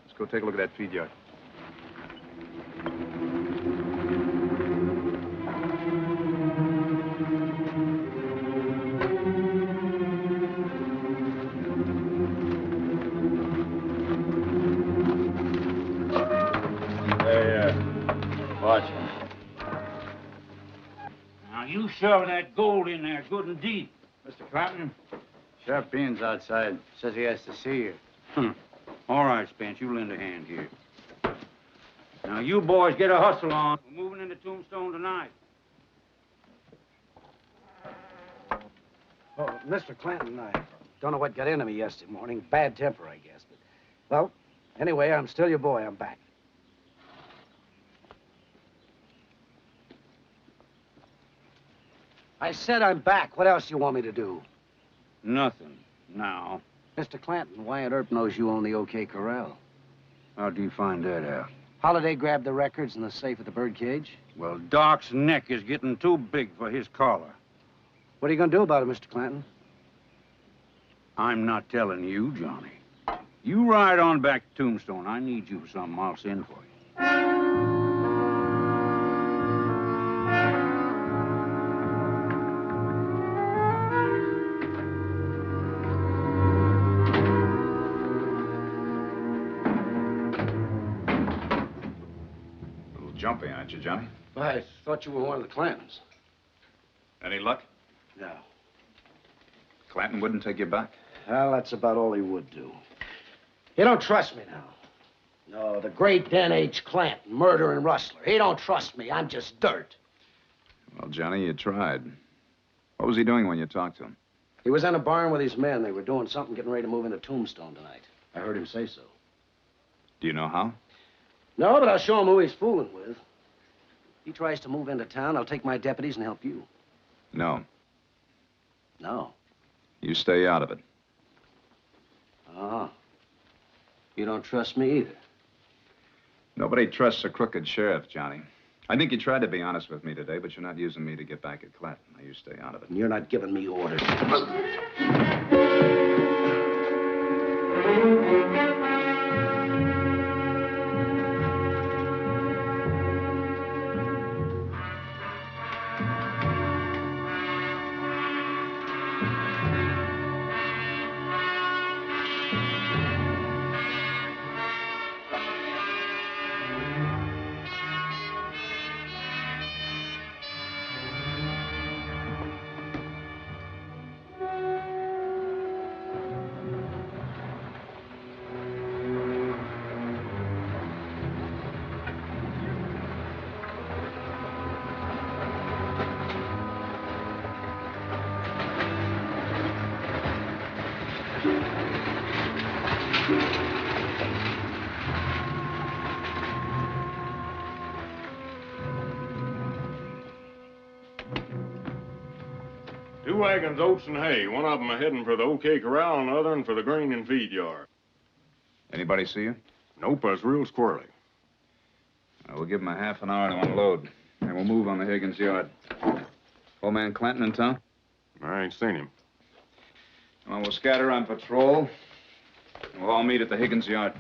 Let's go take a look at that feed yard. Watch him. Now, you shove that gold in there good and deep. Mr. Clanton, Sheriff Bean's outside. Says he has to see you. All right, Spence, you lend a hand here. Now, you boys get a hustle on. We're moving into Tombstone tonight. Oh, Mr. Clanton, I don't know what got into me yesterday morning. Bad temper, I guess. But, well, anyway, I'm still your boy. I'm back. I said I'm back. What else do you want me to do? Nothing. Now. Mr. Clanton, Wyatt Earp knows you own the OK Corral. How do you find that out? Holiday grabbed the records in the safe at the birdcage. Well, Doc's neck is getting too big for his collar. What are you going to do about it, Mr. Clanton? I'm not telling you, Johnny. You ride on back to Tombstone. I need you for something. I'll send for you. Jumpy, aren't you, Johnny? I thought you were one of the Clantons. Any luck? No. Clanton wouldn't take you back? Well, that's about all he would do. You don't trust me now. No, the great Den H. Clanton, murdering rustler. He don't trust me. I'm just dirt. Well, Johnny, you tried. What was he doing when you talked to him? He was in a barn with his men. They were doing something, getting ready to move into Tombstone tonight. I heard him say so. Do you know how? No, but I'll show him who he's fooling with. If he tries to move into town, I'll take my deputies and help you. No. No. You stay out of it. Oh. You don't trust me either. Nobody trusts a crooked sheriff, Johnny. I think you tried to be honest with me today, but you're not using me to get back at Clanton. Now, you stay out of it. And you're not giving me orders. Two wagons, oats and hay. One of them are heading for the OK Corral and the other one for the grain and feed yard. Anybody see you? Nope, I was real squirrely. We'll give him a half an hour to unload, and we'll move on the Higgins yard. Old man Clanton in town? I ain't seen him. Well, we'll scatter on patrol, and we'll all meet at the Higgins yard.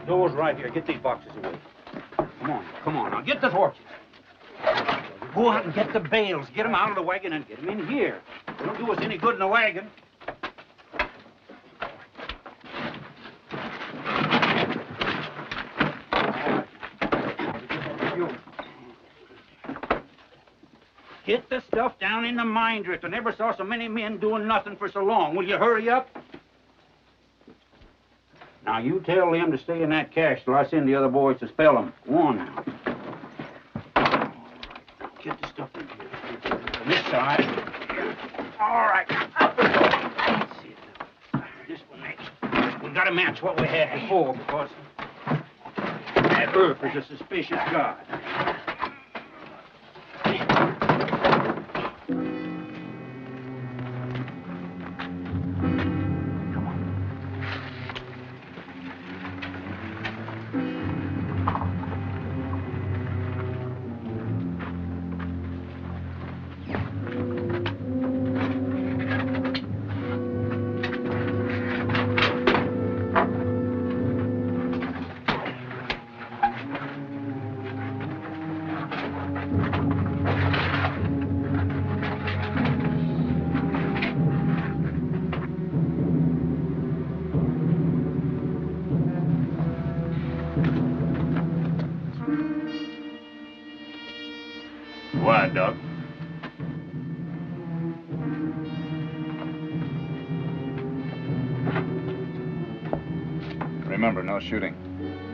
Door's right here. Get these boxes away. Come on, now get the torches. Go out and get the bales. Get them out of the wagon and get them in here. They don't do us any good in the wagon. Get the stuff down in the mine drift. I never saw so many men doing nothing for so long. Will you hurry up? Now, you tell them to stay in that cache till I send the other boys to spell them. Go on now. Get the stuff in here. On this side. All right. That's it. This one next. We gotta match what we had before because that Earp is a suspicious guy. Why, Doc? Remember, no shooting.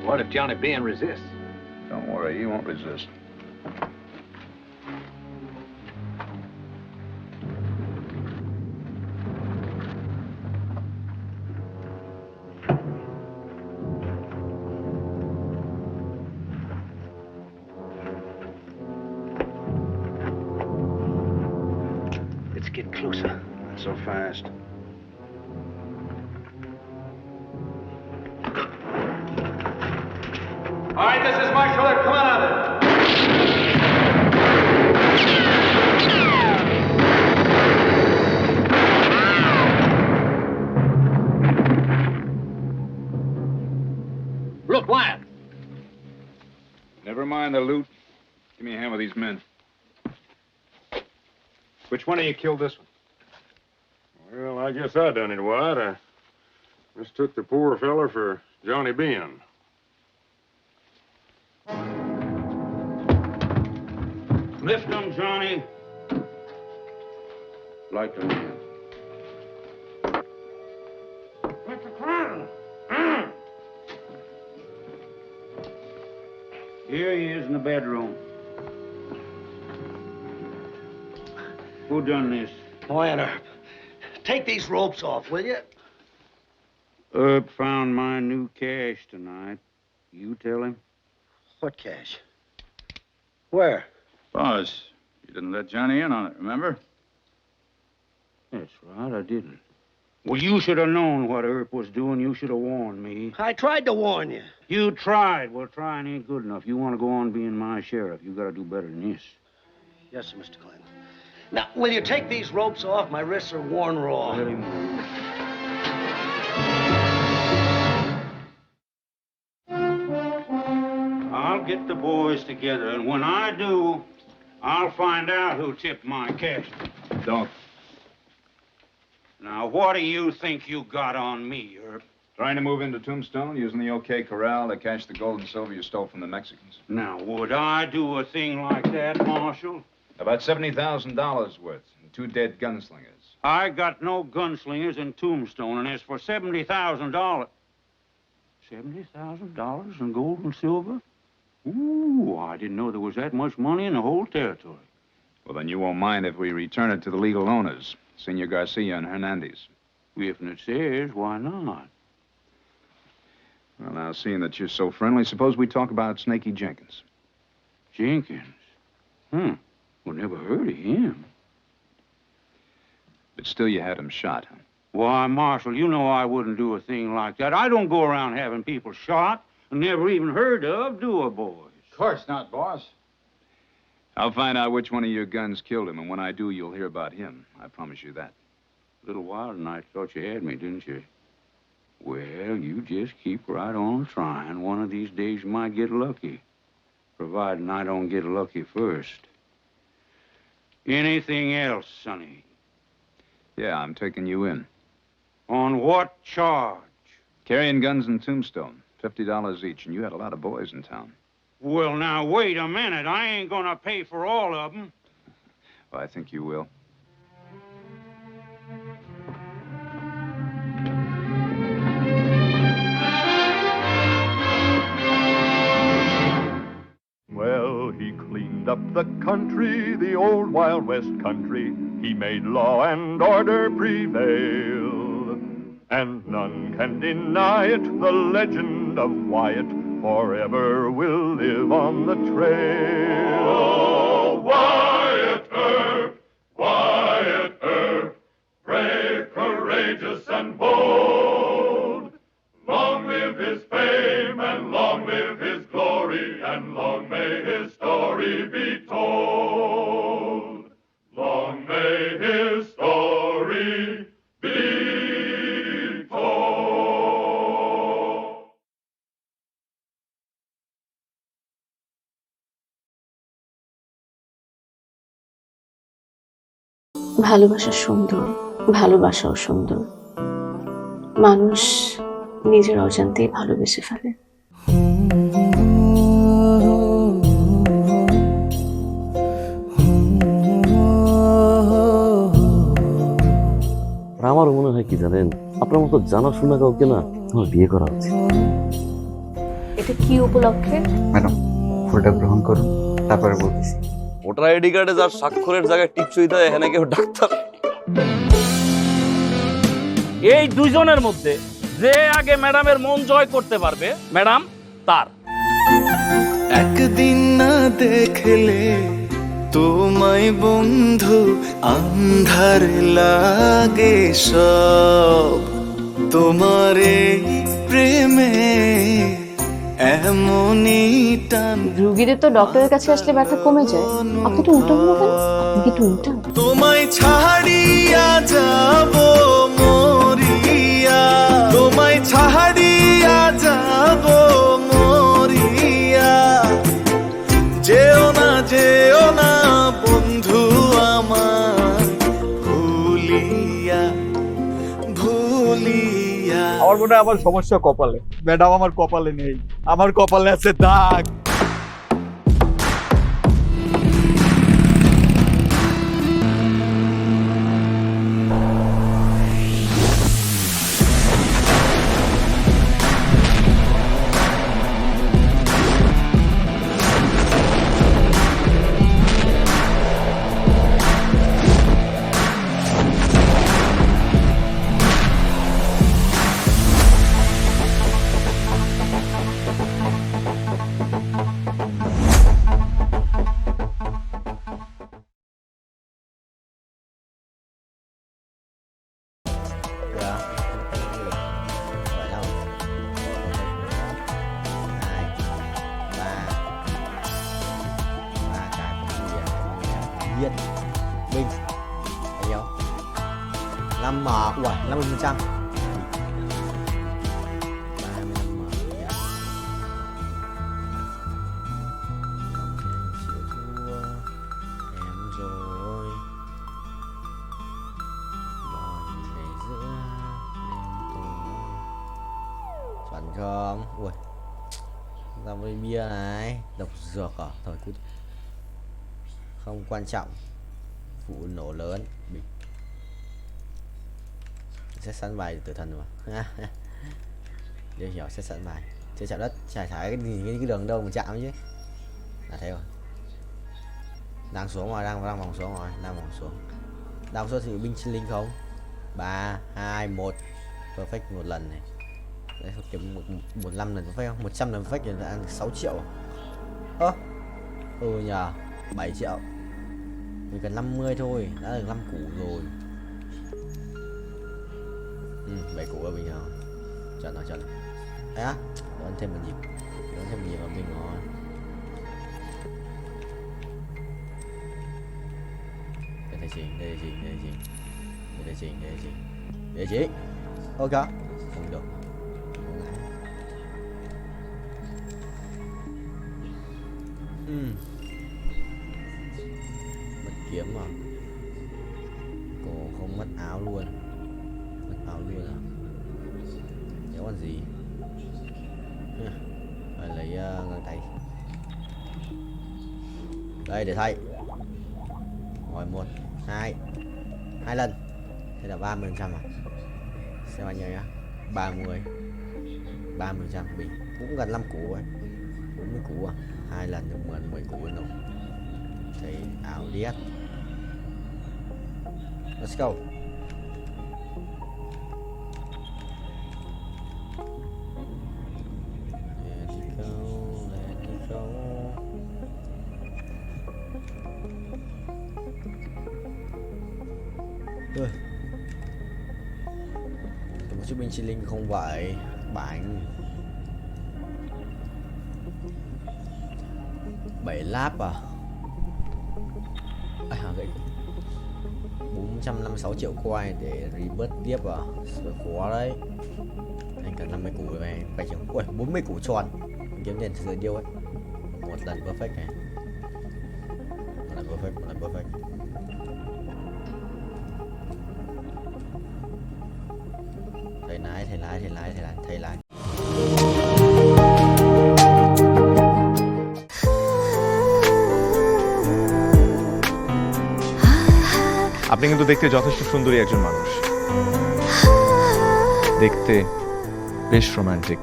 What if Johnny Bean resists? Don't worry, he won't resist. Let's get closer. Not so fast. All right, this is Marshal. Come on out of Look, Wyatt. Never mind the loot. Give me a hand with these men. Which one of you killed this one? Well, I guess I done it, White. I mistook the poor feller for Johnny Bean. Lift them, Johnny. Light them in. Mr. Clinton. Here he is in the bedroom. Who done this? Wyatt Earp. Take these ropes off, will you? Earp found my new cash tonight. You tell him? What cash? Where? Boss, you didn't let Johnny in on it, remember? That's right, I didn't. Well, you should have known what Earp was doing. You should have warned me. I tried to warn you. You tried. Well, trying ain't good enough. You want to go on being my sheriff. You got to do better than this. Yes, sir, Mr. Clinton. Now, will you take these ropes off? My wrists are worn raw. Let him move. I'll get the boys together, and when I do, I'll find out who tipped my cash. Don't. Now, what do you think you got on me, Earp? Trying to move into Tombstone using the OK Corral to cash the gold and silver you stole from the Mexicans. Now, would I do a thing like that, Marshal? About $70,000 worth and 2 dead gunslingers. I got no gunslingers in Tombstone, and as for $70,000... $70,000 in gold and silver? Ooh, I didn't know there was that much money in the whole territory. Well, then you won't mind if we return it to the legal owners, Senor Garcia and Hernandez. If it's theirs, why not? Well, now, seeing that you're so friendly, suppose we talk about Snaky Jenkins. Jenkins? Well, never heard of him. But still you had him shot, huh? Why, Marshal, you know I wouldn't do a thing like that. I don't go around having people shot and never even heard of, do I, boys? Of course not, boss. I'll find out which one of your guns killed him, and when I do, you'll hear about him. I promise you that. A little while tonight, thought you had me, didn't you? Well, you just keep right on trying. One of these days you might get lucky, providing I don't get lucky first. Anything else, Sonny? Yeah, I'm taking you in. On what charge? Carrying guns in Tombstone, $50 each, and you had a lot of boys in town. Well, now, wait a minute. I ain't gonna pay for all of them. Well, I think you will. Well, he cleaned up the country, the old Wild West country. He made law and order prevail. And none can deny it, the legend of Wyatt forever will live on the trail. Oh, Wyatt Earp, brave, courageous, and bold. Long live his fame, and long live his glory, and long may his story be told. Long may his story be told. ভালোবাসা সুন্দর, ভালোবাসাও সুন্দর। মানুষ নিজের অজান্তেই ভালোবেসে ফেলে। কি জানেন, আপনার মতো জানাশোনা কাউকে না আমার বিয়ে করা উচিত। এটা কি উপলক্ষে? ম্যাডাম, ফুলটা গ্রহণ করুন, তারপরে বলতেছি। ভোটার আইডি কার্ডে যার স্বাক্ষরের জায়গায় টিপসই দেয়, এখানে কেউ ডাক্তার। এই দুইজনের মধ্যে যে আগে ম্যাডামের মন জয় করতে পারবে, ম্যাডাম তার। একদিন না দেখলে তোমায় বন্ধু আন্ধার লাগে সব, তোমার এই প্রেমে এমনই টান। রোগীদের তো ডক্টরের কাছে আসলে ব্যথা কমে যায়, আপনি তো উল্টো হলো কেন? আপনি কি একটু উল্টা? তোমায় ছাড়িয়া যাব মরিয়া, তোমায় ছাড়িয়া যাব মরিয়া, যেও না বন্ধু আমার ভুলিয়া ভুলিয়া। আমার মনে হয় আমার সমস্যা কপালে, ম্যাডাম আমার কপালে নেই, আমার কপালে আছে দাগ। Viên Bình bao nhiêu? 5M. Ủa 50%. 35M. Chịu thua em rồi. Mọi ngày giữa đêm tối. Chuẩn không? Ui, ra với bia này. Độc dược à? Thôi cứ không quan trọng. Vụ nổ lớn. Bình sẽ sẵn bài tử thần mà. Điều hiểu sẽ sẵn bài. Chưa chạm đất, trải thải cái gì cái đường đâu mà chạm chứ. Là thế rồi. Đang xuống rồi, đang vòng xuống rồi, đang vòng xuống. Đang số thì binh sinh linh không? 3 2 1. Perfect một lần này. Đấy kiếm 15 lần perfect không? 100 lần perfect thì đã 6 triệu. Ơ. Nhờ 7 triệu. Mình cần 50 thôi, đã được 5 củ rồi. 7 củ là bình thường. Chuẩn rồi, chuẩn rồi. Đấy á, đón thêm một nhịp. Đón thêm một nhịp vào mình rồi. Đây là chỉnh, đây là chỉnh, đây là chỉnh. Đây là chỉnh, đây là chỉnh. Đây là chỉnh. Ok. Không được. Mất kiếm mà. Cổ không mất áo luôn. Mất áo luôn à? Nếu còn gì? Phải lấy găng tay. Đây để thay. Rồi 1 2 2 lần. Thế là 30% à? Xem bao nhiêu nhá. 30 30% bình. Cũng gần 5 củ rồi. 40 củ à? 2 lần được 10 củ rồi. Thấy ảo điếc. Let's go. Let it go, let it go. Một chiếc binh chi linh không vậy. Bánh 7 láp à? Gậy 456 triệu coin để rebirth tiếp à? Sợ khó đấy. Anh cần 50 củ rồi này. Phải chừng 40 củ tròn. Kiếm tiền từ điêu ấy. Một lần perfect này. Một lần perfect, một lần perfect. Thầy lái, thầy lái, thầy lái, thầy lái, thầy lái. আপনি কিন্তু দেখতে যথেষ্ট সুন্দরী একজন মানুষ। দেখতে বেশ romantic,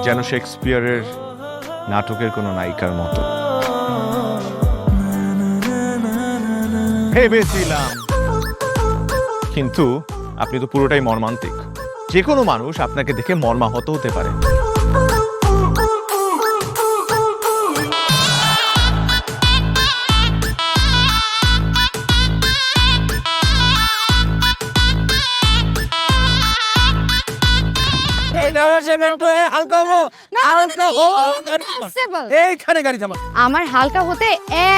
যেন শেক্সপিয়ারের নাটকের কোনো নায়িকার মতো। ভেবেছিলাম, কিন্তু আপনি তো পুরোটাই মর্মান্তিক। যে কোনো মানুষ আপনাকে দেখে মর্মাহত হতে পারে। এইখানে গাড়ি থামা। আমার হালকা হতে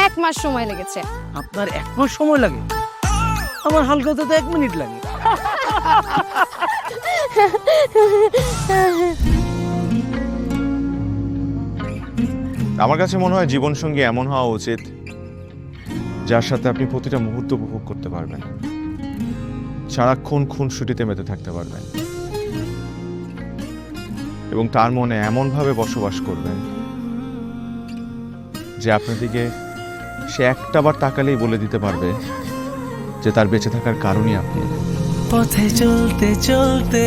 1 মাস সময় লেগেছে। আপনার 1 মাস সময় লাগে? আমার হালকা হতে তো 1 মিনিট লাগে। আমার কাছে মনে হয় জীবনসঙ্গী এমন হওয়া উচিত যার সাথে আপনি প্রতিটা মুহূর্ত উপভোগ করতে পারবেন, সারাক্ষণ খুনসুটিতে মেতে থাকতে পারবেন এবং তার মনে এমনভাবে বসবাস করবেন যে আপনার দিকে সে একটাবার তাকালেই বলে দিতে পারবে যে তার বেঁচে থাকার কারণই আপনি। পথে চলতে চলতে,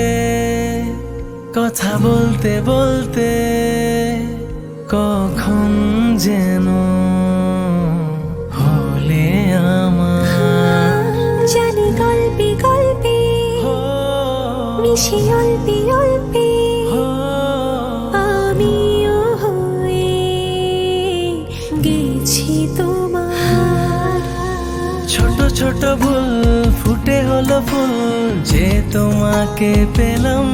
কথা বলতে বলতে, কখন যেন হলে আমার। জানি গল্পে গল্পে মিশে অল্পে অল্পে আমিও হয়ে গেছি তোমার। ছোট ছোট ভুল ফুটে হলো ফুল যে তোমাকে পেলাম।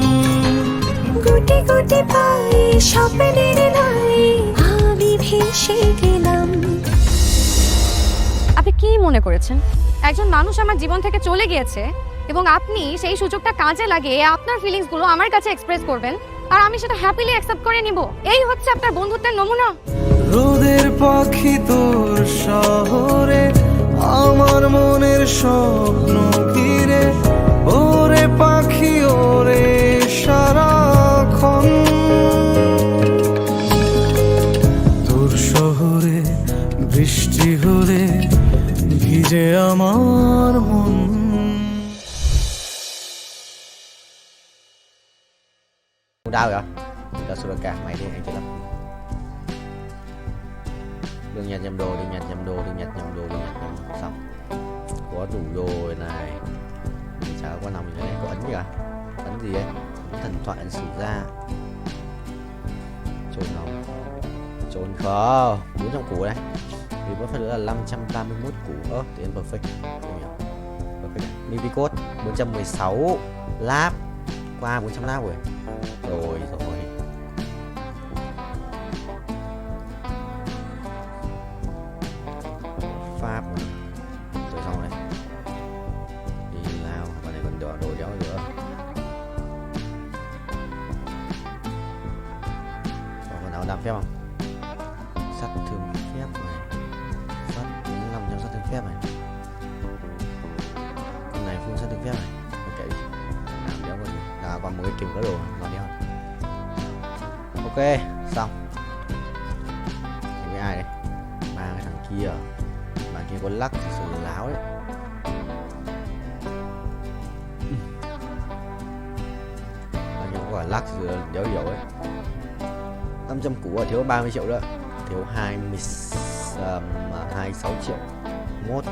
গুটি গুটি পায়ে স্বপ্নের লাই আমি ভেসে গেলাম। আপনি কি মনে করেছেন একজন মানুষ আমার জীবন থেকে চলে গিয়েছে এবং আপনি সেই সুযোগটা কাজে লাগিয়ে আপনার ফিলিংস গুলো আমার কাছে এক্সপ্রেস করবেন আর আমি সেটা হ্যাপিলি অ্যাকসেপ্ট করে নিব? এই হচ্ছে আপনার বন্ধুত্বের নমুনা? রোদের পাখি তোর শহরে আমার মনের স্বপ্ন ঘিরে, ওরে পাখি ওরে সারাক্ষণ। তোর শহরে বৃষ্টি হলে ভিজে আমার মন। Đau vậy? Cho sửa cả mày đi, anh chết lắm. Đừng nhặt nhầm đồ, đừng nhặt nhầm đồ, đừng nhặt nhầm đồ, đừng nhặt nhầm đồ. Xong. Có đủ rồi này. Chả có nằm như thế này, có ấn gì à? Ấn gì ấy? Thần thoại ấn sử ra. Trốn không? Trốn không? 400 củ đây. Vì có phải nữa là 531 củ. Tiền perfect. Perfect. Mini code 416 lap. Qua 400 lap rồi. Rồi. Pháp rồi xong này. Đi lao, bạn này còn đồ đéo nữa. Còn nào đạp phép không? Sắt thương phép này. Sắt 45 sắt thương phép này. Con này full sắt thương phép này. Ok. Làm đéo còn là còn một cái kìm có đồ nó đéo. Ok, xong. Cái ai đây? Ba cái thằng kia. Bạn kia có lắc thì sự láo đấy. Bạn kia có lắc thì đéo dấu ấy. 500 củ rồi, thiếu 30 triệu nữa. Thiếu 26 triệu. Mốt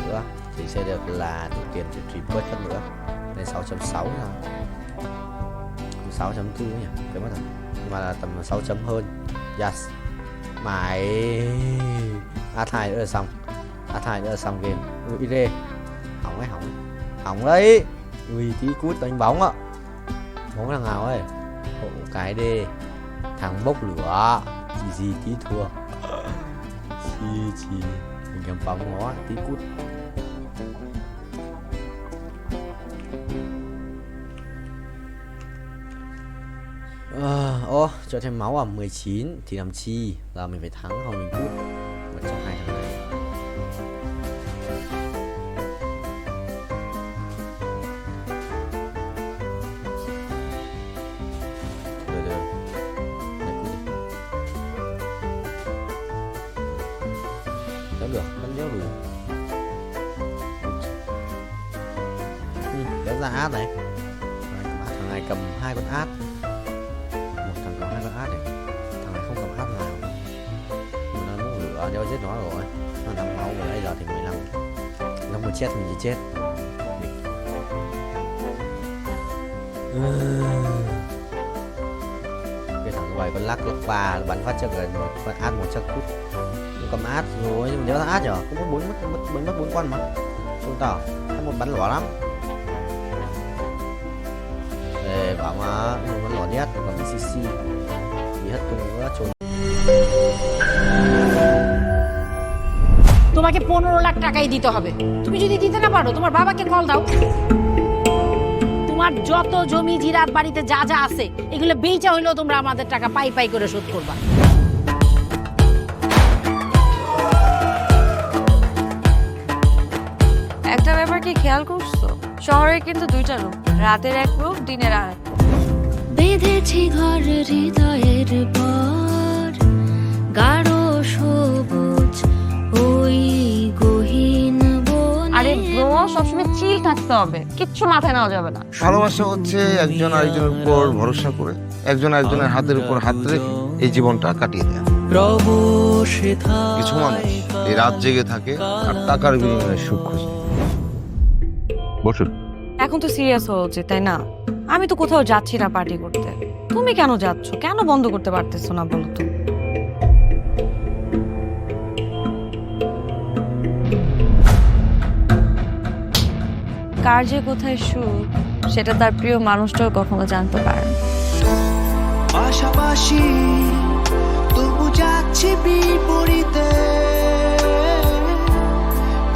nữa thì sẽ được là đủ tiền để trip bớt phân nữa. Nên 6.6 thôi. 6.4 nhỉ, cái mất rồi. Nhưng mà là tầm 6 chấm hơn. Yes. Mày A2 nữa là xong. A2 nữa là xong game. Ui đi. Hỏng ấy, hỏng ấy. Hỏng đấy. Ui tí cút đánh bóng ạ. Bóng thằng nào ấy. Hộ cái đi. Thằng bốc lửa. Gì tí thua. Chi. Mình cầm bóng nó tí cút. Cho thêm máu à? 19 thì làm chi? Là mình phải thắng hoặc mình cút. Một trong hai thằng này. Được. Đây cút đi. Đéo được, vẫn đéo đủ. ra át này. Thằng này cầm 2 con át. Một thằng cầm 2 con át này. Thằng này không cầm át nào. Nó muốn lửa cho giết nó rồi. Nó 5 máu rồi, bây giờ thì 15. Nó muốn chết mình chỉ chết. Cái thằng quầy con lắc 3 bắn phát cho gần một con át 1 chắc cút. Không cầm át rồi, nhưng mà nhớ thằng át nhở, cũng mất 4 con mà. Không tao, một bắn lỏ lắm. Để bảo mà một bắn lỏ nhất, còn bị CC bị hết tung nữa trốn. তোমাকে 15 লাখ টাকাই দিতে হবে। তুমি যদি দিতে না পারো তোমার বাবাকে কল দাও। তোমার যত জমি জিরাত বাড়িতে যা যা আছে এগুলো বেচা হইলেও তোমরা আমাদের টাকা পাই পাই করে শোধ করবা। একটা ব্যাপার কি খেয়াল করছো, শহরে কিন্তু 2টা রূপ, রাতের এক রূপ, দিনের আর এক। বেঁধেছি ঘর হৃদয়ের পর গাঢ় সবুজ ওই গহীন বনে। আরে ব্রো, সবসময় চিল থাকতে হবে, কিচ্ছু মাথায় নেওয়া যাবে না। ভালোবাসা হচ্ছে একজন আরেকজনের উপর ভরসা করে, একজন আরেকজনের হাতের উপর হাত রেখে এই জীবনটা কাটিয়ে দেয়। কিছু মানুষ এই রাত জেগে থাকে আর টাকার বিনিময়ে সুখ খোঁজে। বসুন। এখন তো সিরিয়াস হওয়া উচিত, তাই না? আমি তো কোথাও যাচ্ছি না পার্টি করতে, তুমি কেন যাচ্ছ? কেন বন্ধ করতে পারতেছো না বলো তো? কার যে কোথায় সুখ সেটা তার প্রিয় মানুষটাও কখনো জানতে পারে না। পাশাপাশি তবু যাচ্ছি বিপরীতে,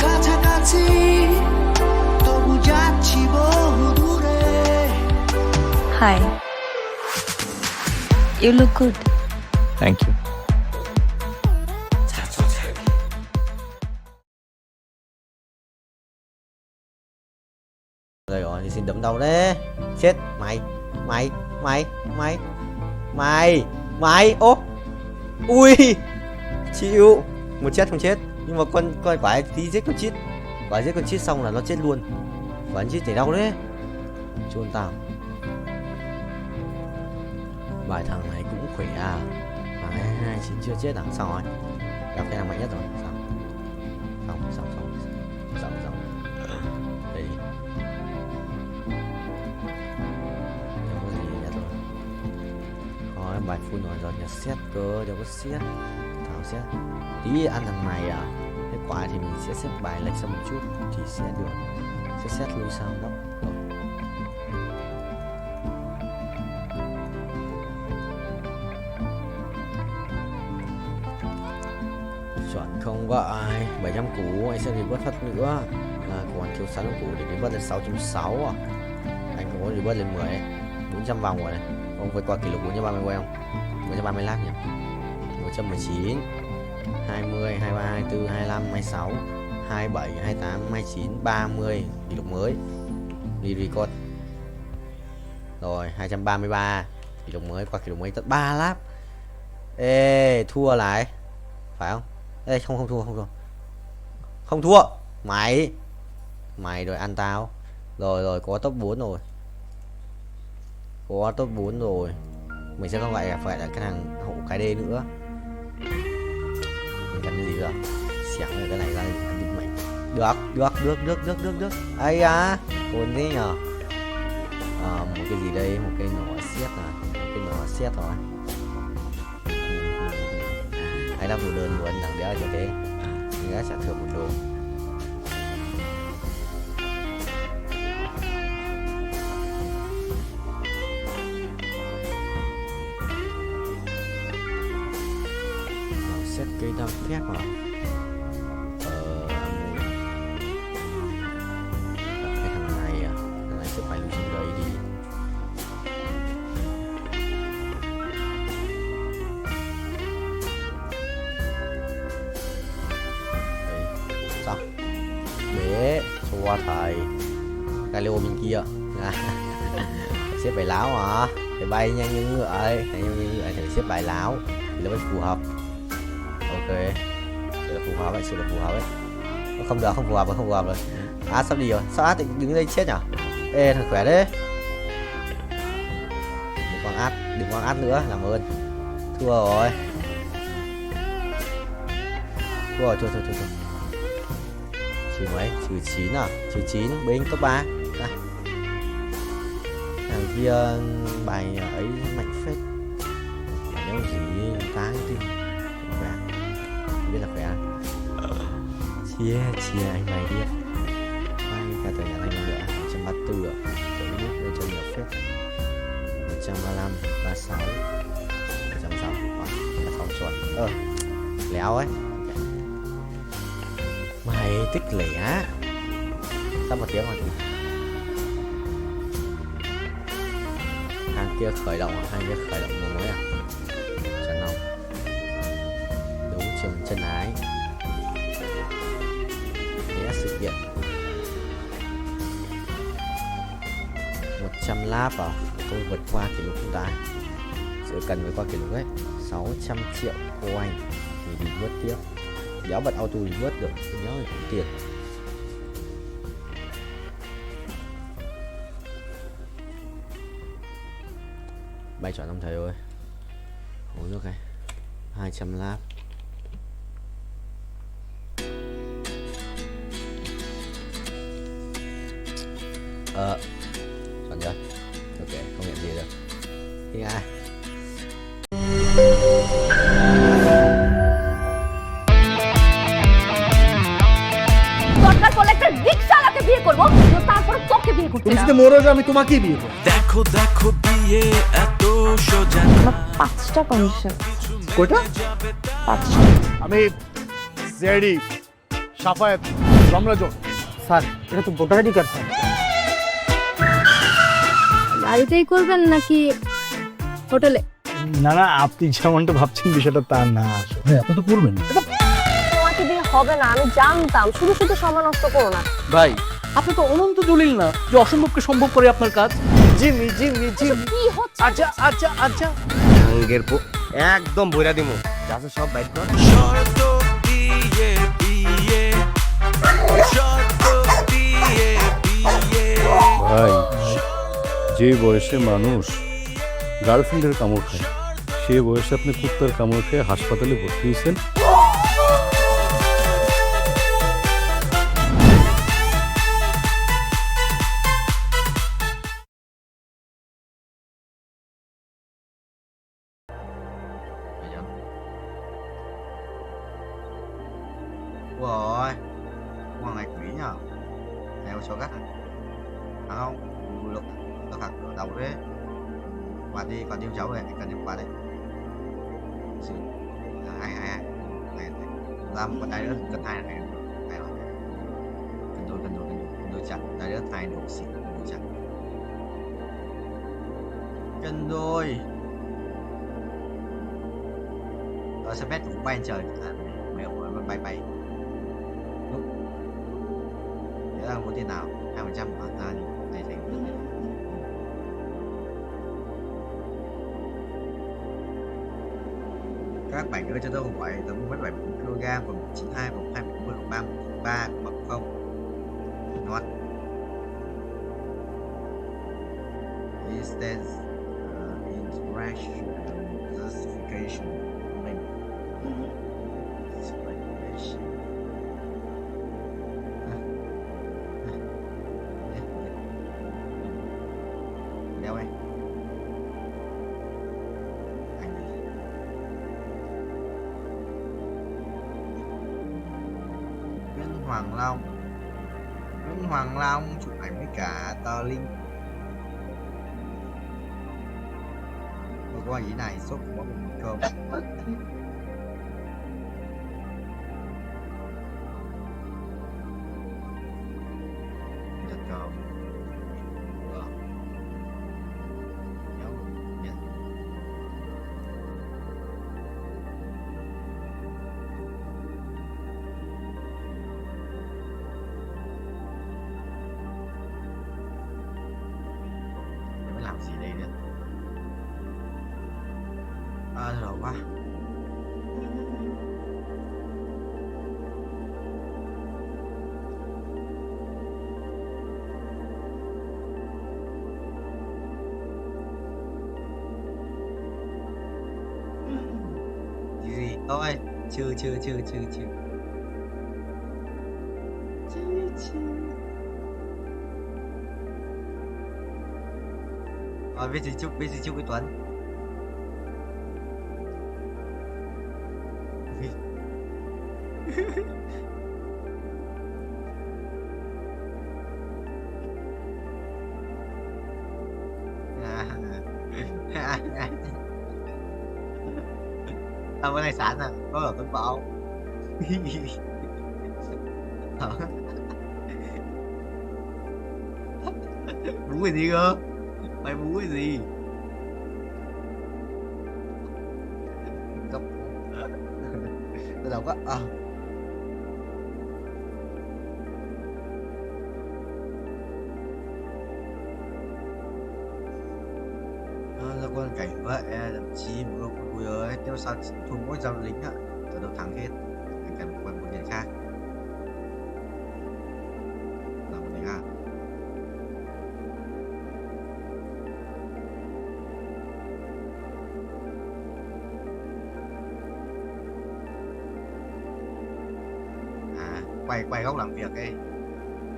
কাছাকাছি তবু যাচ্ছি বহু দূরে। Hi, you look good. Thank you. Rồi rồi thì xin đấm đầu đấy. Chết mày. Mày. Ô. Ui. Chịu. Một chết không chết. Nhưng mà con quái tí giết con chít. Quái giết con chít xong là nó chết luôn. Quái chít chảy đau đấy. Chôn tao. Vài thằng này cũng khỏe à. Thằng 229 chưa chết à? Xong rồi. Gặp cái thằng mạnh nhất rồi. Xong. Đây đi. Đâu có gì nhất rồi. Thôi bài full rồi nhà xét cơ, đâu có xét. Thảo xét. Tí ăn thằng này à. Thế quả thì mình sẽ xếp bài lệch sang một chút thì sẽ được. Sẽ xét lui sang đó. Rồi. Chuẩn không vậy. 700 củ, anh sẽ revert phát nữa. Là còn thiếu 600 củ để revert lên 660 à. Anh có revert lên 10 ấy. 400 vòng rồi này. Ông vượt qua kỷ lục 430 không? 435 nhỉ? 119 20, 23, 24, 25, 26 27, 28, 29, 30. Kỷ lục mới. Đi record. Rồi 233. Kỷ lục mới, qua kỷ lục mới tận 3 lap. Ê, thua lại. Phải không? Ê, không thua. Không thua. Mày rồi ăn tao. Rồi có top 4 rồi. Có top 4 rồi. Mình sẽ không phải là cái thằng hậu cái D nữa. Mình cần cái gì nữa? Xẻng rồi cái này ra định mệnh. Được. Ây à, hồn thế nhờ. Một cái gì đây, một cái nỏ xiết à. Một cái nỏ xiết rồi. Ai đáp đồ đơn luôn, thằng đéo cho thế. Mình đã trả thưởng 1 đô. Xét cây đao phép à. Cái thằng này à. Thằng này xếp bài lưu xuống đây đi. Xong. Bế xua thầy. Cái lô bên kia. Xếp bài láo à. Phải bay nhanh như ngựa ấy. Phải xếp bài láo thì nó mới phù hợp. Ok, sự là phù hợp ấy. Không được, không phù hợp rồi. Sắp đi rồi. Sao đứng đây chết nhỉ? Ê thật khỏe đấy. Đừng quăng át nữa, làm ơn. Thua rồi. Thôi. Trừ mấy? Trừ 9 à? Trừ 9, binh top 3. Đây. Thằng kia bài ấy mạnh phết. Bài đéo gì tá cái tim. Khỏe. Không biết là khỏe. Chia anh mày đi. Cả tờ nhà anh nữa 134 ạ. Cái nút lên cho nhiều phết. 135, 36, 160, 36 chuẩn. Léo ấy. Mày tích lẻ. Sắp 1 tiếng rồi. Hàng kia khởi động à? Hàng kia khởi động một mới à? Chân không? Đúng trường chân ái. Nghĩa sự kiện 100 lap à? Tôi vượt qua kỷ lục chúng ta. Sự cần vượt qua kỷ lục ấy 600 triệu coin thì đi vớt tiếp. Đéo bật auto đi vớt được, đéo thì cũng tiền. Bay chọn ông thầy ơi. Uống nước này 200 lap. Chọn chưa? Ok, không nhận gì được. Đi ai? দরকার পড়লে একটা রিকশাওয়ালাকে বিয়ে করবো, তারপরে তোকে বিয়ে করতে তুমি যদি মরে যাও আমি তোমাকেই বিয়ে করবো। দেখো বিয়ে এত সোজা। 5টা কন্ডিশন। কয়টা? 5টা। আমি জেডি সাফায়েত রমরাজন। স্যার এটা তো ভোটার আইডি কার্ড স্যার। বাড়িতেই করবেন নাকি হোটেলে? না আপনি যেমনটা ভাবছেন বিষয়টা তা না। ভাই আপনি তো করবেন না। তোমাকে দিয়ে হবে না, আমি জানতাম। শুধু সময় নষ্ট করো না। ভাই আপনি তো অনন্ত দলিল না যে অসম্ভবকে সম্ভব করে আপনার কাজ। জিমি কি হচ্ছে? আচ্ছা আঙ্গের একদম বইরা দিমু। যাচ্ছে সব বাইট কর। শর্ত দিয়ে বিয়ে ভাই যে বয়সে মানুষ গার্লফ্রেন্ডের কামড় খায় সে বয়সে আপনি কুত্তার কামড় খেয়ে হাসপাতালে ভর্তি হয়েছেন। Rồi, ngoài này quỷ nhờ. Nèo số gắt. Không, lục nó thật ở đầu đấy. Qua đi, còn yêu cháu về, anh cần đi qua đây. Hai này làm một tay nữa cần hai này này rồi. Cần đôi chặt, tay nữa hai đồ xịn đôi chặt. Cần đôi. Rồi sẽ vét cũng bay trời. Mèo bay. Nhớ là muốn tiền nào 2% hóa ra thì này thành được này. Các bạn ơi cho tôi không phải tầm mất 70 kg và 192 và 20 và 3 bậc không. Not. Instance interaction justification link. Explanation. Đéo ơi. Nguyễn Hoàng Long chụp ảnh với cả Tờ Linh. Tôi có ý này sốt của một cơm. Giật cơm. Làm gì đây nữa? Rồi quá. Thôi, chưa chưa chưa chưa chưa chưa chưa. Rồi biết gì chúc cái Tuấn. Tao bữa nay sẵn à, có là Tuấn Bảo. Bú cái gì cơ? Mày bú cái gì? Tao đâu có ra quân cảnh vậy thậm chí một lúc vui ơi nếu sao thua mỗi dòng lính á từ đầu thắng hết anh cần một quân một nhân khác là một người khác. Quay góc làm việc ấy,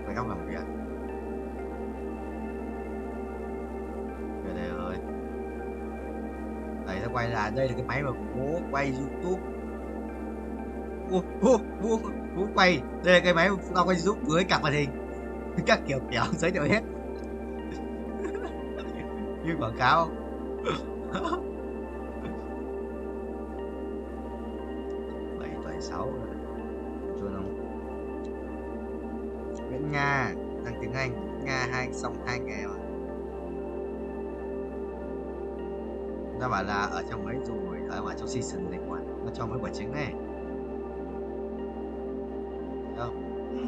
quay góc làm việc về đây rồi. Đấy, nó quay là đây là cái máy mà bố quay YouTube. Bố quay đây là cái máy tao quay YouTube với cặp màn hình các kiểu giới thiệu hết như quảng cáo. 7/6 chưa đâu. Nguyễn Nga thằng tiếng Anh Nga xong 2 nghề mà. Nó bảo là ở trong mấy rồi ở trong season này quá nó cho mấy quả trứng này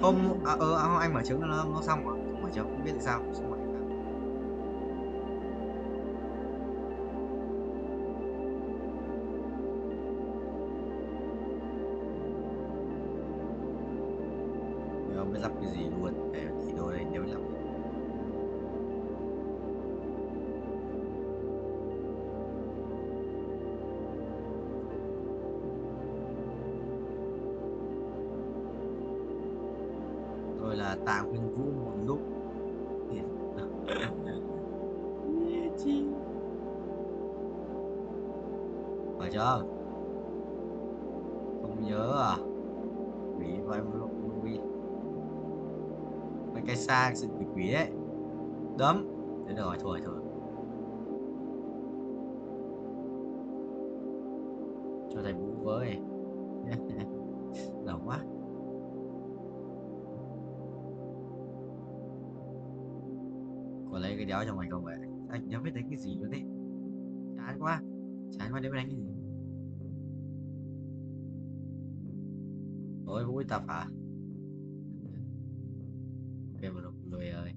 không anh mở trứng nó xong rồi mở trứng không biết tại sao xong rồi. Không biết lắp cái gì luôn để thì đồ đây nếu lắp rồi là tạo nguyên vũ một lúc phải chưa không nhớ à vì vậy một lúc vui mấy cái xa sự quỷ đấy đấm thế được rồi thôi cho thầy vũ với đầu quá. Có lấy cái đéo cho mày không vậy anh nhớ biết đánh cái gì luôn đấy chán quá để đánh cái gì thôi vũ tập hả ok một lùi ơi.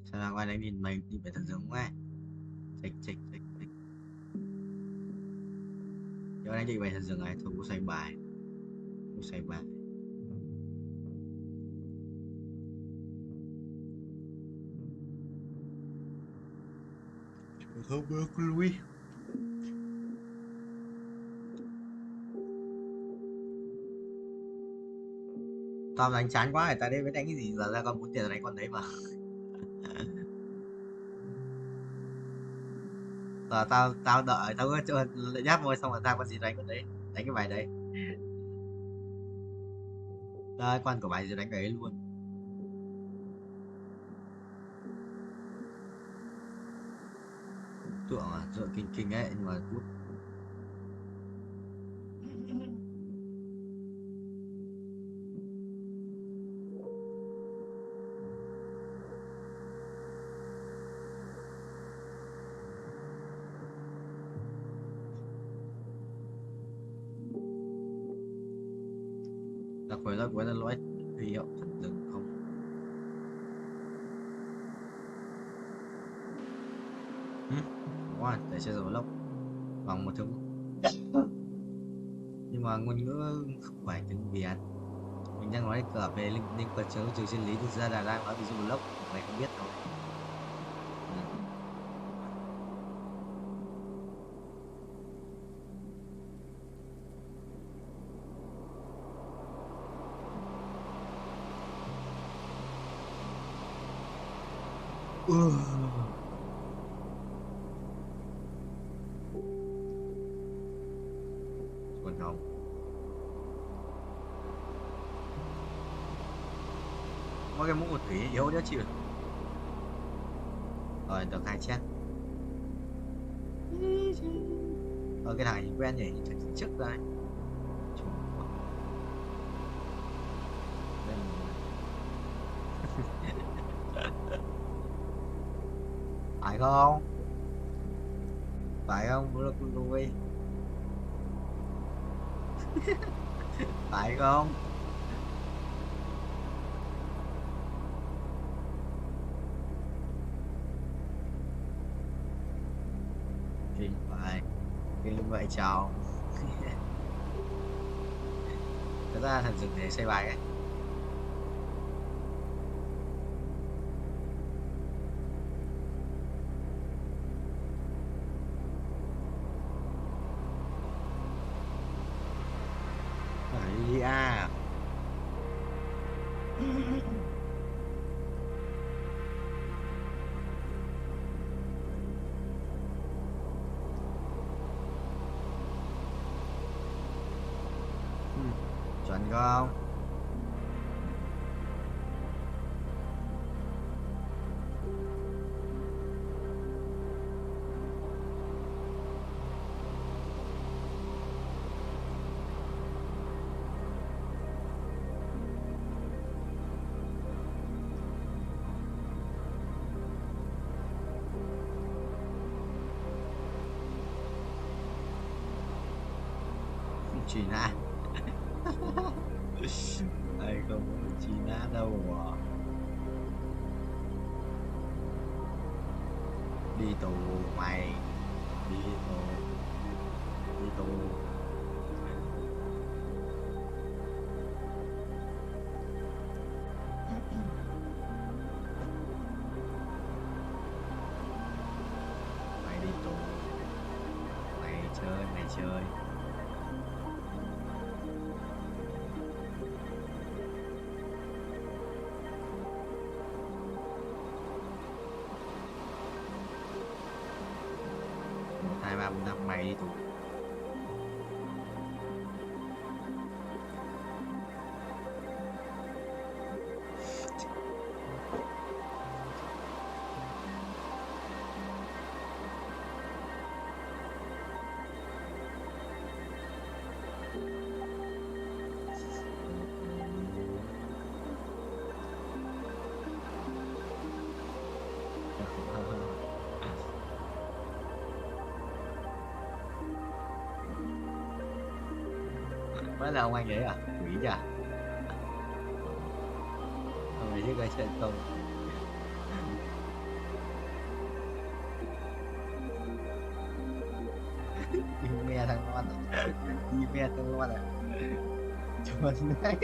Sao ra ngoài đánh nhìn mày đi phải thật giống quá chích cho anh đi về thật dừng này thôi cũng xoay bài không bước lui tao đánh chán quá người ta đây mới đánh cái gì giờ ra con muốn tiền đánh con đấy mà. Giờ tao đợi tao có nháp môi xong rồi ra con gì đánh con đấy đánh cái bài đấy đây quan của bài gì đánh cái ấy luôn. Tượng kinh ấy nhưng mà cút đặc biệt là loại huy hiệu thật dừng không rồi, để chơi rồi lốc vòng một thứ. Nhưng mà ngôn ngữ không phải tiếng Việt. Mình đang nói cả về linh vật chiếu trừ chân lý, thực ra là đang nói ví dụ lốc mày không biết thôi. Còn không có cái mũ một thủy yếu đó chịu rồi được 2 chiếc. Cái thằng này quen nhỉ, trước đây phải không, phải không, bữa con nuôi phải không? Kinh phải, kinh vậy chào. Thật ra thần dừng để xây bài ấy. À chuẩn không? Chị Na đây không có chị Na đâu à. Đi tù mày, đi tù, đi tù. Mày đi tù, mày chơi, mày chơi. Hai ba năm mày đi tù. Mới là ông anh đấy à? Quỷ nhỉ? Ông ấy chứ cái chuyện không? Nghe thằng ngon à? Nghe thằng ngon à? Chuẩn đấy.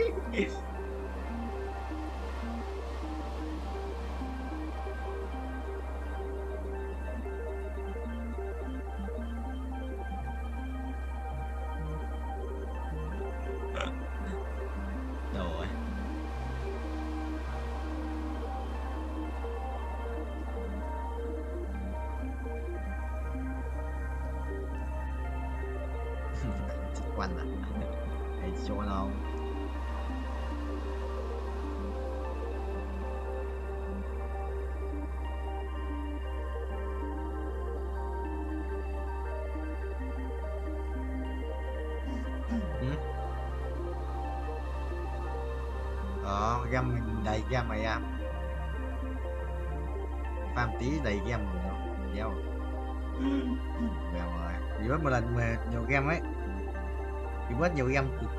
Quanh à, để cho nó găm đầy găm mày à, farm tí đầy găm rồi đâu rồi, bị mất một lần mà nhiều game ấy, bị mất nhiều game cực